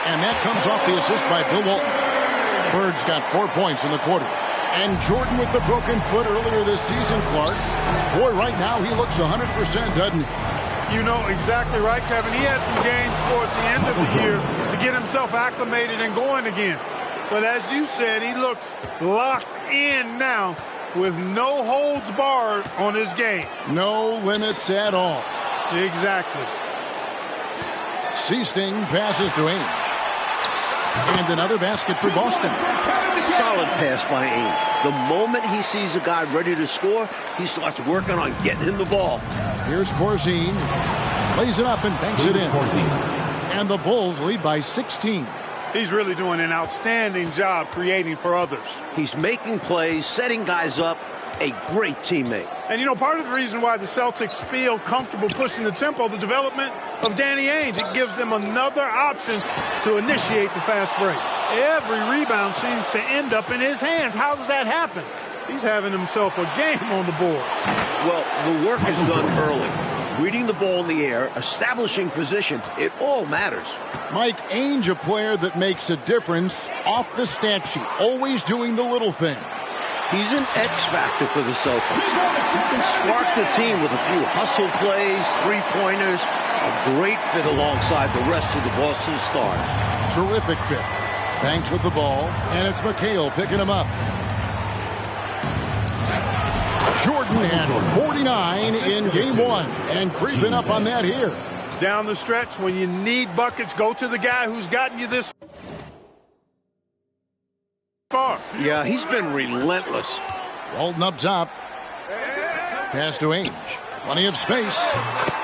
And that comes off the assist by Bill Walton. Bird's got 4 points in the quarter. And Jordan with the broken foot earlier this season, Clark. Boy, right now he looks 100%, doesn't he? You know exactly right, Kevin. He had some gains towards the end of the year to get himself acclimated and going again. But as you said, he looks locked in now with no holds barred on his game. No limits at all. Exactly. Seasting passes to Ainge. And another basket for Boston. Solid pass by Ainge. The moment he sees a guy ready to score, he starts working on getting him the ball. Here's Corzine. Plays it up and banks it in. And the Bulls lead by 16. He's really doing an outstanding job creating for others. He's making plays, setting guys up. A great teammate. And, you know, part of the reason why the Celtics feel comfortable pushing the tempo, the development of Danny Ainge, it gives them another option to initiate the fast break. Every rebound seems to end up in his hands. How does that happen? He's having himself a game on the board. Well, the work is done early. Reading the ball in the air, establishing position, it all matters. Mike, Ainge, a player that makes a difference off the stat sheet, always doing the little things. He's an X factor for the Celtics. He can spark the team with a few hustle plays, three-pointers, a great fit alongside the rest of the Boston Stars. Terrific fit. Banks with the ball, and it's McHale picking him up. Jordan had 49 in Game 1, and creeping up on that here. Down the stretch, when you need buckets, go to the guy who's gotten you this far. Yeah, he's been relentless. Walton up top. Pass to Ainge. Plenty of space.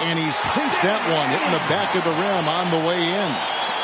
And he sinks that one, hitting the back of the rim on the way in.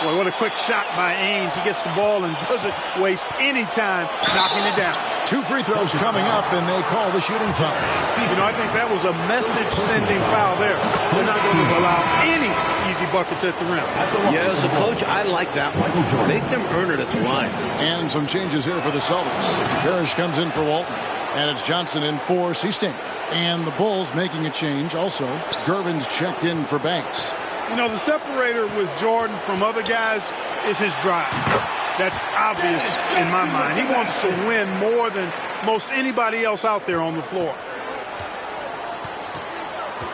Boy, what a quick shot by Ainge. He gets the ball and doesn't waste any time knocking it down. 2 free throws coming up, and they call the shooting foul. You know, I think that was a message-sending foul there. They're not going to allow any easy buckets at the rim. Yeah, as a coach, I like that one. Make them earn it at the line. And some changes here for the Celtics. Parrish comes in for Walton. And it's Johnson in for Seasting. And the Bulls making a change also. Gervin's checked in for Banks. You know, the separator with Jordan from other guys is his drive. That's obvious in my mind. He wants to win more than most anybody else out there on the floor.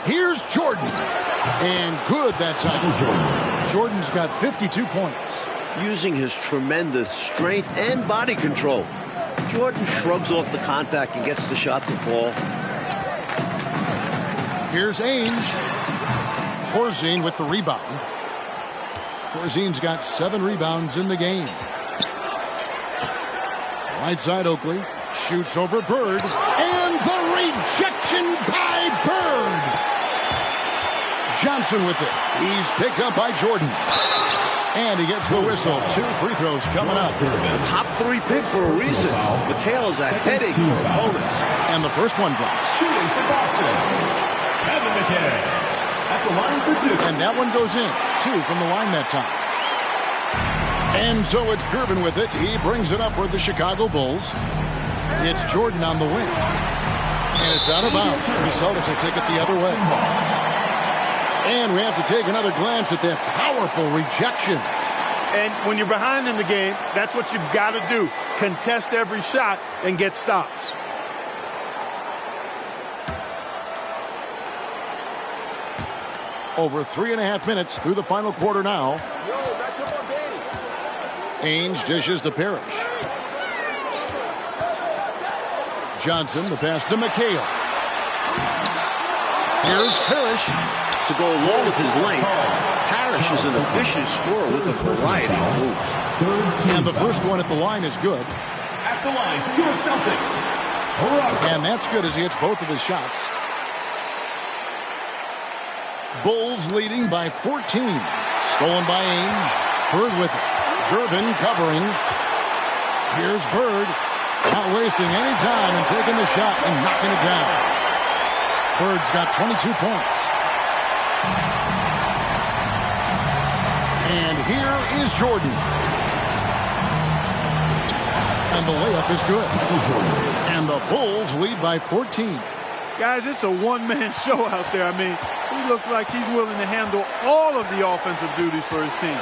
Here's Jordan. And good that time. Jordan's got 52 points. Using his tremendous strength and body control, Jordan shrugs off the contact and gets the shot to fall. Here's Ainge. Corzine with the rebound. Corzine's got 7 rebounds in the game. Right side Oakley. Shoots over Bird. And the rejection by Bird. Johnson with it. He's picked up by Jordan. And he gets the whistle. 2 free throws coming up. A top 3 pick for a reason. McHale is a headache for opponents. And the first one drops. Shooting for Boston, Kevin McHale. At the line for 2. And that one goes in. 2 from the line that time. And so it's Gervin with it. He brings it up for the Chicago Bulls. It's Jordan on the wing. And it's out of bounds. The Celtics will take it the other way. And we have to take another glance at that powerful rejection. And when you're behind in the game, that's what you've got to do. Contest every shot and get stops. Over 3.5 minutes through the final quarter now. Ainge dishes to Parrish. Johnson, the pass to McHale. Here's Parrish. To go along with his length, Parrish is an efficient scorer with a variety of moves. And the first one at the line is good. At the line for your Celtics. And that's good as he hits both of his shots. Bulls leading by 14. Stolen by Ainge. Bird with it. Gervin covering. Here's Bird. Not wasting any time and taking the shot and knocking it down. Bird's got 22 points. And here is Jordan. And the layup is good. And the Bulls lead by 14. Guys, it's a one-man show out there. I mean, he looks like he's willing to handle all of the offensive duties for his team.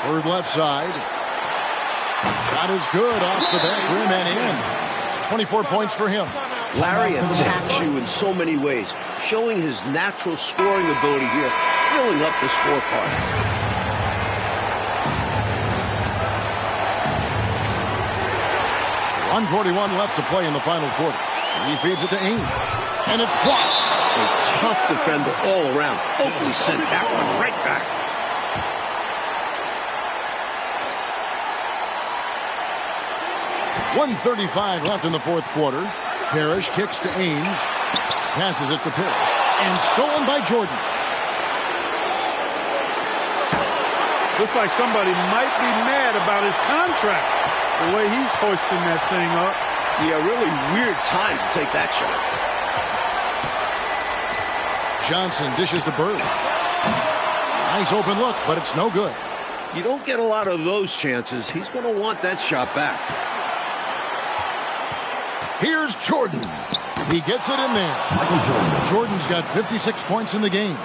Bird left side. Shot is good off the back rim and in. 24 points for him. Larry attacks you in so many ways, showing his natural scoring ability here, filling up the scorecard. 1:41 left to play in the final quarter. He feeds it to Ainge. And it's blocked. A tough defender all around. Oakley sent that one right back. .135 left in the fourth quarter. Parrish kicks to Ainge. Passes it to Parrish. And stolen by Jordan. Looks like somebody might be mad about his contract. The way he's hoisting that thing up. Yeah, really weird time to take that shot. Johnson dishes to Bird. Nice open look, but it's no good. You don't get a lot of those chances. He's going to want that shot back. Here's Jordan. He gets it in there. Jordan's got 56 points in the game.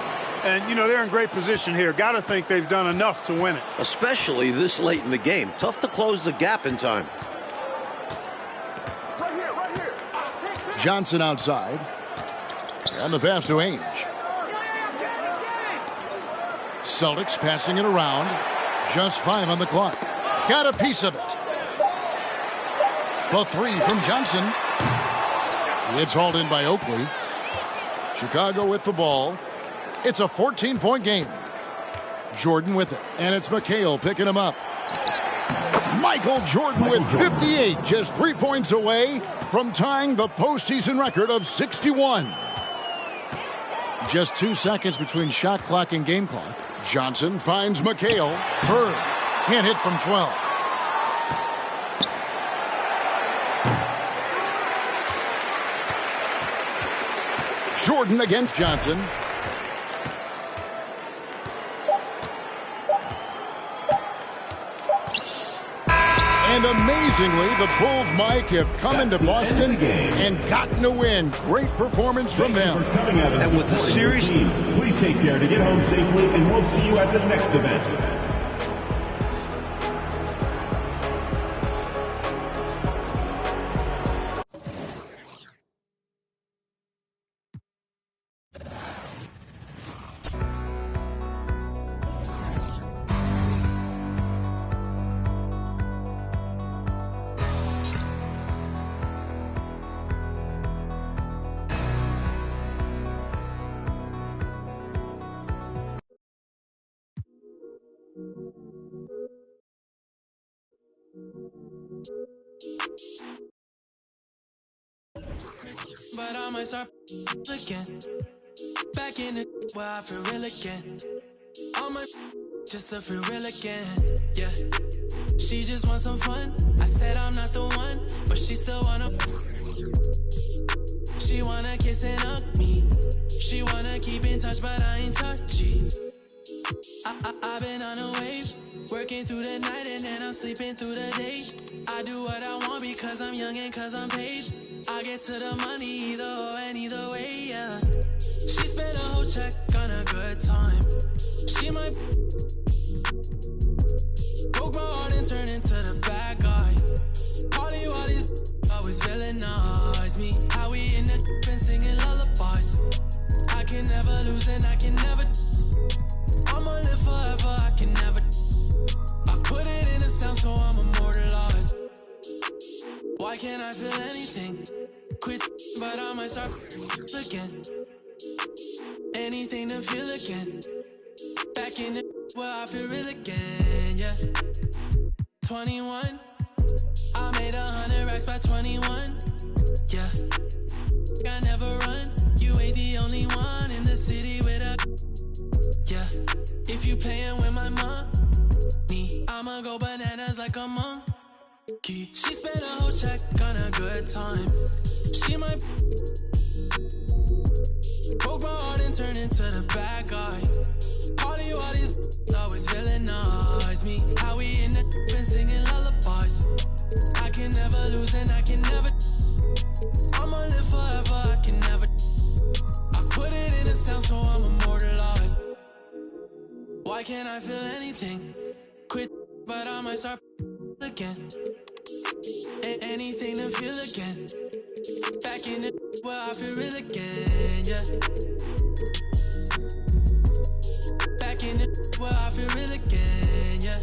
And, you know, they're in great position here. Got to think they've done enough to win it. Especially this late in the game. Tough to close the gap in time. Right here. Johnson outside. And the pass to Ainge. Celtics passing it around. Just 5 on the clock. Got a piece of it. The three from Johnson. It's hauled in by Oakley. Chicago with the ball. It's a 14-point game. Jordan with it. And it's McHale picking him up. Michael Jordan with 58. Just 3 points away from tying the postseason record of 61. Just 2 seconds between shot clock and game clock. Johnson finds McHale. Bird can't hit from 12. Jordan against Johnson. And amazingly, the Bulls, Mike, have come into Boston and gotten a win. Great performance from them. And with the series, please take care to get home safely, and we'll see you at the next event. But I might start again. Back in it where I feel real again. All my just to feel real again. Yeah. She just wants some fun. I said I'm not the one, but she still wanna. She wanna kiss and hug me. She wanna keep in touch, but I ain't touchy. I've been on a wave, working through the night and then I'm sleeping through the day. I do what I want because I'm young and cause I'm paid. I get to the money either or and either way, yeah. She spent a whole check on a good time. She might broke my heart and turn into the bad guy. Party while these always villainize me. How we in the and singing lullabies. I can never lose and I can never. I'ma live forever, I can never. I put it in a sound so I'm immortalized. Why can't I feel anything? Quit, but I might start again. Anything to feel again. Back in the where I feel real again, yeah. 21, I made 100 racks by 21, yeah. I never run, you ain't the only one in the city with a, yeah. If you playin' with my money, I'ma go bananas like a monkey. She spent a whole check on a good time. She might broke my heart and turned into the bad guy. Party while these always villainize me. How we in the and singing lullabies. I can never lose and I can never. I'ma live forever, I can never. I put it in a sound so I'm immortalized. Why can't I feel anything? Quit, but I might start again. Anything to feel again. Back in the where I feel real again, yeah. Back in the where I feel real again, yeah.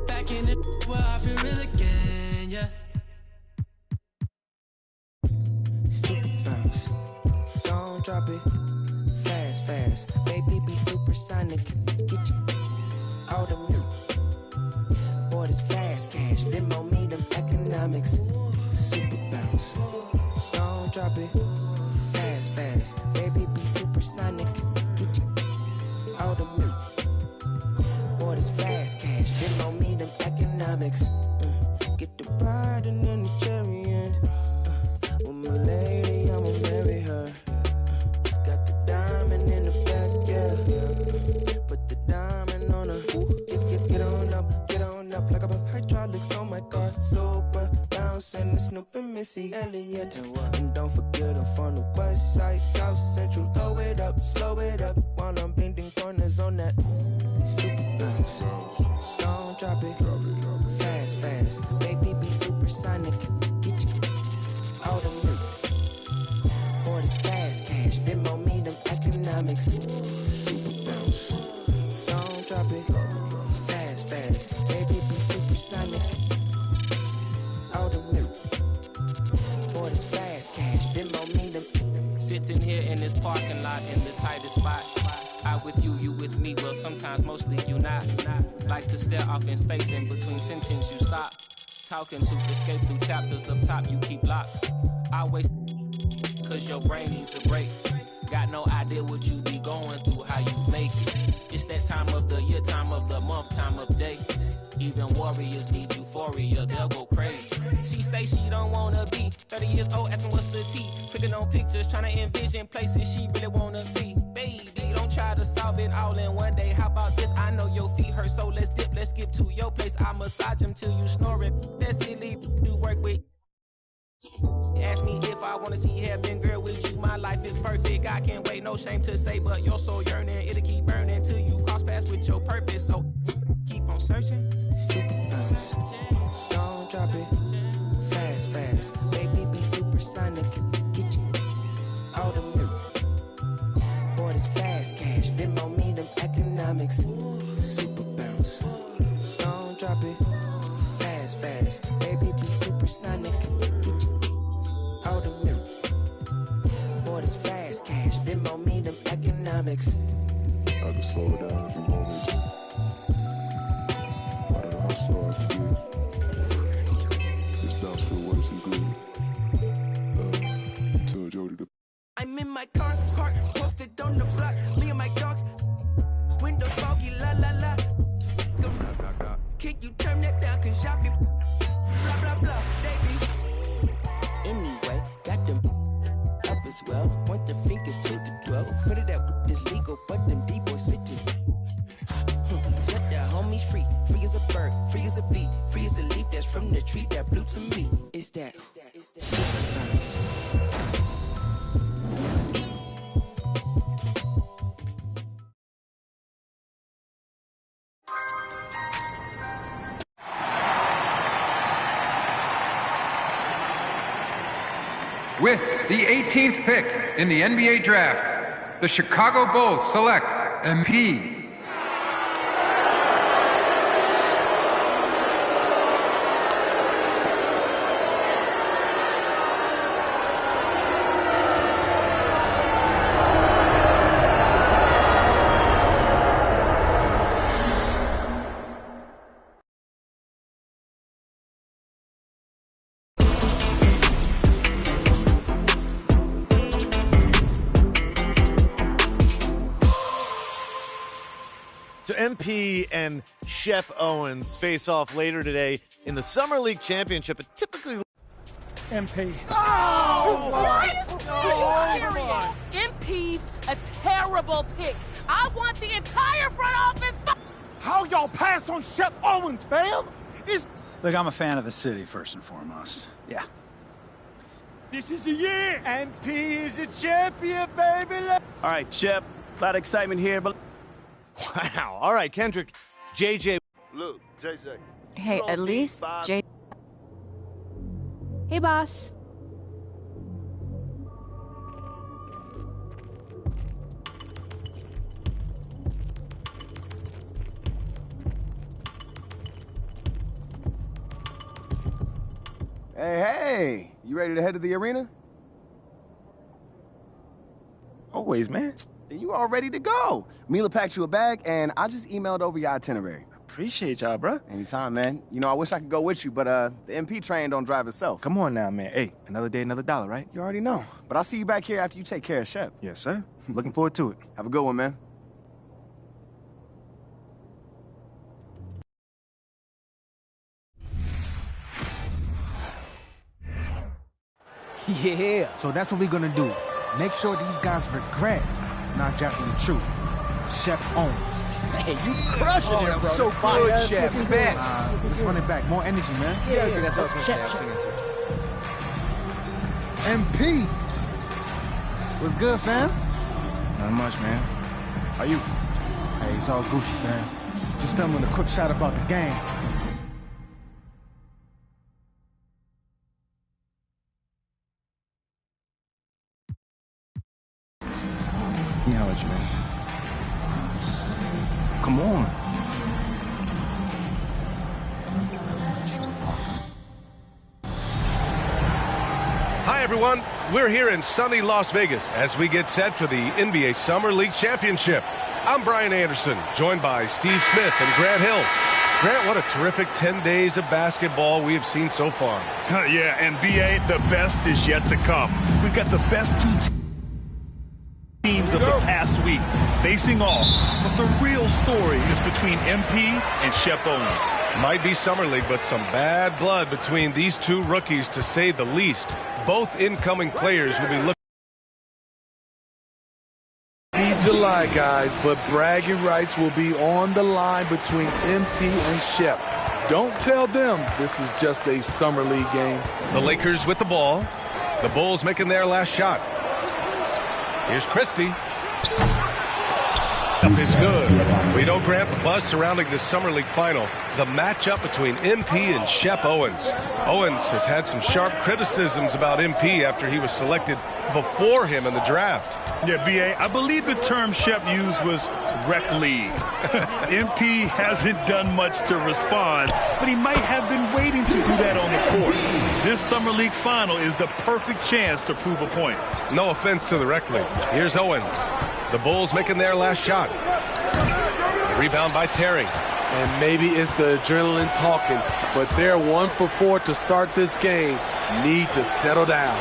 Back in the where I feel real again, yeah. Super bounce, don't drop it. Fast, fast, baby be supersonic. Get you out of me. Boy, this fast cash, Venmo me them economics. Super bounce, don't drop it. Fast, fast, baby be supersonic. Get you out of me. Boy, this fast cash, Venmo me them economics. Get the bride and then the chariot. With my lady, I'ma marry her. Got the diamond in the back, yeah. Put the diamond on her. Get on up like a hydraulics on my car. Super bouncing the Snoop and Missy Elliott. And don't forget I'm from the west side, south central. Throw it up, slow it up while I'm bending corners on that super bounce. Don't drop it, fast, fast. Baby be supersonic. Get you out of me. Boy, this fast cash, Venmo me them economics. Super bounce. Don't drop it, fast, fast. Baby be supersonic. Out of me. Boy, this fast cash, Venmo me them. Sitting here in this parking lot in the tightest spot. I with you, you with me, well sometimes mostly you not. Like to stare off in space in between sentence you stop. Talking to escape through chapters up top you keep locked. Always cause your brain needs a break. Got no idea what you be going through, how you make it. It's that time of the year, time of the month, time of day. Even warriors need euphoria, they'll go crazy. She say she don't wanna be 30 years old, asking what's the tea. Clicking on pictures, trying to envision places she really wanna see. Baby, don't try to solve it all in one day. How about this? I know your feet hurt, so let's dip, let's skip to your place. I massage them till you snoring. That silly you work with. Ask me if I wanna see heaven, girl, with you. My life is perfect. I can't wait, no shame to say, but you're so yearning. It'll keep burning till you cross paths with your purpose. So keep on searching. Super bounce. Don't drop it. Fast, fast. Baby be supersonic. Get you out of me. Boy, this fast cash. Venmo me them economics. Super bounce. Don't drop it. Fast, fast. Baby be supersonic. Get you out of me. Boy, this fast cash. Venmo me them economics. I can slow it down if you want me to. I don't know how slow I can get. This bounce feel worse than good. Tell Jody to. I'm in my car, posted on the block. Me and my dogs, window foggy, la la la. Can you turn that down? Cause y'all be blah blah blah, baby. Anyway, got them up a as well. Point the fingers to the 12. Put it that is legal, but them D-boys sitting. Set the homies free. Free as a bird, free as a bee. Free as the leaf that's from the tree that blew to me. It's that. With the 18th pick in the NBA draft, the Chicago Bulls select MP. So MP and Shep Owens face off later today in the Summer League Championship. It typically MP. Oh! MP's a terrible pick. I want the entire front office. How y'all pass on Shep Owens, fam? Look, I'm a fan of the city, first and foremost. Yeah. This is the year. MP is a champion, baby. All right, Shep. A lot of excitement here, but... Wow. All right, Kendrick. JJ. Look, JJ. Hey, at least J... Hey, boss. Hey, you ready to head to the arena? Always, man. Then you all ready to go. Mila packed you a bag, and I just emailed over your itinerary. Appreciate y'all, bro. Anytime, man. You know, I wish I could go with you, but the MP train don't drive itself. Come on now, man. Hey, another day, another dollar, right? You already know. But I'll see you back here after you take care of Shep. Yes, sir. Looking forward to it. Have a good one, man. Yeah, so that's what we're gonna do. Make sure these guys regret not drafting the truth. Shep Owens. Hey, you crushing it, bro. So good, Shep. Best. Let's run it back. More energy, man. Yeah, that's what I was gonna say. MP. What's good, fam? Not much, man. How you? Hey, it's all Gucci, fam. Just filming a quick shot about the game. Let me holler at you, man. Come on. Hi, everyone. We're here in sunny Las Vegas as we get set for the NBA Summer League Championship. I'm Brian Anderson, joined by Steve Smith and Grant Hill. Grant, what a terrific 10 days of basketball we have seen so far. Yeah, and BA, the best is yet to come. We've got the best two teams of the past week facing off, but the real story is between MP and Shep Owens. Might be Summer League, but some bad blood between these two rookies, to say the least. Both incoming players will be looking. July, guys, but bragging rights will be on the line between MP and Shep. Don't tell them this is just a Summer League game. The Lakers with the ball. The Bulls making their last shot. Here's Christie. Up is good. We don't grant the buzz surrounding this Summer League final. The matchup between MP and Shep Owens. Owens has had some sharp criticisms about MP after he was selected before him in the draft. Yeah, BA, I believe the term Shep used was rec league. MP hasn't done much to respond, but he might have been waiting to do that on the court. This Summer League final is the perfect chance to prove a point. No offense to the rec league. Here's Owens. The Bulls making their last shot. Rebound by Terry. And maybe it's the adrenaline talking, but they're 1 for 4 to start this game. Need to settle down.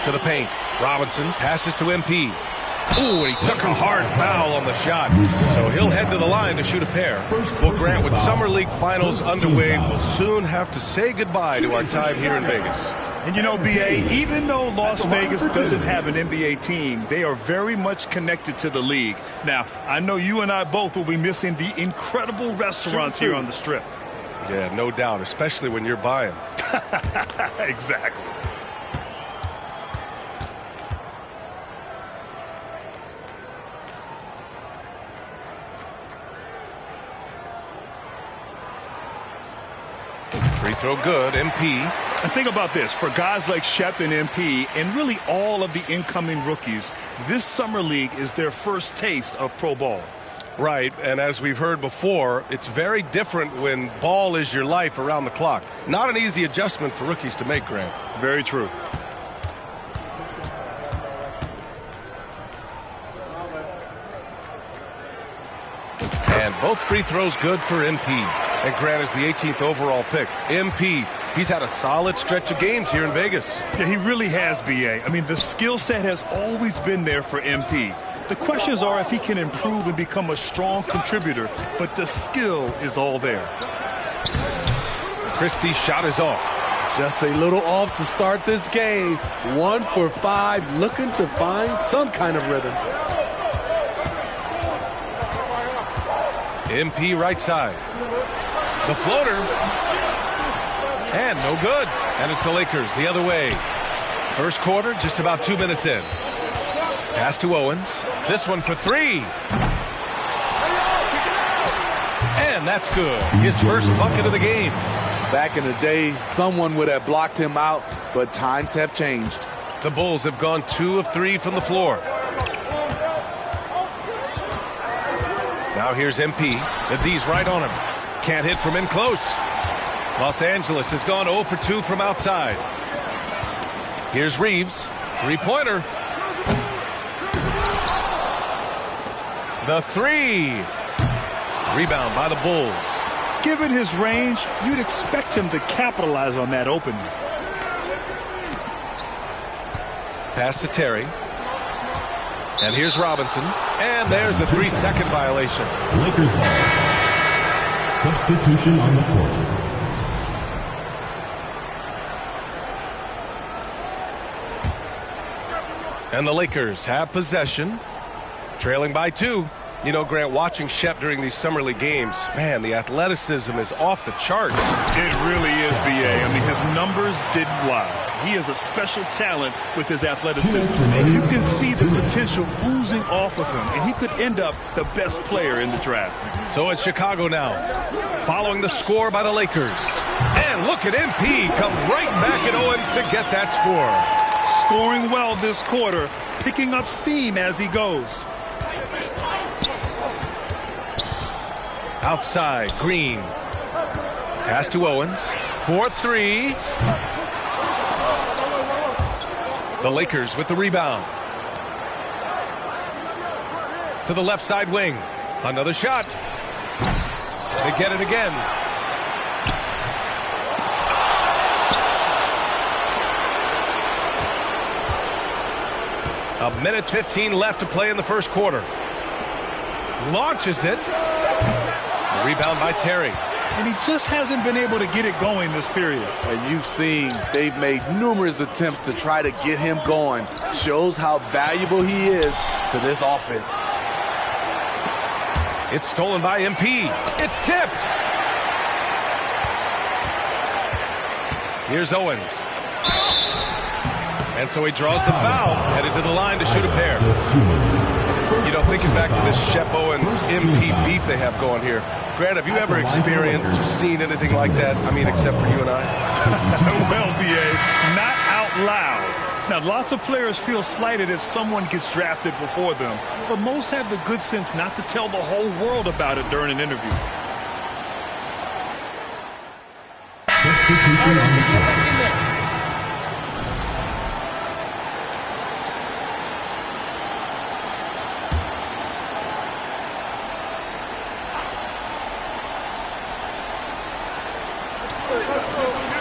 To the paint. Robinson passes to MP. Ooh, and he took a hard foul on the shot. So he'll head to the line to shoot a pair. Well, Grant, with Summer League finals underway, we'll soon have to say goodbye to our time here in Vegas. And you know, B.A., even though Las Vegas doesn't have an NBA team, they are very much connected to the league. Now, I know you and I both will be missing the incredible restaurants here on the Strip. Yeah, no doubt, especially when you're buying. Exactly. Free throw good, MP. And think about this. For guys like Shep and MP, and really all of the incoming rookies, this summer league is their first taste of pro ball. Right, and as we've heard before, it's very different when ball is your life around the clock. Not an easy adjustment for rookies to make, Grant. Very true. And both free throws good for MP. And Grant is the 18th overall pick. MP, he's had a solid stretch of games here in Vegas. Yeah, he really has, B.A. I mean, the skill set has always been there for MP. The questions are if he can improve and become a strong contributor, but the skill is all there. Christie's shot is off. Just a little off to start this game. 1 for 5, looking to find some kind of rhythm. MP right side. The floater. And no good. And it's the Lakers the other way. First quarter, just about 2 minutes in. Pass to Owens. This one for 3. And that's good. His first bucket of the game. Back in the day, someone would have blocked him out, but times have changed. The Bulls have gone 2 of 3 from the floor. Now here's MP. The D's right on him. Can't hit from in close. Los Angeles has gone 0 for 2 from outside. Here's Reeves. Three-pointer. The 3. Rebound by the Bulls. Given his range, you'd expect him to capitalize on that opening. Pass to Terry. And here's Robinson. And there's a 3-second violation. Lakers ball. Substitution on the court. And the Lakers have possession. Trailing by 2. You know, Grant, watching Shep during these summer league games, man, the athleticism is off the charts. It really is, B.A. I mean, his numbers didn't lie. He is a special talent with his athleticism. You can see the potential oozing off of him, and he could end up the best player in the draft. So it's Chicago now, following the score by the Lakers. And look at MP come right back at Owens to get that score. Scoring well this quarter, picking up steam as he goes. Outside, Green. Pass to Owens. 4-3. The Lakers with the rebound. To the left side wing. Another shot. They get it again. A minute 15 left to play in the first quarter. Launches it. Rebound by Terry. And he just hasn't been able to get it going this period. And you've seen they've made numerous attempts to try to get him going. Shows how valuable he is to this offense. It's stolen by MP. It's tipped. Here's Owens. And so he draws the foul, headed to the line to shoot a pair. You know, thinking back to this Shep Owens MP beef they have going here. Grant, have you ever experienced or seen anything like that? I mean, except for you and I? Well, B.A., not out loud. Now, lots of players feel slighted if someone gets drafted before them, but most have the good sense not to tell the whole world about it during an interview. Substitution on the court.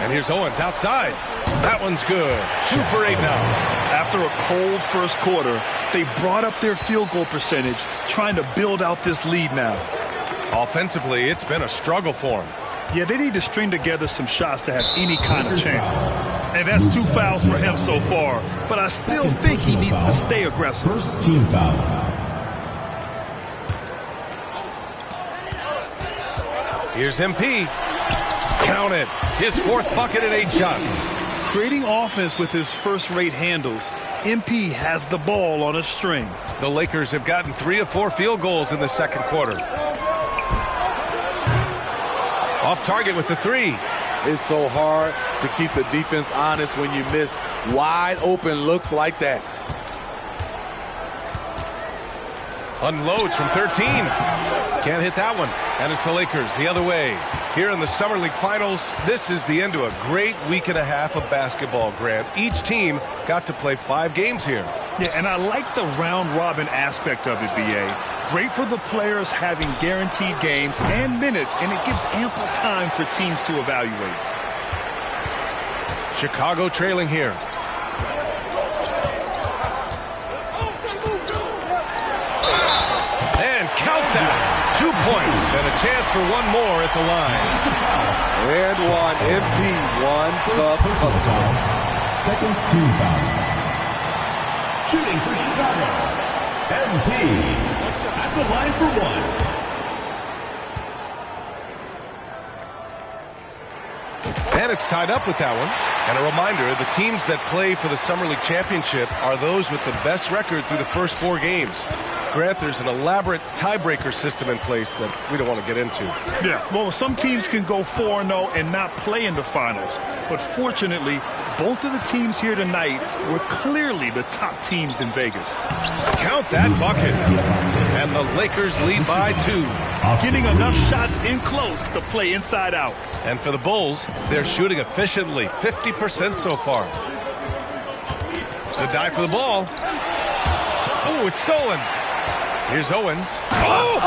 And here's Owens outside. That one's good. 2 for 8 now. After a cold first quarter, they brought up their field goal percentage, trying to build out this lead now. Offensively, it's been a struggle for them. Yeah, they need to string together some shots to have any kind of chance. And that's 2 fouls for him so far. But I still think he needs to stay aggressive. First team foul. Here's MP. Count it. His 4th bucket in 8 shots. Creating offense with his first-rate handles, MP has the ball on a string. The Lakers have gotten 3 of 4 field goals in the second quarter. Off target with the 3. It's so hard to keep the defense honest when you miss wide open looks like that. Unloads from 13. Can't hit that one. And it's the Lakers the other way. Here in the Summer League Finals, this is the end to a great week and a half of basketball, Grant. Each team got to play 5 games here. Yeah, and I like the round-robin aspect of it, B.A. Great for the players having guaranteed games and minutes, and it gives ample time for teams to evaluate. Chicago trailing here. And count that. 2 points and a chance for one more at the line. And one. MP, one tough customer. Second team foul. Shooting for Chicago. MP at the line for 1. And it's tied up with that one. And a reminder, the teams that play for the Summer League Championship are those with the best record through the first 4 games. Grant, there's an elaborate tiebreaker system in place that we don't want to get into. Yeah, well, some teams can go 4-0 and not play in the finals. But fortunately, both of the teams here tonight were clearly the top teams in Vegas. Count that bucket. And the Lakers lead by 2. Getting enough shots in close to play inside out. And for the Bulls, they're shooting efficiently, 50% so far. The dive for the ball. Oh, it's stolen. Here's Owens. Oh,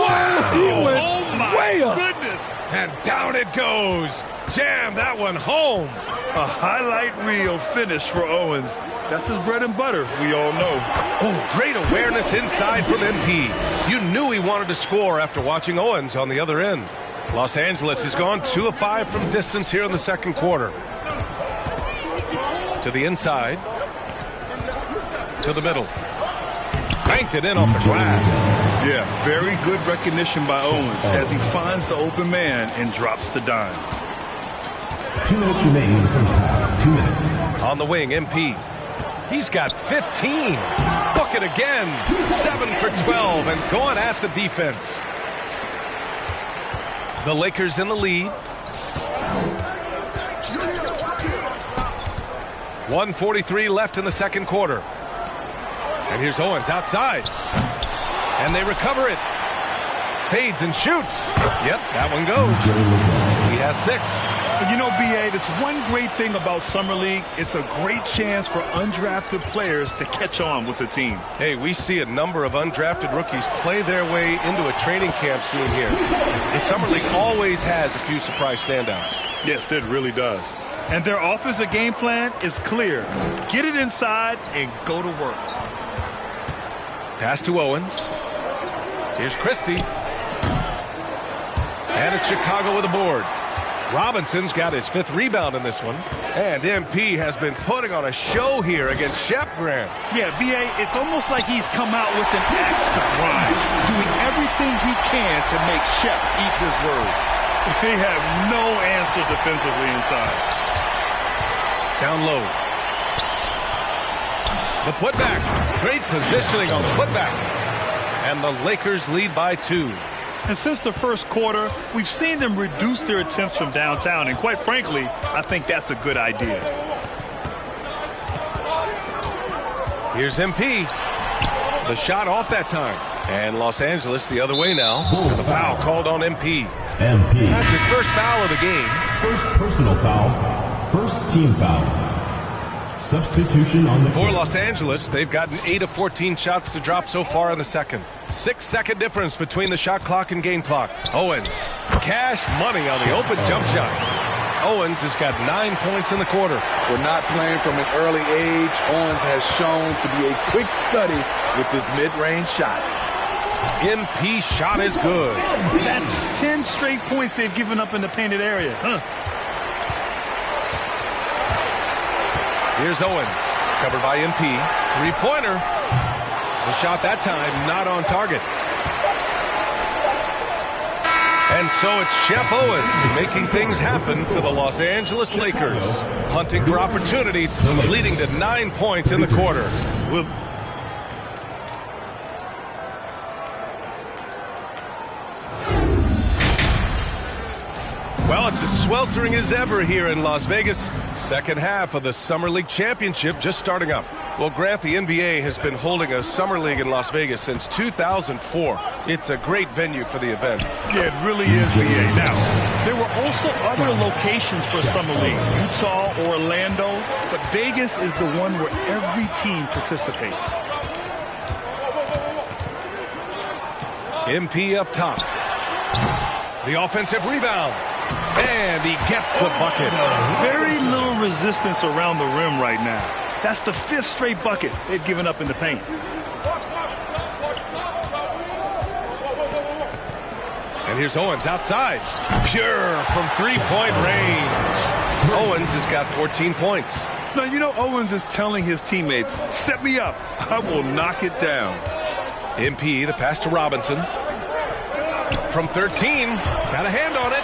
wow! He went way up. Goodness. And down it goes. Jam that one home. A highlight reel finish for Owens. That's his bread and butter, we all know. Oh, great awareness inside from MP. You knew he wanted to score after watching Owens on the other end. Los Angeles has gone 2 of 5 from distance here in the second quarter. To the inside. To the middle. Banked it in off the glass. Yeah, very good recognition by Owens as he finds the open man and drops the dime. 2 minutes remaining in the first half. 2 minutes. On the wing, MP. He's got 15. Book it again. 7 for 12 and going at the defense. The Lakers in the lead. 1:43 left in the second quarter. And here's Owens outside. And they recover it. Fades and shoots. Yep, that one goes. He has 6. But you know, B.A., that's one great thing about Summer League. It's a great chance for undrafted players to catch on with the team. Hey, we see a number of undrafted rookies play their way into a training camp soon here. The Summer League always has a few surprise standouts. Yes, it really does. And their offensive game plan is clear. Get it inside and go to work. Pass to Owens. Here's Christie. And it's Chicago with a board. Robinson's got his 5th rebound in this one. And MP has been putting on a show here against Shep, Grant. Yeah, B.A., it's almost like he's come out with an axe to grind, doing everything he can to make Shep eat his words. They have no answer defensively inside. Down low. The putback. Great positioning on the putback. And the Lakers lead by 2. And since the first quarter, we've seen them reduce their attempts from downtown. And quite frankly, I think that's a good idea. Here's MP. The shot off that time. And Los Angeles the other way now. The foul called on MP. MP. That's his first foul of the game. First personal foul. First team foul. Substitution on the For Los Angeles, they've gotten 8 of 14 shots to drop so far in the second. 6-second difference between the shot clock and game clock. Owens, cash money on the open jump shot. Owens has got 9 points in the quarter. We're not playing from an early age. Owens has shown to be a quick study with his mid-range shot. MP shot is good. That's 10 straight points they've given up in the painted area. Here's Owens, covered by MP. Three-pointer. The shot that time not on target. And so it's Shep Owens making things happen for the Los Angeles Lakers. Hunting for opportunities, leading to 9 points in the quarter. Well, it's as sweltering as ever here in Las Vegas. Second half of the Summer League Championship just starting up. Well, Grant, the NBA has been holding a Summer League in Las Vegas since 2004. It's a great venue for the event. Yeah, it really is, BA. Now, there were also other locations for Summer League. Utah, Orlando, but Vegas is the one where every team participates. MP up top. The offensive rebound. And he gets the bucket. Very little resistance around the rim right now. That's the 5th straight bucket they've given up in the paint. And here's Owens outside. Pure from three-point range. Owens has got 14 points. Now, you know Owens is telling his teammates, set me up. I will knock it down. MP, the pass to Robinson. From 13. Got a hand on it.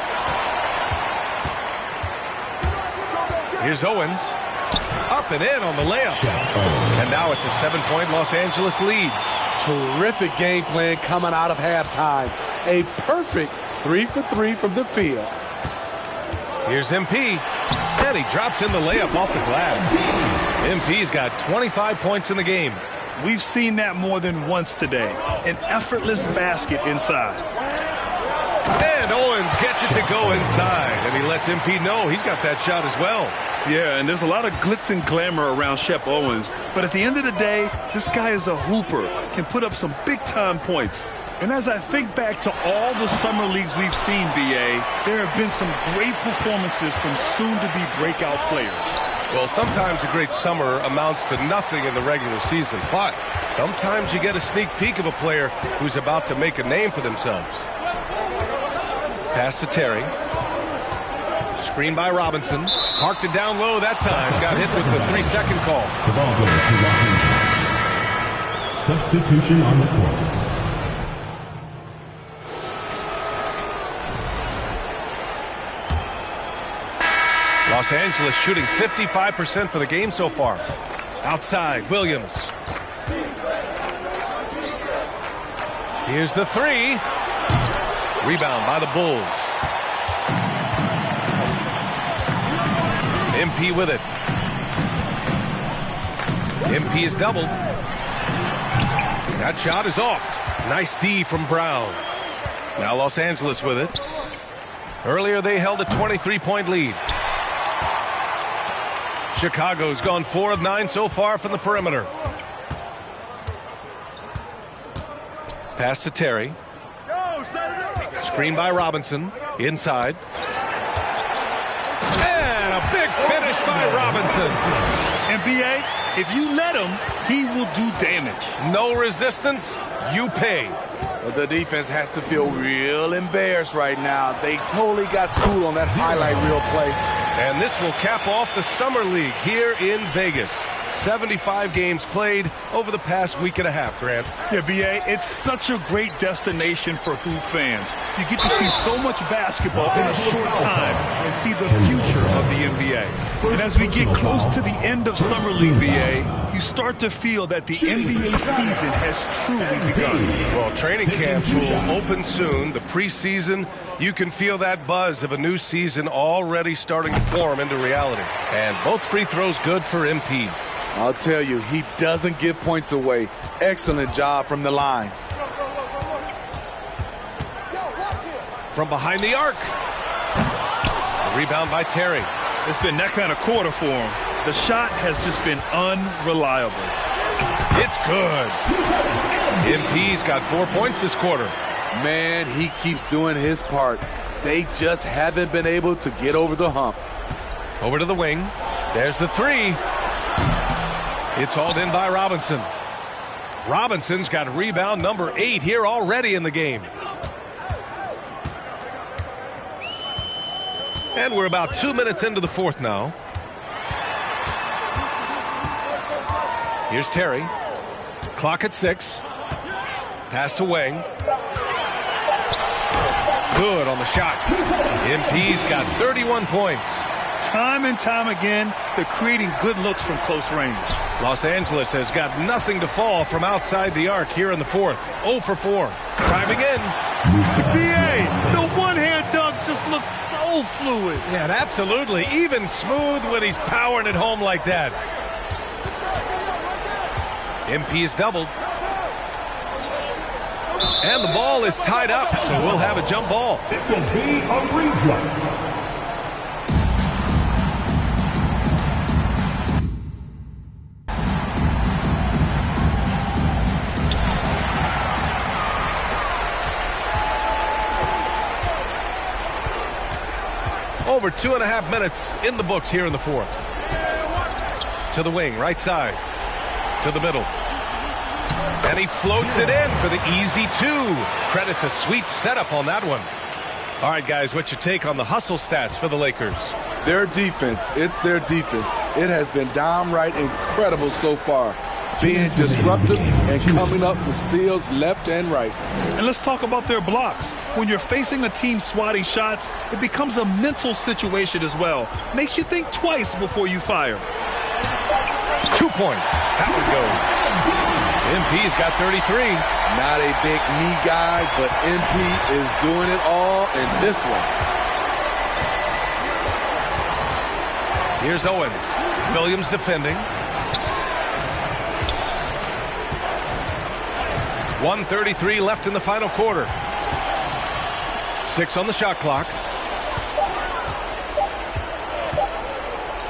Here's Owens. Up and in on the layup. And now it's a 7-point Los Angeles lead. Terrific game plan coming out of halftime. A perfect 3 for 3 from the field. Here's MP. And he drops in the layup off the glass. MP's got 25 points in the game. We've seen that more than once today. An effortless basket inside. And Owens gets it to go inside. And he lets MP know he's got that shot as well. Yeah, and there's a lot of glitz and glamour around Shep Owens. But at the end of the day, this guy is a hooper. Can put up some big-time points. And as I think back to all the summer leagues we've seen, BA, there have been some great performances from soon-to-be breakout players. Well, sometimes a great summer amounts to nothing in the regular season. But sometimes you get a sneak peek of a player who's about to make a name for themselves. Pass to Terry. Screen by Robinson. Parked it down low that time. Got hit with the 3-second call. The ball goes to Los Angeles. Substitution on the court. Los Angeles shooting 55% for the game so far. Outside, Williams. Here's the 3. Rebound by the Bulls. MP with it. MP is doubled. That shot is off. Nice D from Brown. Now Los Angeles with it. Earlier they held a 23-point lead. Chicago's gone 4 of 9 so far from the perimeter. Pass to Terry. Screen by Robinson. Inside. And a big finish by Robinson. And BA, if you let him, he will do damage. No resistance, you pay. But the defense has to feel real embarrassed right now. They totally got schooled on that highlight reel play. And this will cap off the Summer League here in Vegas. 75 games played over the past week and a half, Grant. Yeah, BA, it's such a great destination for hoop fans. You get to see so much basketball in a short time and see the future of the NBA. And as we get close to the end of Summer League, BA, you start to feel that the NBA season has truly begun. Well, training camps will open soon. The preseason, you can feel that buzz of a new season already starting to form into reality. And both free throws good for MP. I'll tell you, he doesn't give points away. Excellent job from the line. From behind the arc. A rebound by Terry. It's been that kind of quarter for him. The shot has just been unreliable. It's good. MP's got 4 points this quarter. Man, he keeps doing his part. They just haven't been able to get over the hump. Over to the wing. There's the 3. It's hauled in by Robinson. Robinson's got rebound number 8 here already in the game. And we're about 2 minutes into the fourth now. Here's Terry. Clock at 6. Pass to Wang. Good on the shot. MP's got 31 points. Time and time again, they're creating good looks from close range. Los Angeles has got nothing to fall from outside the arc here in the 4th. 0 for 4. Driving in. BA, the one-hand dunk just looks so fluid. Yeah, and absolutely. Even smooth when he's powering it home like that. MP is doubled. And the ball is tied up, so we'll have a jump ball. It will be a rejump. Over 2.5 minutes in the books here in the 4th. To the wing, right side. To the middle. And he floats it in for the easy 2. Credit the sweet setup on that one. All right, guys, what's your take on the hustle stats for the Lakers? Their defense, it's their defense. It has been downright incredible so far. Being disruptive and coming up with steals left and right. And let's talk about their blocks. When you're facing a team swatting shots, it becomes a mental situation as well. Makes you think twice before you fire. 2 points. That one goes. MP's got 33. Not a big knee guy, but MP is doing it all in this one. Here's Owens. Williams defending. 1:33 left in the final quarter. 6 on the shot clock.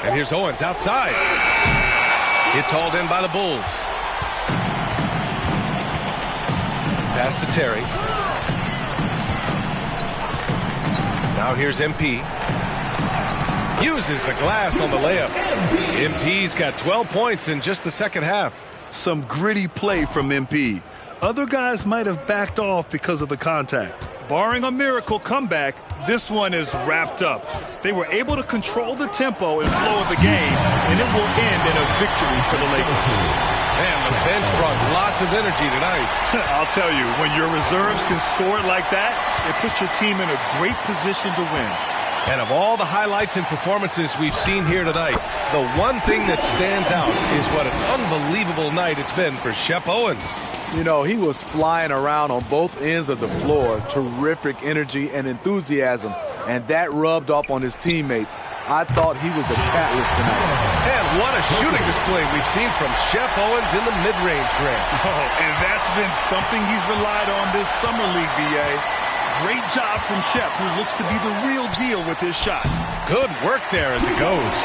And here's Owens outside. It's hauled in by the Bulls. Pass to Terry. Now here's MP. Uses the glass on the layup. MP's got 12 points in just the second half. Some gritty play from MP. Other guys might have backed off because of the contact. Barring a miracle comeback, this one is wrapped up. They were able to control the tempo and flow of the game, and it will end in a victory for the Lakers. Man, the bench brought lots of energy tonight. I'll tell you, when your reserves can score it like that, it puts your team in a great position to win. And of all the highlights and performances we've seen here tonight, the one thing that stands out is what an unbelievable night it's been for Shep Owens. You know, he was flying around on both ends of the floor. Terrific energy and enthusiasm, and that rubbed off on his teammates. I thought he was a catalyst tonight. And what a shooting display we've seen from Shep Owens in the mid-range, Grant. Oh, and that's been something he's relied on this summer league, BA. Great job from Shep, who looks to be the real deal with his shot. Good work there as it goes.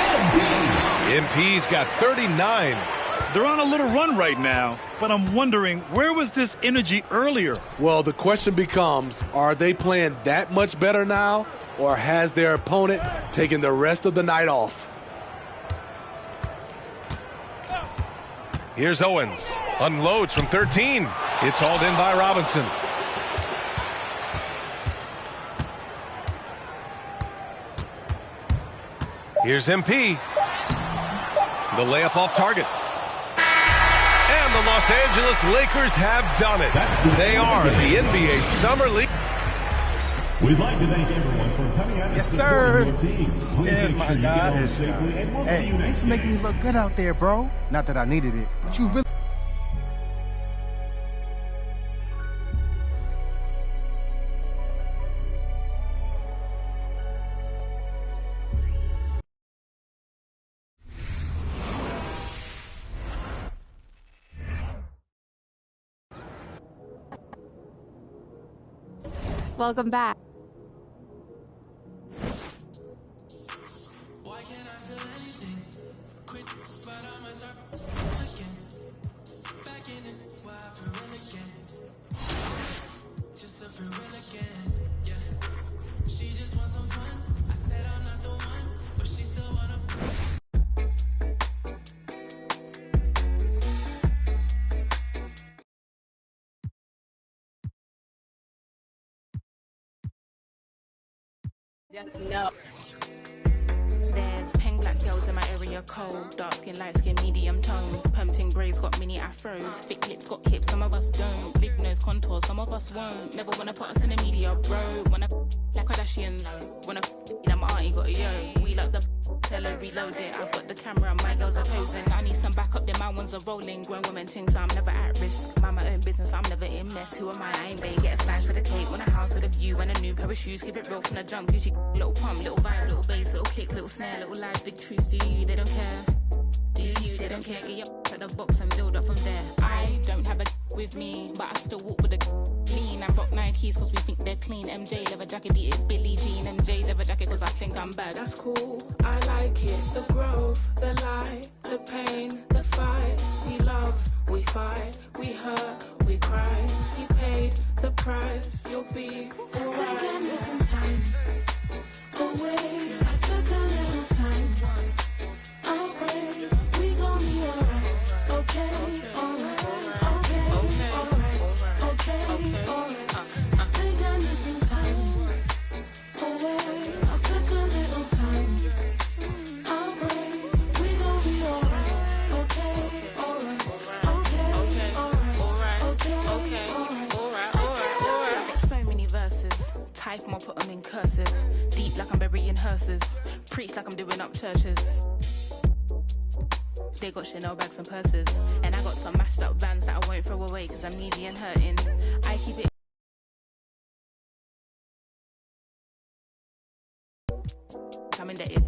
MP's got 39. They're on a little run right now, but I'm wondering, where was this energy earlier? Well, the question becomes, are they playing that much better now, or has their opponent taken the rest of the night off? Here's Owens. Unloads from 13. It's hauled in by Robinson. Here's MP. The layup off target. And the Los Angeles Lakers have done it. They are the NBA Summer League. We'd like to thank everyone for coming out. Yes, sir. Please Yes, make my sure you God. get home safely, and we'll see Hey, you next thanks for making me look good out there, bro. Not that I needed it, but you really... Welcome back. Yes, no. There's penguins. black girls in my area cold. Dark skin, light skin, medium tones. Pumping braids got mini afros. Thick lips got hips, some of us don't. Big nose contour, some of us won't. Never wanna put us in the media, bro. Wanna like Kardashians. Wanna in my auntie got a yo. We like the tell her reload it. I've got the camera, my girls are posing. I need some backup, then my ones are rolling. Grown women things, I'm never at risk. Mind my own business, I'm never in mess. Who am I ain't bae. Get a slice of the cake. Want a house with a view and a new pair of shoes. Keep it real from the jump. Gucci, little pump, little vibe, little bass, little kick, little snare, little lies, big truths. Do you? They don't care. Do you? They don't care. Get your at the box and build up from there. I don't have a with me, but I still walk with a lean. I rock Nikes cause we think they're clean. MJ leather jacket, beat it Billie Jean. MJ leather jacket cause I think I'm bad. That's cool, I like it. The growth, the light, the pain, the fight. We love, we fight, we hurt, we cry. He paid the price, you'll be alright. Give me some time away. I took a little time. I'll pray we gon' be alright. Okay, alright. Okay, alright. Okay, alright. I got me some time away. I took a little time. I'll pray we gon' be alright. Okay, alright. Okay, alright. Okay, alright. So many verses. Type them or put them in cursive. Deep like I'm burying hearses. Preach like I'm doing up churches. They got Chanel bags and purses. And I got some mashed up vans that I won't throw away cause I'm needy and hurting. I keep it I'm indebted.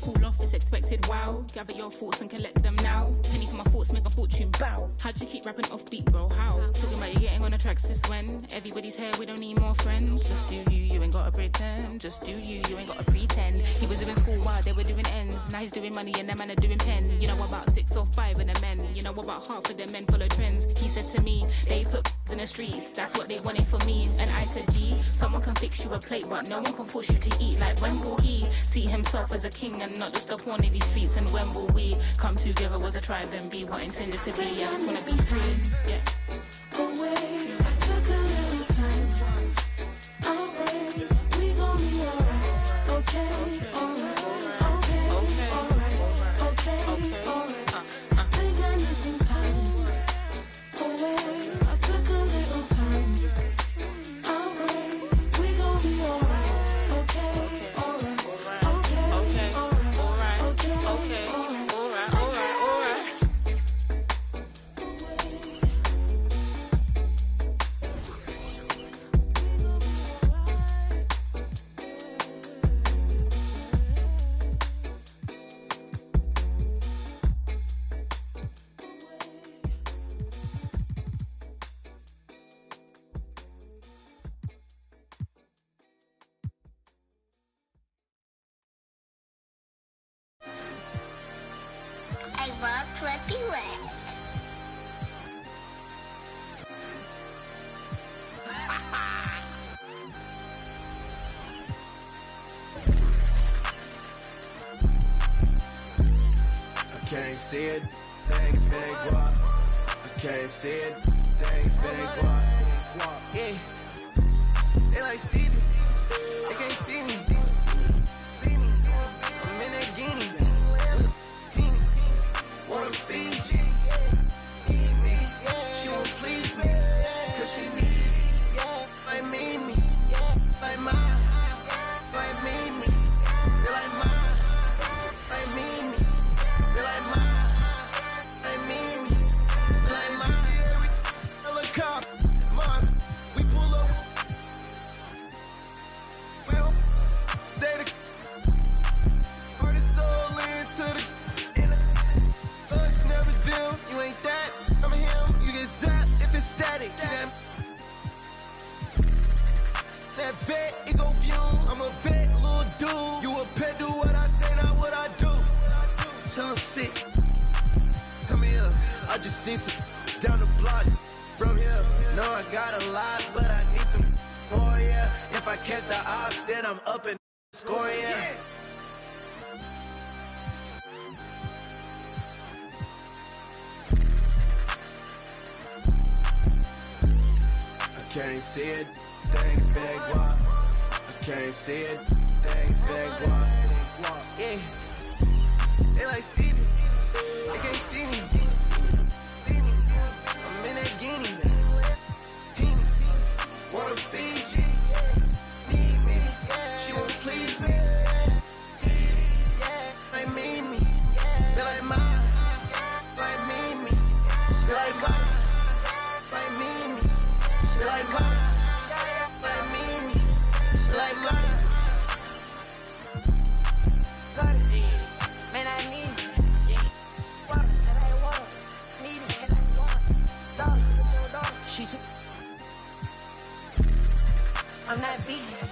Cool off is expected, wow. Gather your thoughts and collect them now. Penny for my thoughts, make a fortune, bow. How'd you keep rapping off beat, bro? How? Talking about you getting on the tracks since when? Everybody's here, we don't need more friends. Just do you ain't gotta pretend. Just do you ain't gotta pretend. He was doing school while they were doing ends. Now he's doing money and them man are doing pen. You know about 6 or 5 of the men. You know about half of the men follow trends. He said to me, they put in the streets. That's what they wanted for me. And I said, gee, someone can fix you a plate, but no one can force you to eat. Like when will he see himself as a king and not just a pawn in these streets? And when will we come together as a tribe and be what intended to be? I just wanna be free. Yeah. Away, I took a little time. I'll pray we gon' be alright. Okay, alright. Okay, alright. Okay, alright. I got me some time. Away, I took a little time. I'll pray we gon' be alright. Okay, alright. Okay, alright. Okay, alright. I walked what he went. I can't see it, thing fake walk. I can't see it, thing fake walk. Yeah, they like Stevie, they can't see me. Beat me, I'm in that guinea. Wanna feed you, eat me. She won't please me, cause she need me. Like me, like mine, like me. They like mine, like me. They like mine, like me. They like mine. Helicopter, Mars, we pull up. Well, they the artist soul into the. Never them, you ain't that, I'm him, you get zapped if it's static. That vet, it go fume, I'm a vet, little dude. You a pet, do what I say, not what I do. Tell him sick, come here, I just seen some down the block from here. No, I got a lot, but I need some more, yeah. If I catch the ops, then I'm up and score, yeah. Can't see it, thing fake walk. I can't see it, thing fake walk. Yeah. They like Stevie, they can't see me. I'm in that guinea. Wanna feed you, need me. She won't please me. Like me. They like mine, like me. She like mine, like me. She like mine, like me. She like mine. Man, I need it. Water, till I water. Need it till I water. Dollar, it's your daughter. She took. I'm not vegan.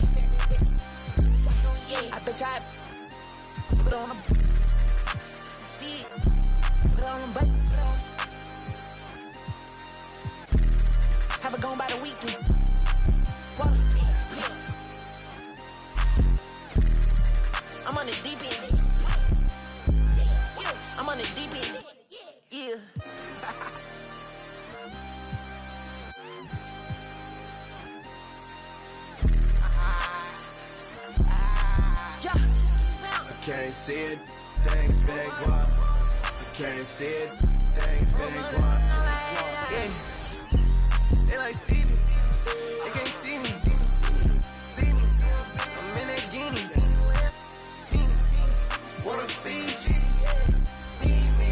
Yeah, I bet I put on a. See it. Put on a bus. Have it gone by the weekend. Water. I'm on the deep end. I'm on the deep end. Yeah. I can't see it, thing fake guap. I can't see it, thing fake guap. Yeah. They like Stevie, they can't see me. I'm in that guinea. Wanna feed you, need me.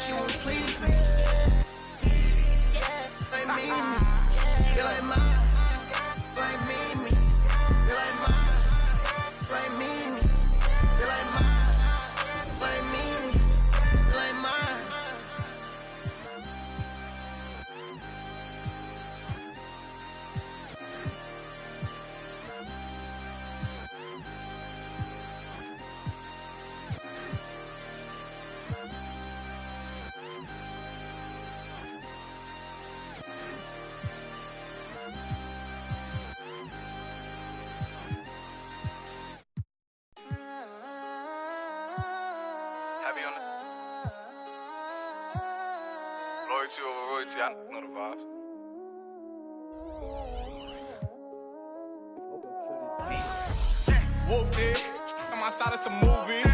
She won't please me. Like me. They like mine, like me. They like mine, like me. They like mine, like me. They like mine. Heavy on the loyalty over royalty. I know the vibes. Whooped it. I'm outside of some movie.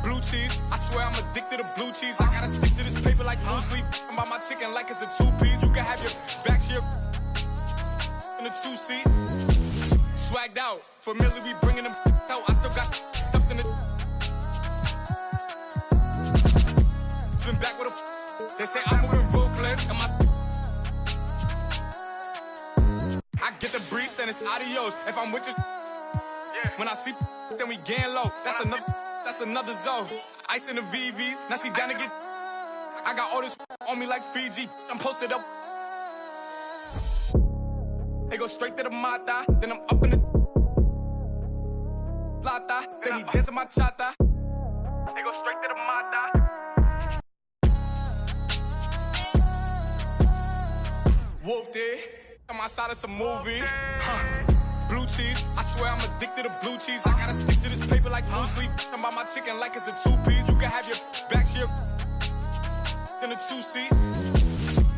Blue cheese. I swear I'm addicted to blue cheese. I gotta stick to this paper like blue sleep. I'm about my chicken like it's a two-piece. You can have your back shit in a two-seat. Swagged out. Familiar, we bringing them out. I still got stuffed in the. Swim back with a. They say I'm moving ruthless. And I get the breeze, then it's adios. If I'm with you, when I see, then we gang low. That's another zone. Ice in the VVs, now she down to get. I got all this on me like Fiji. I'm posted up. They go straight to the mata, then I'm up in the plata. Then he dancing my chata. They go straight to the mata. Whooped it. I'm outside of some movie. Blue cheese. I swear I'm addicted to blue cheese. I gotta stick to this paper like blue sleep. I'm about my chicken like it's a two-piece. You can have your back shit in a two-seat.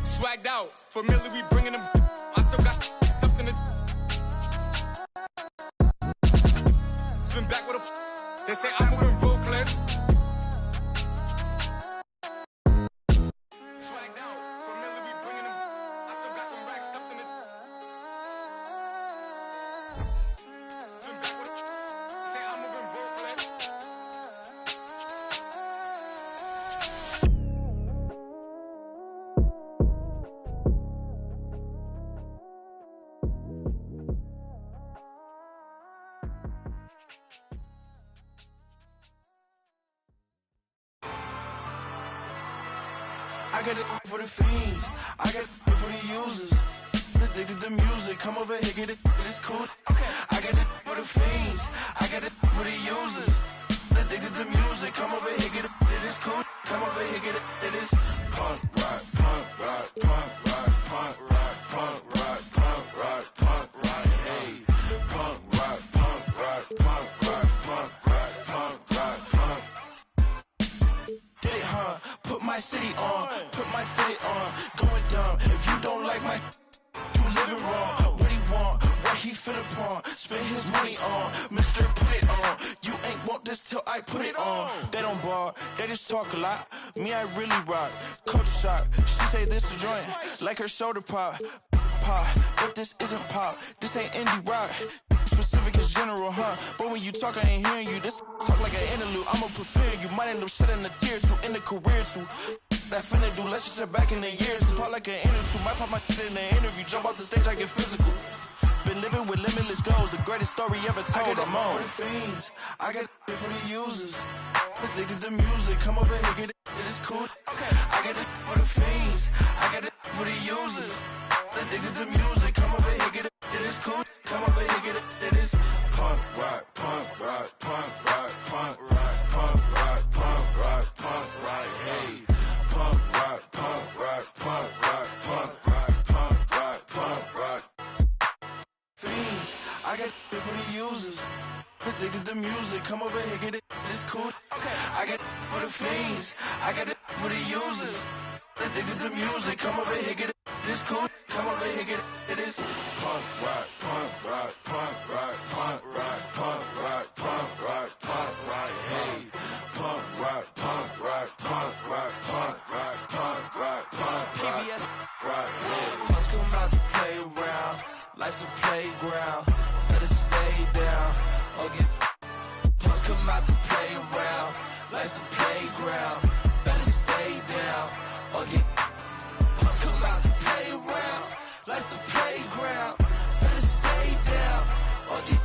Swagged out. Familiar, we bringing them. I still got stuffed in the. Swim back with a. They say I'm moving ruthless. I got it for the fiends, I got it for the users. Addicted to music, come over here, get it, it's cool. Okay. I got it for the fiends, I got it for the users. Addicted to music, come over here, get it, it's cool. Come over here, get it is punk rock, punk rock, punk rock, punk rock, punk rock, punk rock, punk rock, hey. Punk rock, punk rock, punk rock, punk rock, punk rock, punk. Did it, huh? Put my city on, put my fitted on, going dumb. If you don't like my, you living wrong. What he want, what he finna pawn, spend his money on, Mr. Put it on. You ain't want this till I put it on. They don't ball. Haters talk a lot, me I really rock. Culture shock, she say this a joint, like her shoulder pop. But this isn't pop, this ain't indie rock. Specific is general, huh? But when you talk, I ain't hearing you. This talk like an interlude, I'ma prefer you. Might end up shedding a tear too, in the career too. That finna do, let's just check back in the years. Pop like an interview, might pop my in the interview. Jump off the stage, I get physical. Been living with limitless goals, the greatest story ever told. I got it for the fiends, I got it for the users. Addicted to music, come over here, get it, it's cool. Okay, I got it for the fiends, I got it for the users. Addicted to music, come over here, get it, it's cool. Come over here, get it is punk rock, punk rock, punk rock, punk rock, punk rock, punk rock, punk rock, hey. Punk rock, punk rock, punk rock, punk rock, punk rock, punk rock. Fiends, I got it for the users. Addicted to music, come over here, get it, it's cool. Okay, I got it for the fiends, I got it for the users. Addicted to music, come over here, get it, it's cool. Come over here, get it is punk rock, punk rock, punk rock, punk rock, punk rock, punk rock, punk rock, hey. Punk rock, punk rock, punk rock, punk rock, punk rock, punk rock, PBS rock, hey. Punks come out to play around, life's a playground, let us stay down, or get. Punks come out to play around, life's a playground, better stay down, or get. Punks come out to play around, life's a playground, better stay down, or get.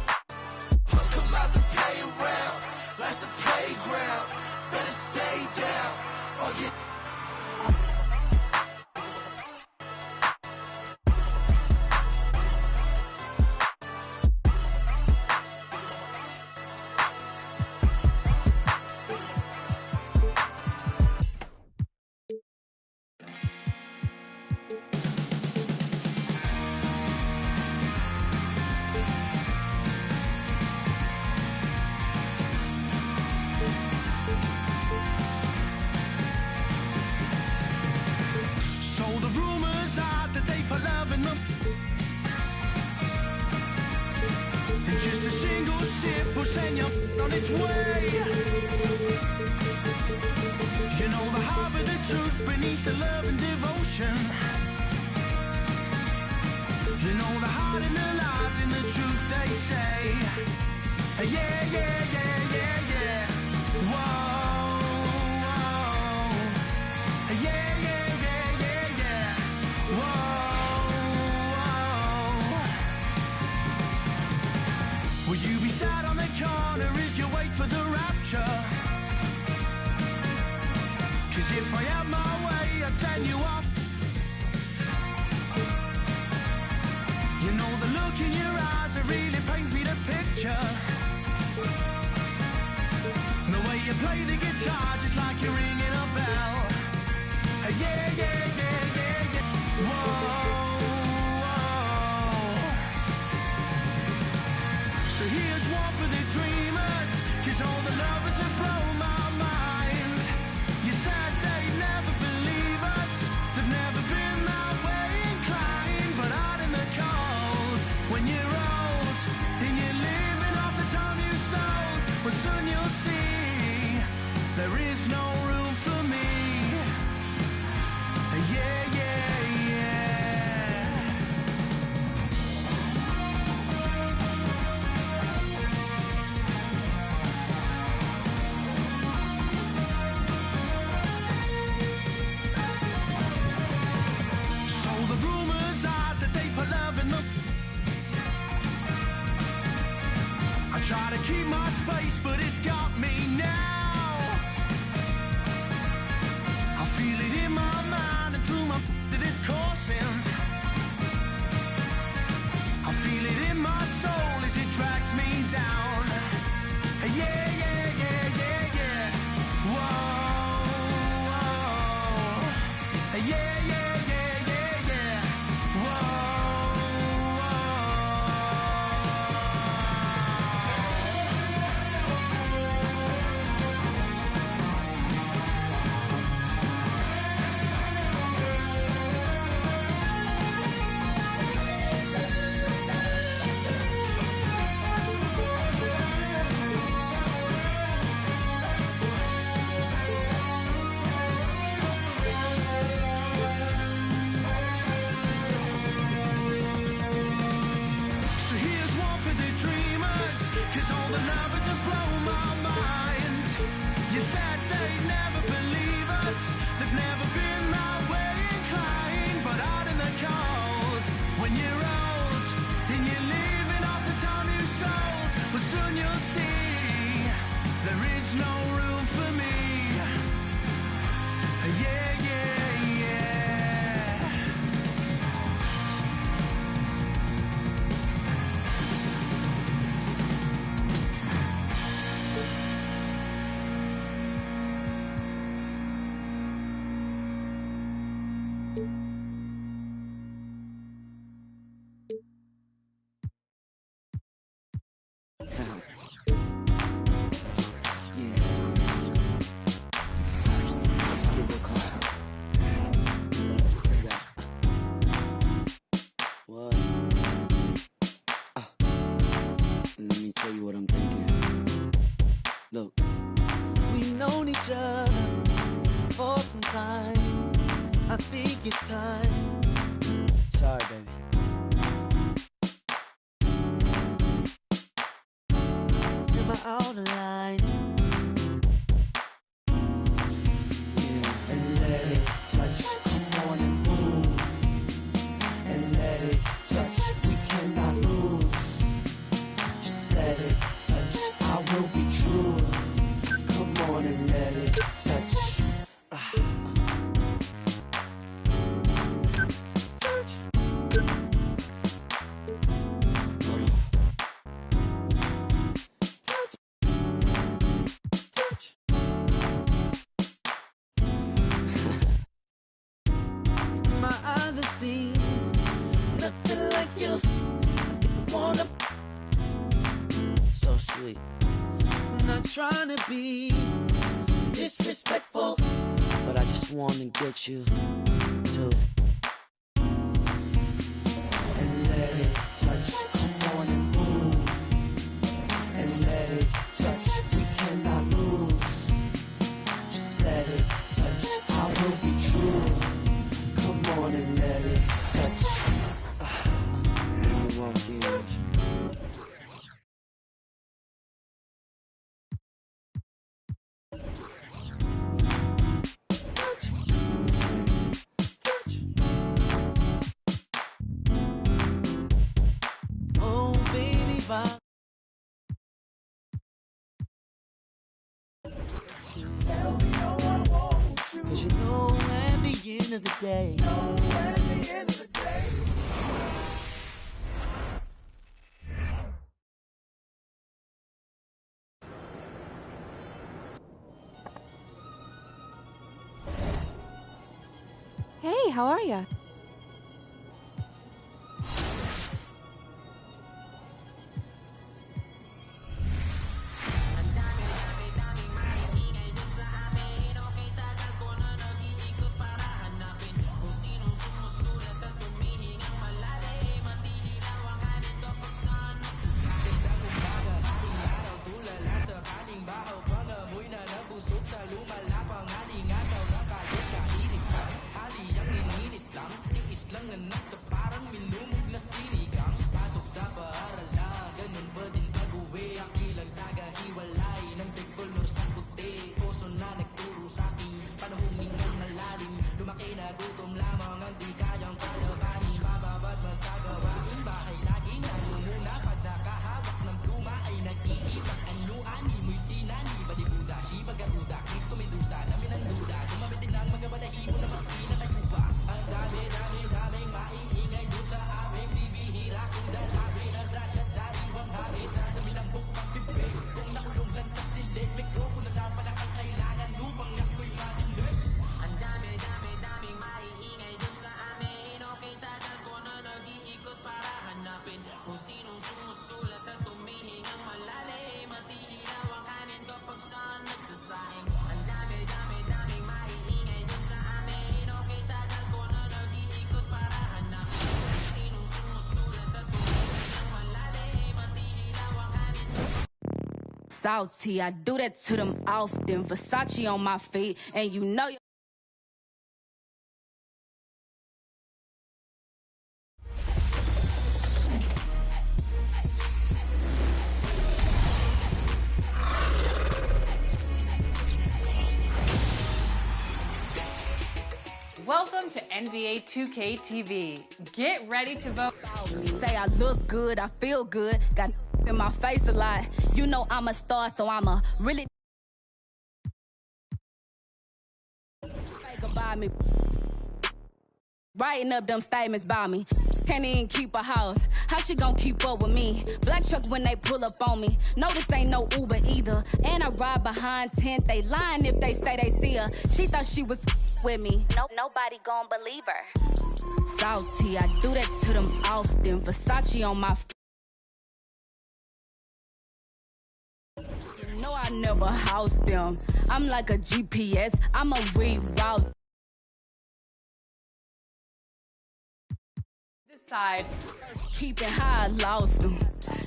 Punks come out to play around, life's a playground, better stay down, or get. On its way. You know the heart of the truth beneath the love and devotion. You know the heart and the lies in the truth they say. Yeah, yeah, yeah, yeah, yeah. Whoa, whoa. Yeah, yeah, yeah, yeah, yeah. Whoa, whoa. Will you be sat on the corner as you wait for the rapture? Cause if I had my way, I'd send you off. You know the look in your eyes, it really paints me the picture. The way you play the guitar, just like you're ringing a bell. Yeah, yeah, yeah, yeah, yeah. Whoa, whoa. So here's one for the dreamers, cause all the lovers have blown my mind. You said they'd never believe us, they've never been that way inclined. But out in the cold, when you're old, and you're living off the time you sold, well soon you'll see, there is no room for me. Yeah, yeah, yeah. So the rumors are that they put love in the. I try to keep my space, but it's got me now. I feel it in my mind and through my that it's coursing. I feel it in my soul as it drags me down. Yeah, yeah, yeah, yeah, yeah. Whoa, whoa. Yeah, yeah, yeah, yeah, yeah. Whoa, whoa. 'cause all the numbers have blown my mind. You said they'd never believe us, they've never been that way inclined. But out in the cold, when you're old and you're living off the time you sold, well soon you'll see there is no room for me. Yeah, yeah, yeah. What? Let me tell you what I'm thinking. Look. We've known each other for some time. I think it's time. Sorry, baby. Am I out of line? Yeah. And let it touch. Come on and move. And let it touch. We cannot lose. Just let it touch. I will be true. Come on and let it touch. Touch. Hold on. Touch. Touch. My eyes have seen nothing like you. I wanna. So sweet. I'm not trying to be disrespectful, But I just want to get you to. And let it touch. Come on and move. And let it touch. We cannot lose. Just let it touch. I will be true. Come on and let it touch. Let me walk in. oh baby, vibe. Tell me how I want you. 'Cause you know at the end of the day, Hey, how are ya? Salty, I do that to them often. Versace on my feet, and you know. NBA 2K TV. Get ready to vote. Say I look good, I feel good, got in my face a lot. You know I'm a star, so I'm a really about me. Writing up them statements about me. Can't even keep a house. How she gon' keep up with me? Black truck when they pull up on me. No, this ain't no Uber either. And I ride behind tent. They lying if they say they see her. She thought she was with me. Nobody gon' believe her. Salty, I do that to them often. Versace on my No, I never house them. I'm like a GPS. I'm a reroute. Side. Keeping high, I lost him.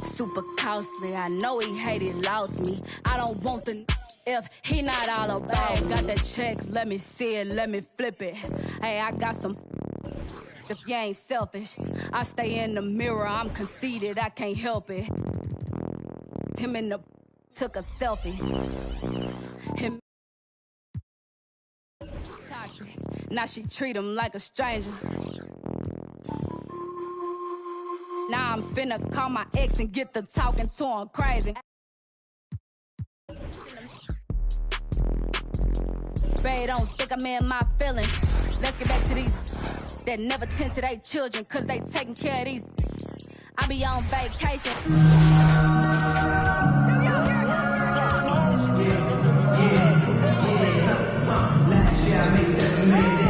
Super costly, I know he hated, lost me. I don't want the if he not all about. Got that check, let me see it, let me flip it. Hey, I got some if you ain't selfish. I stay in the mirror, I'm conceited, I can't help it. Him in the took a selfie. Him toxic. Now she treat him like a stranger. Now I'm finna call my ex and get the talking to him crazy. Babe, don't think I'm in my feelings. Let's get back to these that never tend to their children, cause they taking care of these. I be on vacation. Last year I made 7 million.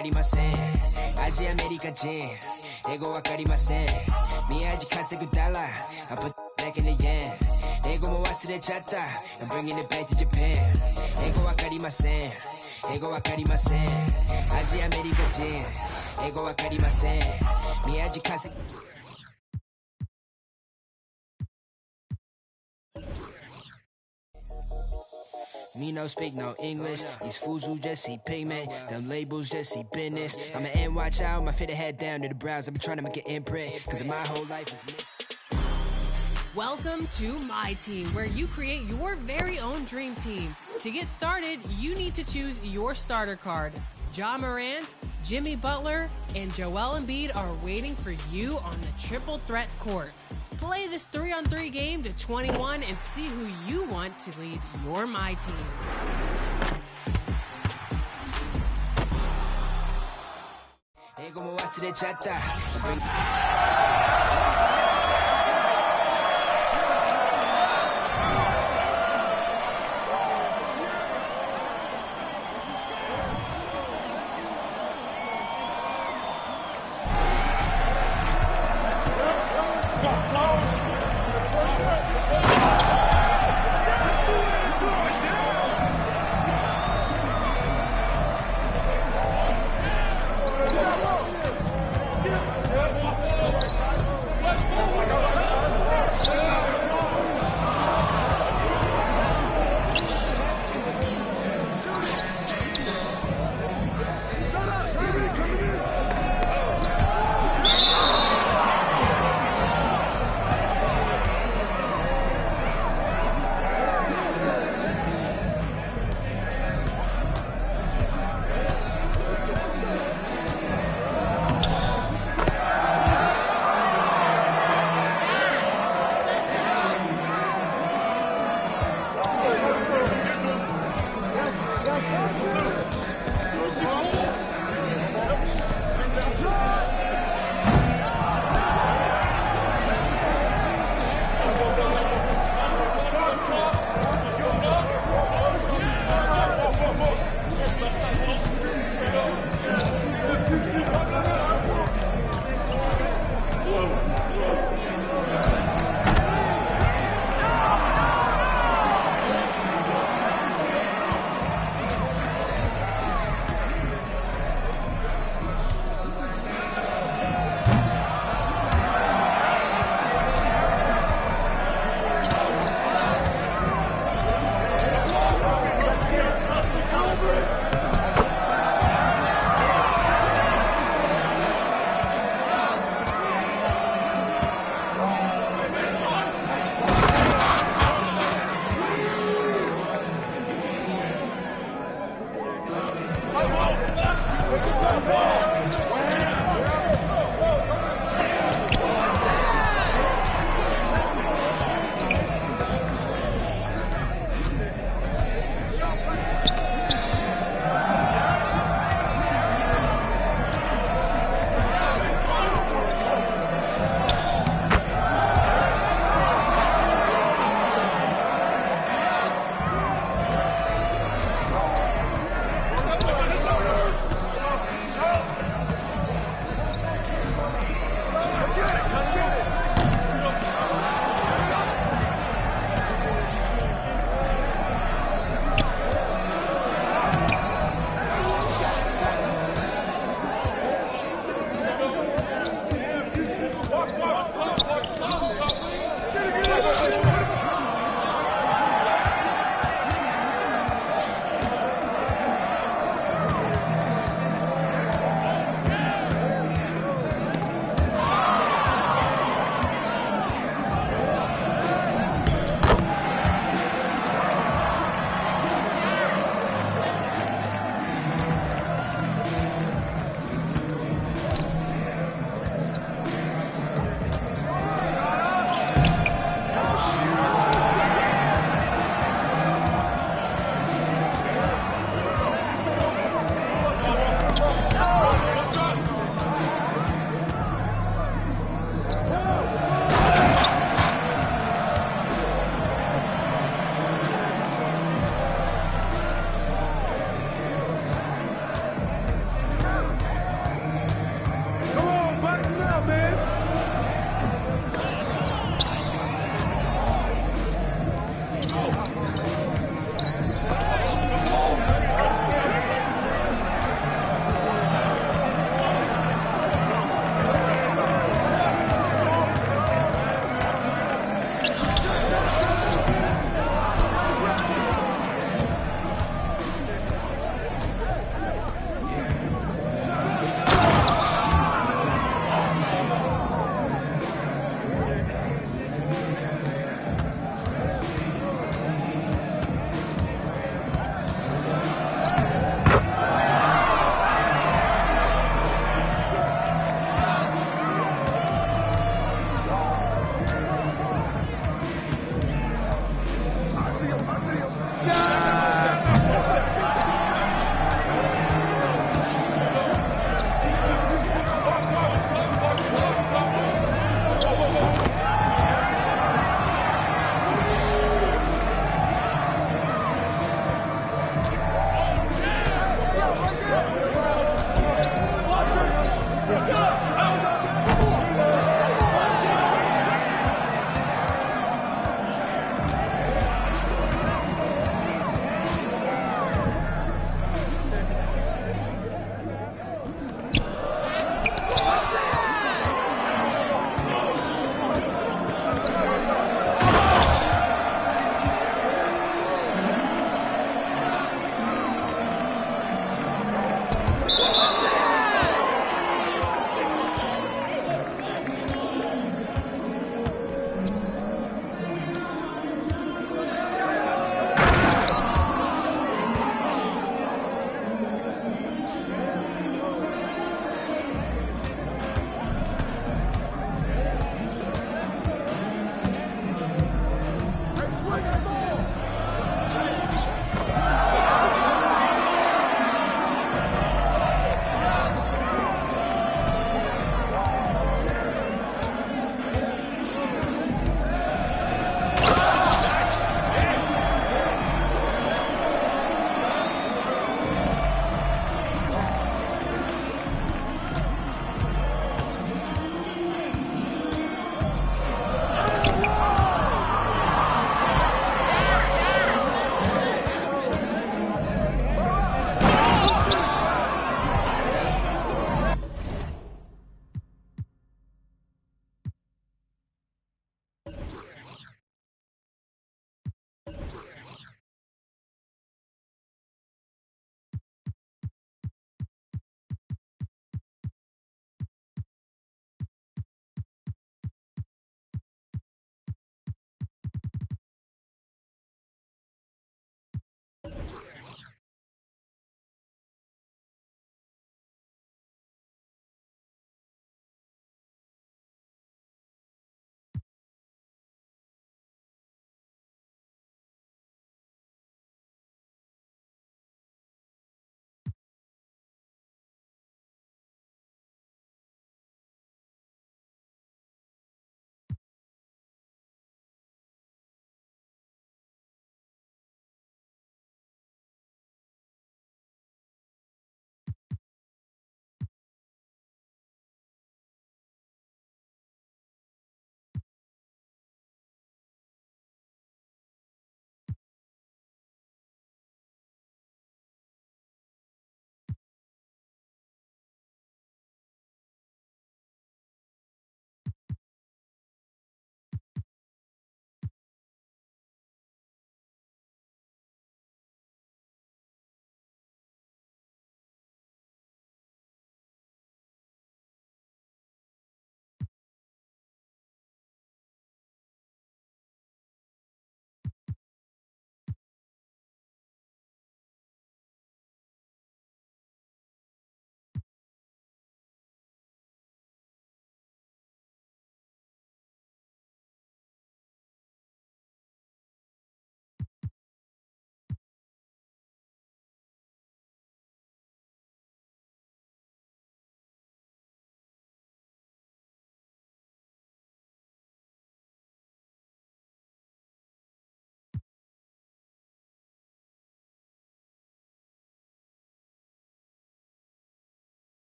わかりませんアジアメリカ人英語わかりません宮地稼ぐダラ I put back in the yen 英語も忘れちゃった I'm bringing it back to Japan 英語わかりません英語わかりませんアジアメリカ人英語わかりません宮地稼ぐMe no speak no English. These fools who just see pigment. Them labels just see business. I'm an NY child, my fit head down to the brows. I've been trying to make an imprint, cause my whole life is Welcome to My Team, where you create your very own dream team. To get started, you need to choose your starter card. Ja Morant, Jimmy Butler, and Joel Embiid are waiting for you on the triple threat court. Play this 3-on-3 game to 21 and see who you want to lead your My Team.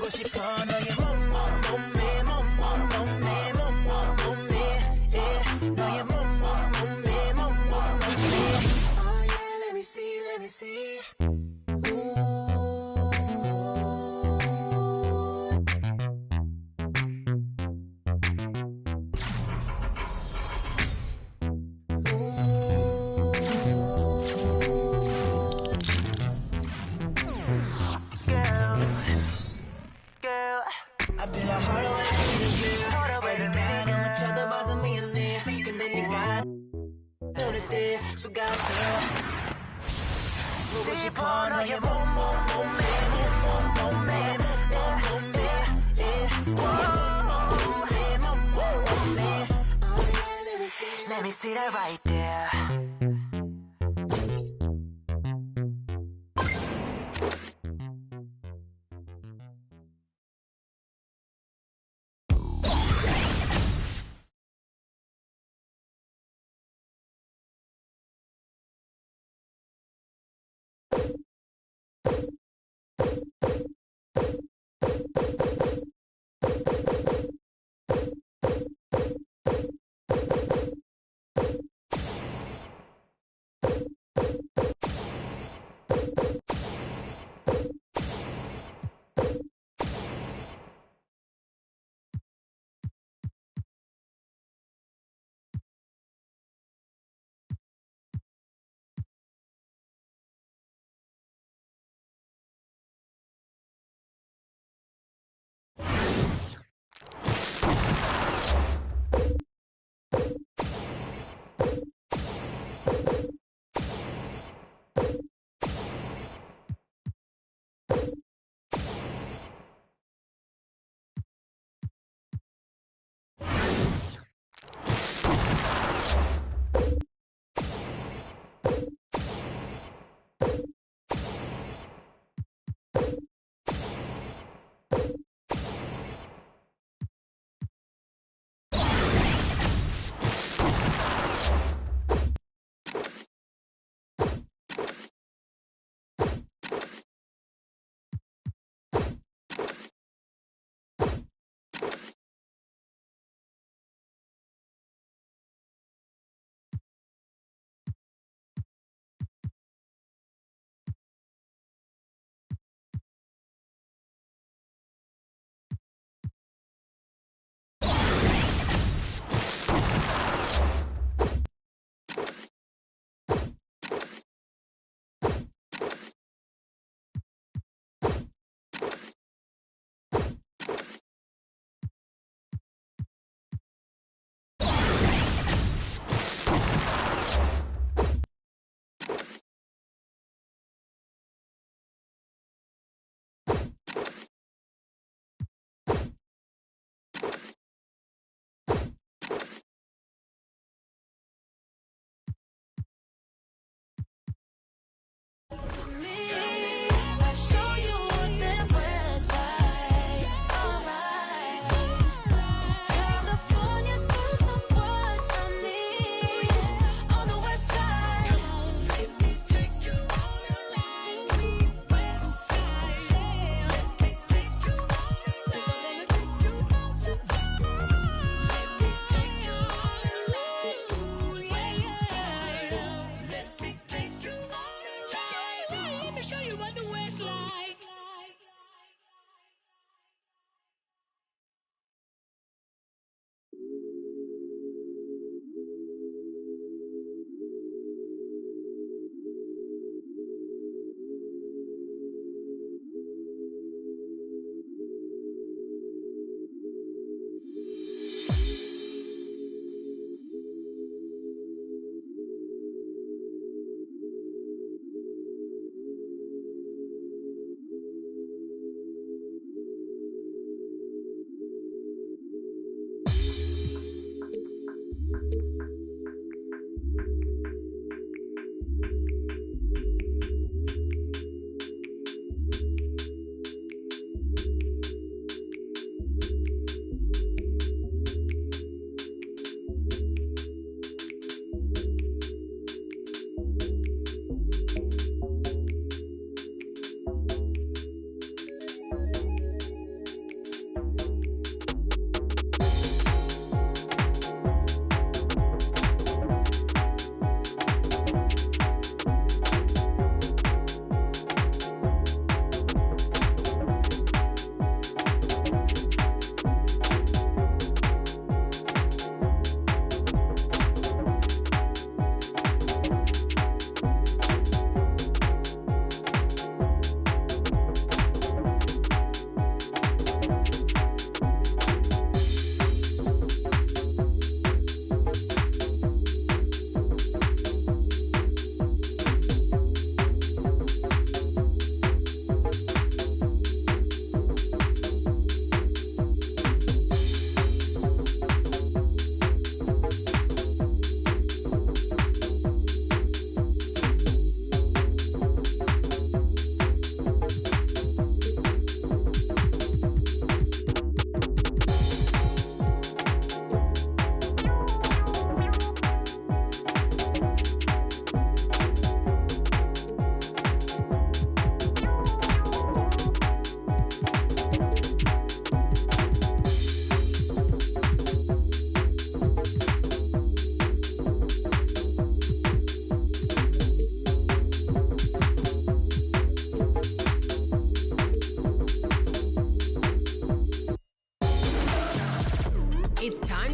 보고 싶어 너의 몸매 너의 몸매 Oh yeah, let me see 보고 싶어 너의 몸매 Let me see that right there.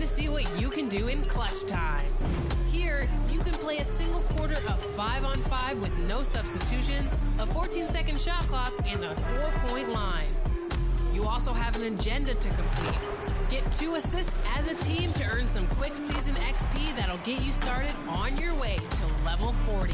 to see what you can do in clutch time. Here, you can play a single quarter of 5-on-5 with no substitutions, a 14-second shot clock, and a 4-point line. You also have an agenda to complete. Get 2 assists as a team to earn some quick season XP that'll get you started on your way to level 40.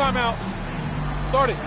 timeout. Start it.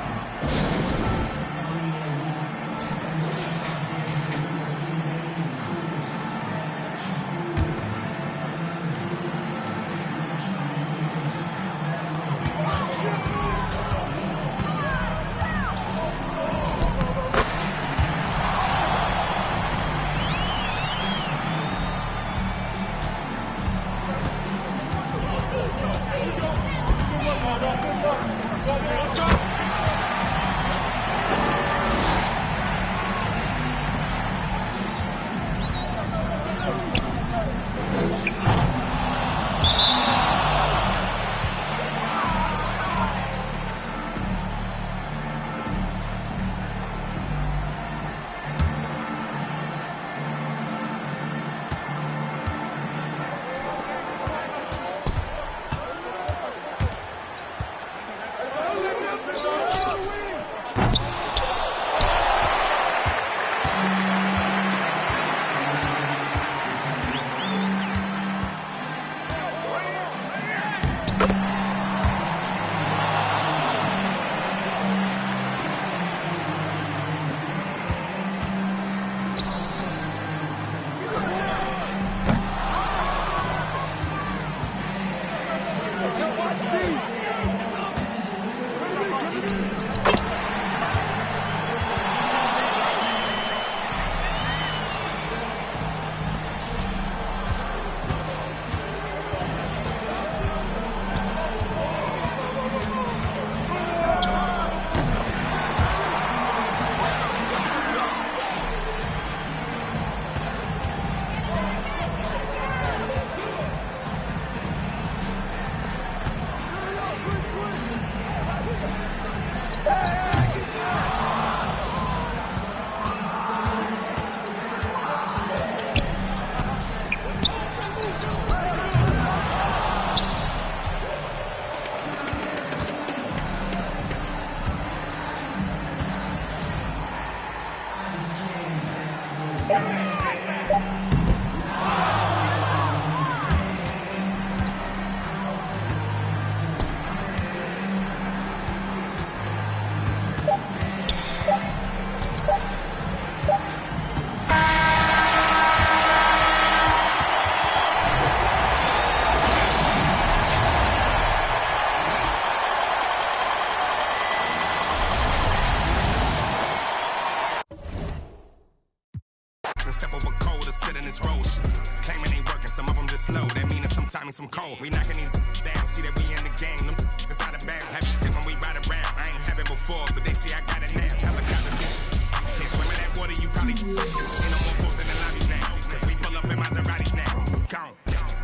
Some cold. We knocking these down. See that we in the game. Them it's out of bounds. Have it tip when we ride around. I ain't have it before, but they see I got it now. Helicopters can't swim in that water. You probably ain't no more post in the lobbies now. Cause we pull up in Maseratis now. Gone.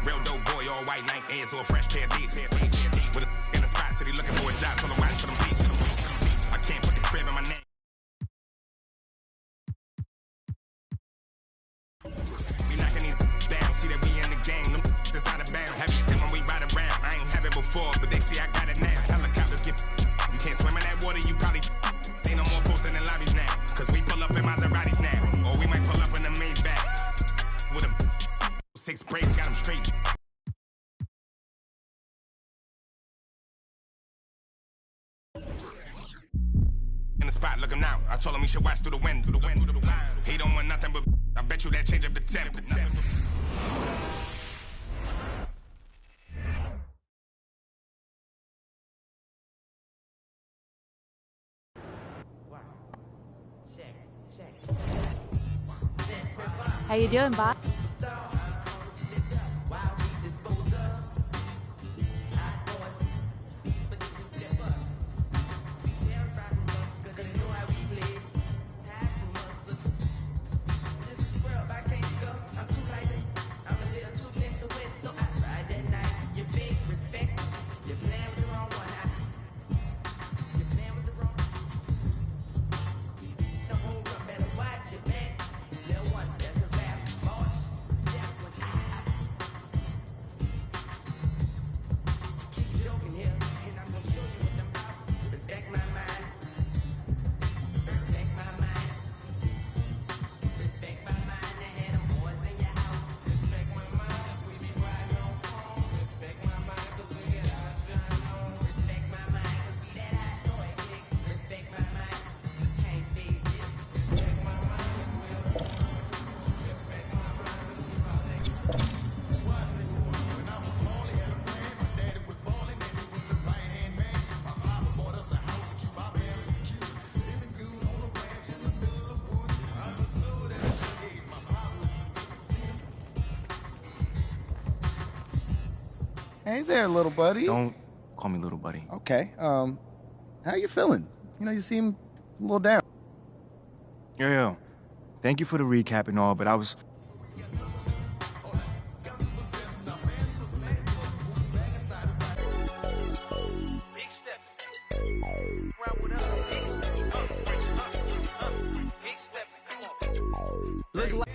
Real dope boy, all white Nike Airs or a fresh pair of beats. With a in the spot city looking for a job. Told him watch for them beats. I can't put the crib in my name. We knocking these down. See that we in the game. Them it's out of bounds. Have it tip when we ride around. I ain't have it before, but they see I got it now. Helicopters get. You can't swim in that water. You probably ain't no more posting in lobbies now. Cause we pull up in Maseratis now. Or we might pull up in the Maybachs. With a 6 braids, got them straight. In the spot, look him now. I told him he should watch through the wind. He don't want nothing but. I bet you that change up the temp. How you doing, Bob? Watch it, man. Little one, that's a rap. Boss. Hey there, little buddy. Don't call me little buddy. Okay. How you feeling? You know, you seem a little down. Yo. Thank you for the recap and all, but I was... Look like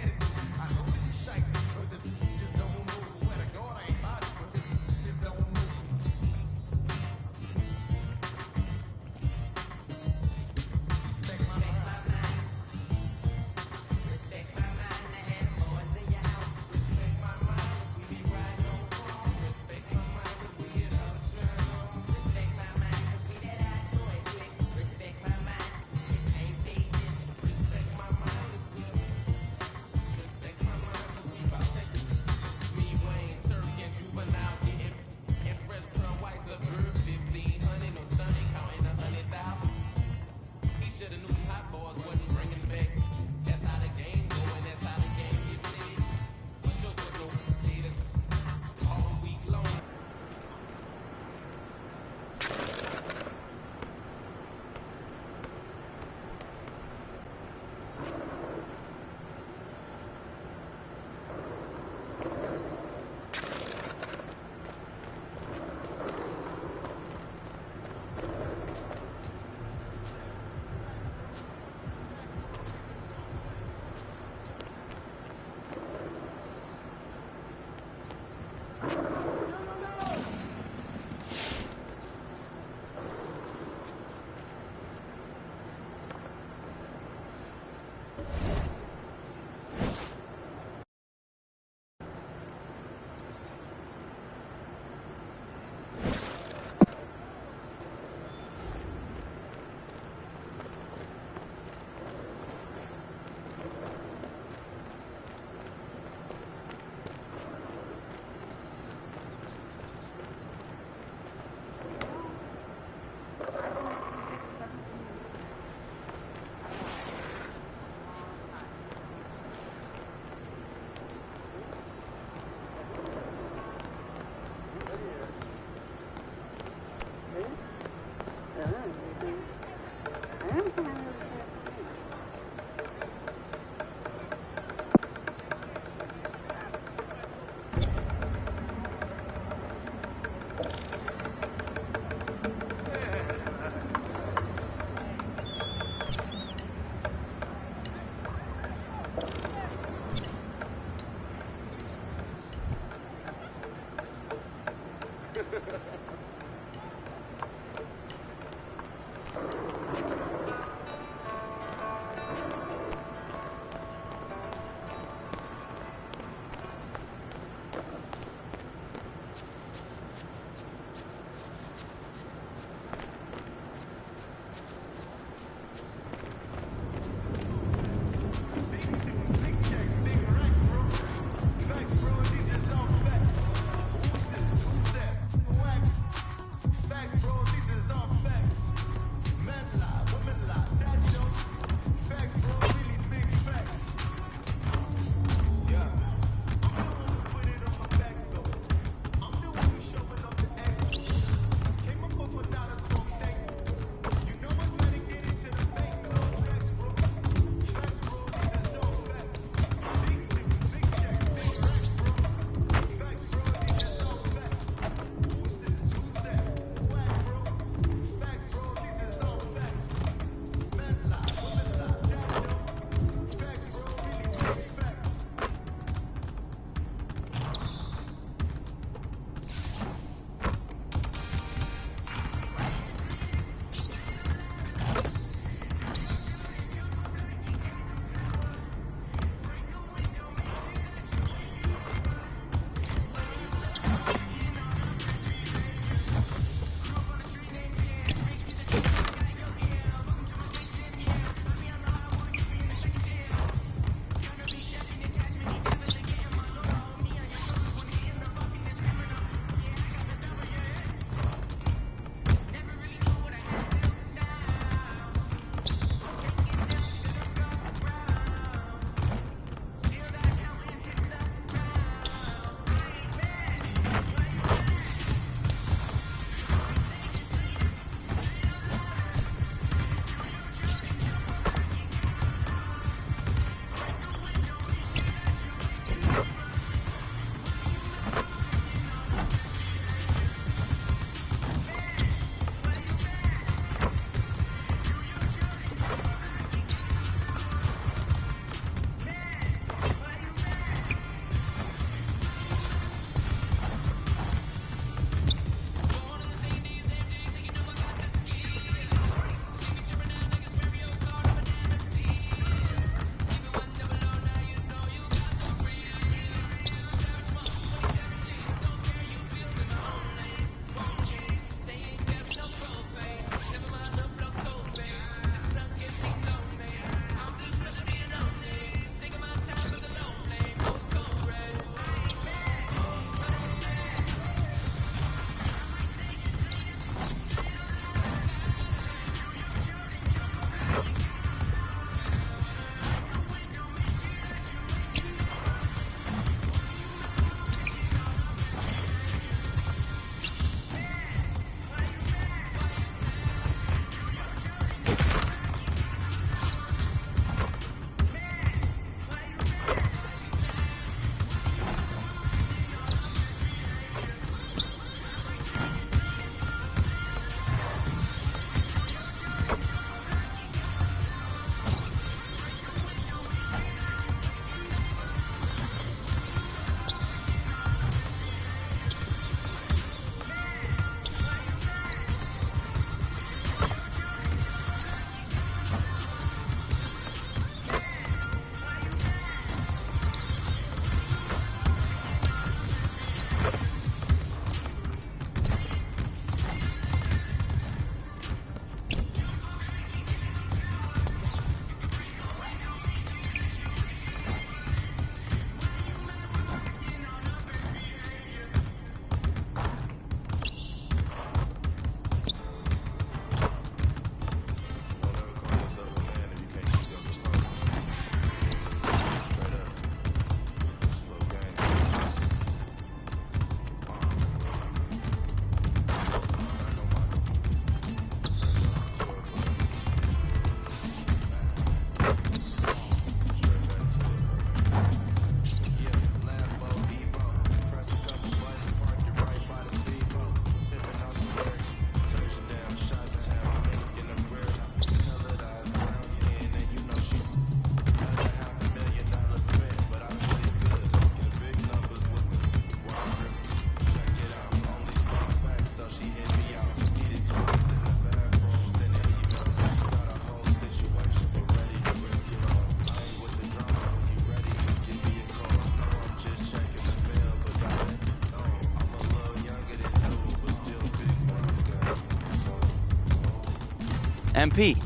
MP.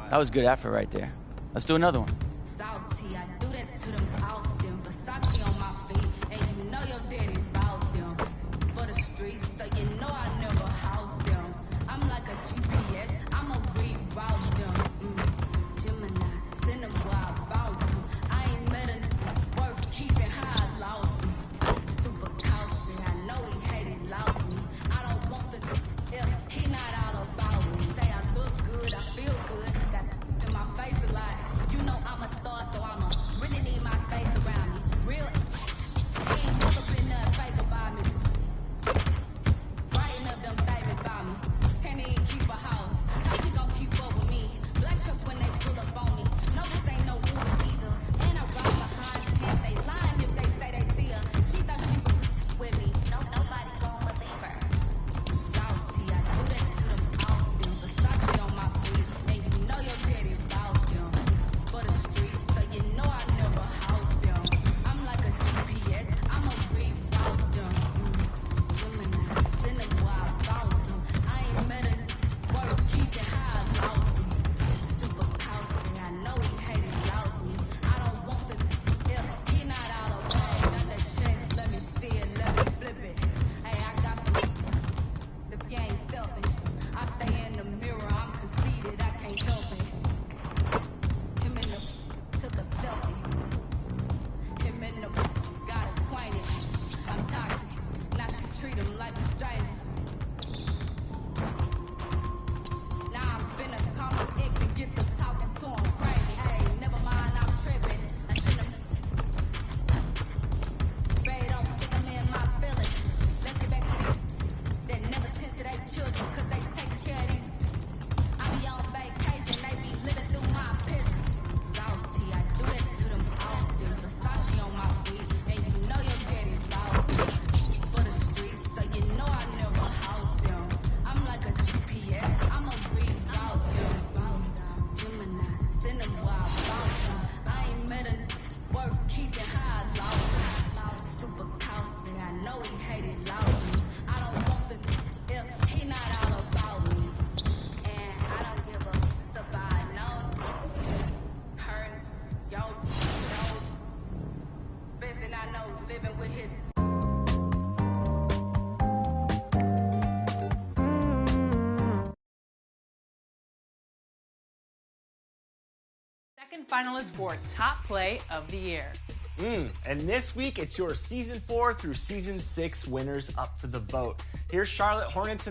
That was good effort right there. Let's do another one. Salty, I do that to them often. Versace on my feet, and you know your daddy bought them. For the streets, so you know I never house them. I'm like a GPS, I'ma reroute them. Gemini, send them where I found them. I ain't met a worth keeping how I lost them. Super costly, I know he hated, lost me. I don't want the if he not all about me. Say I look good, I feel good. Got in my face a lot. You know I'm a star, so I'ma really need my space around me. Real, ain't never been nothing fake about me. Writing up them statements about me. Can't even keep a house. How she gon' keep up with me? Black truck when they pull up on me. No, this ain't no Uber either. And I ride behind 10. They lying if they say they see her. She thought she was with me. No, nobody gon' believe her. Salty, I do that to them often. Versace on my feet, and you know your daddy bought them. For the streets, so you know I never house them. I'm like a GPS, I'ma reroute them. Gemini, send them where I found them. I ain't met a worth keeping how I lost them. Super costly, I know he hated, lost me. I don't want the if he not all about. Got that check, let me see it, let me flip it. Hey, I got some. If you ain't selfish, I stay in the mirror, I'm conceited, I can't help it. Him in the took a selfie. Him in the got acquainted. I'm toxic. Now she treat him like a stranger. Now I'm finna call my ex and get the talking to him crazy. Hey, never mind, I'm tripping. I shouldn't have. Babe, don't think I'm in my feelings. Let's get back to these that never tend to their children, cause they take care of these. I be on vacation, they be living through my pictures. Salty, I do that to them often. Versace on my feet, and you know your daddy bought them. For the streets, so you know I never house them. I'm like a GPS, I'ma reroute them. Gemini, send them where I found them. I ain't met a worth keeping how I lost them. Super costly, I know he hated, lost me. I don't want the if he not all about me. And I don't give a the by no. Her, yo, bitch that I know living with his. Second finalist for Top Play of the Year. And this week, it's your Season 4 through Season 6 winners up for the vote. Here's Charlotte Hornets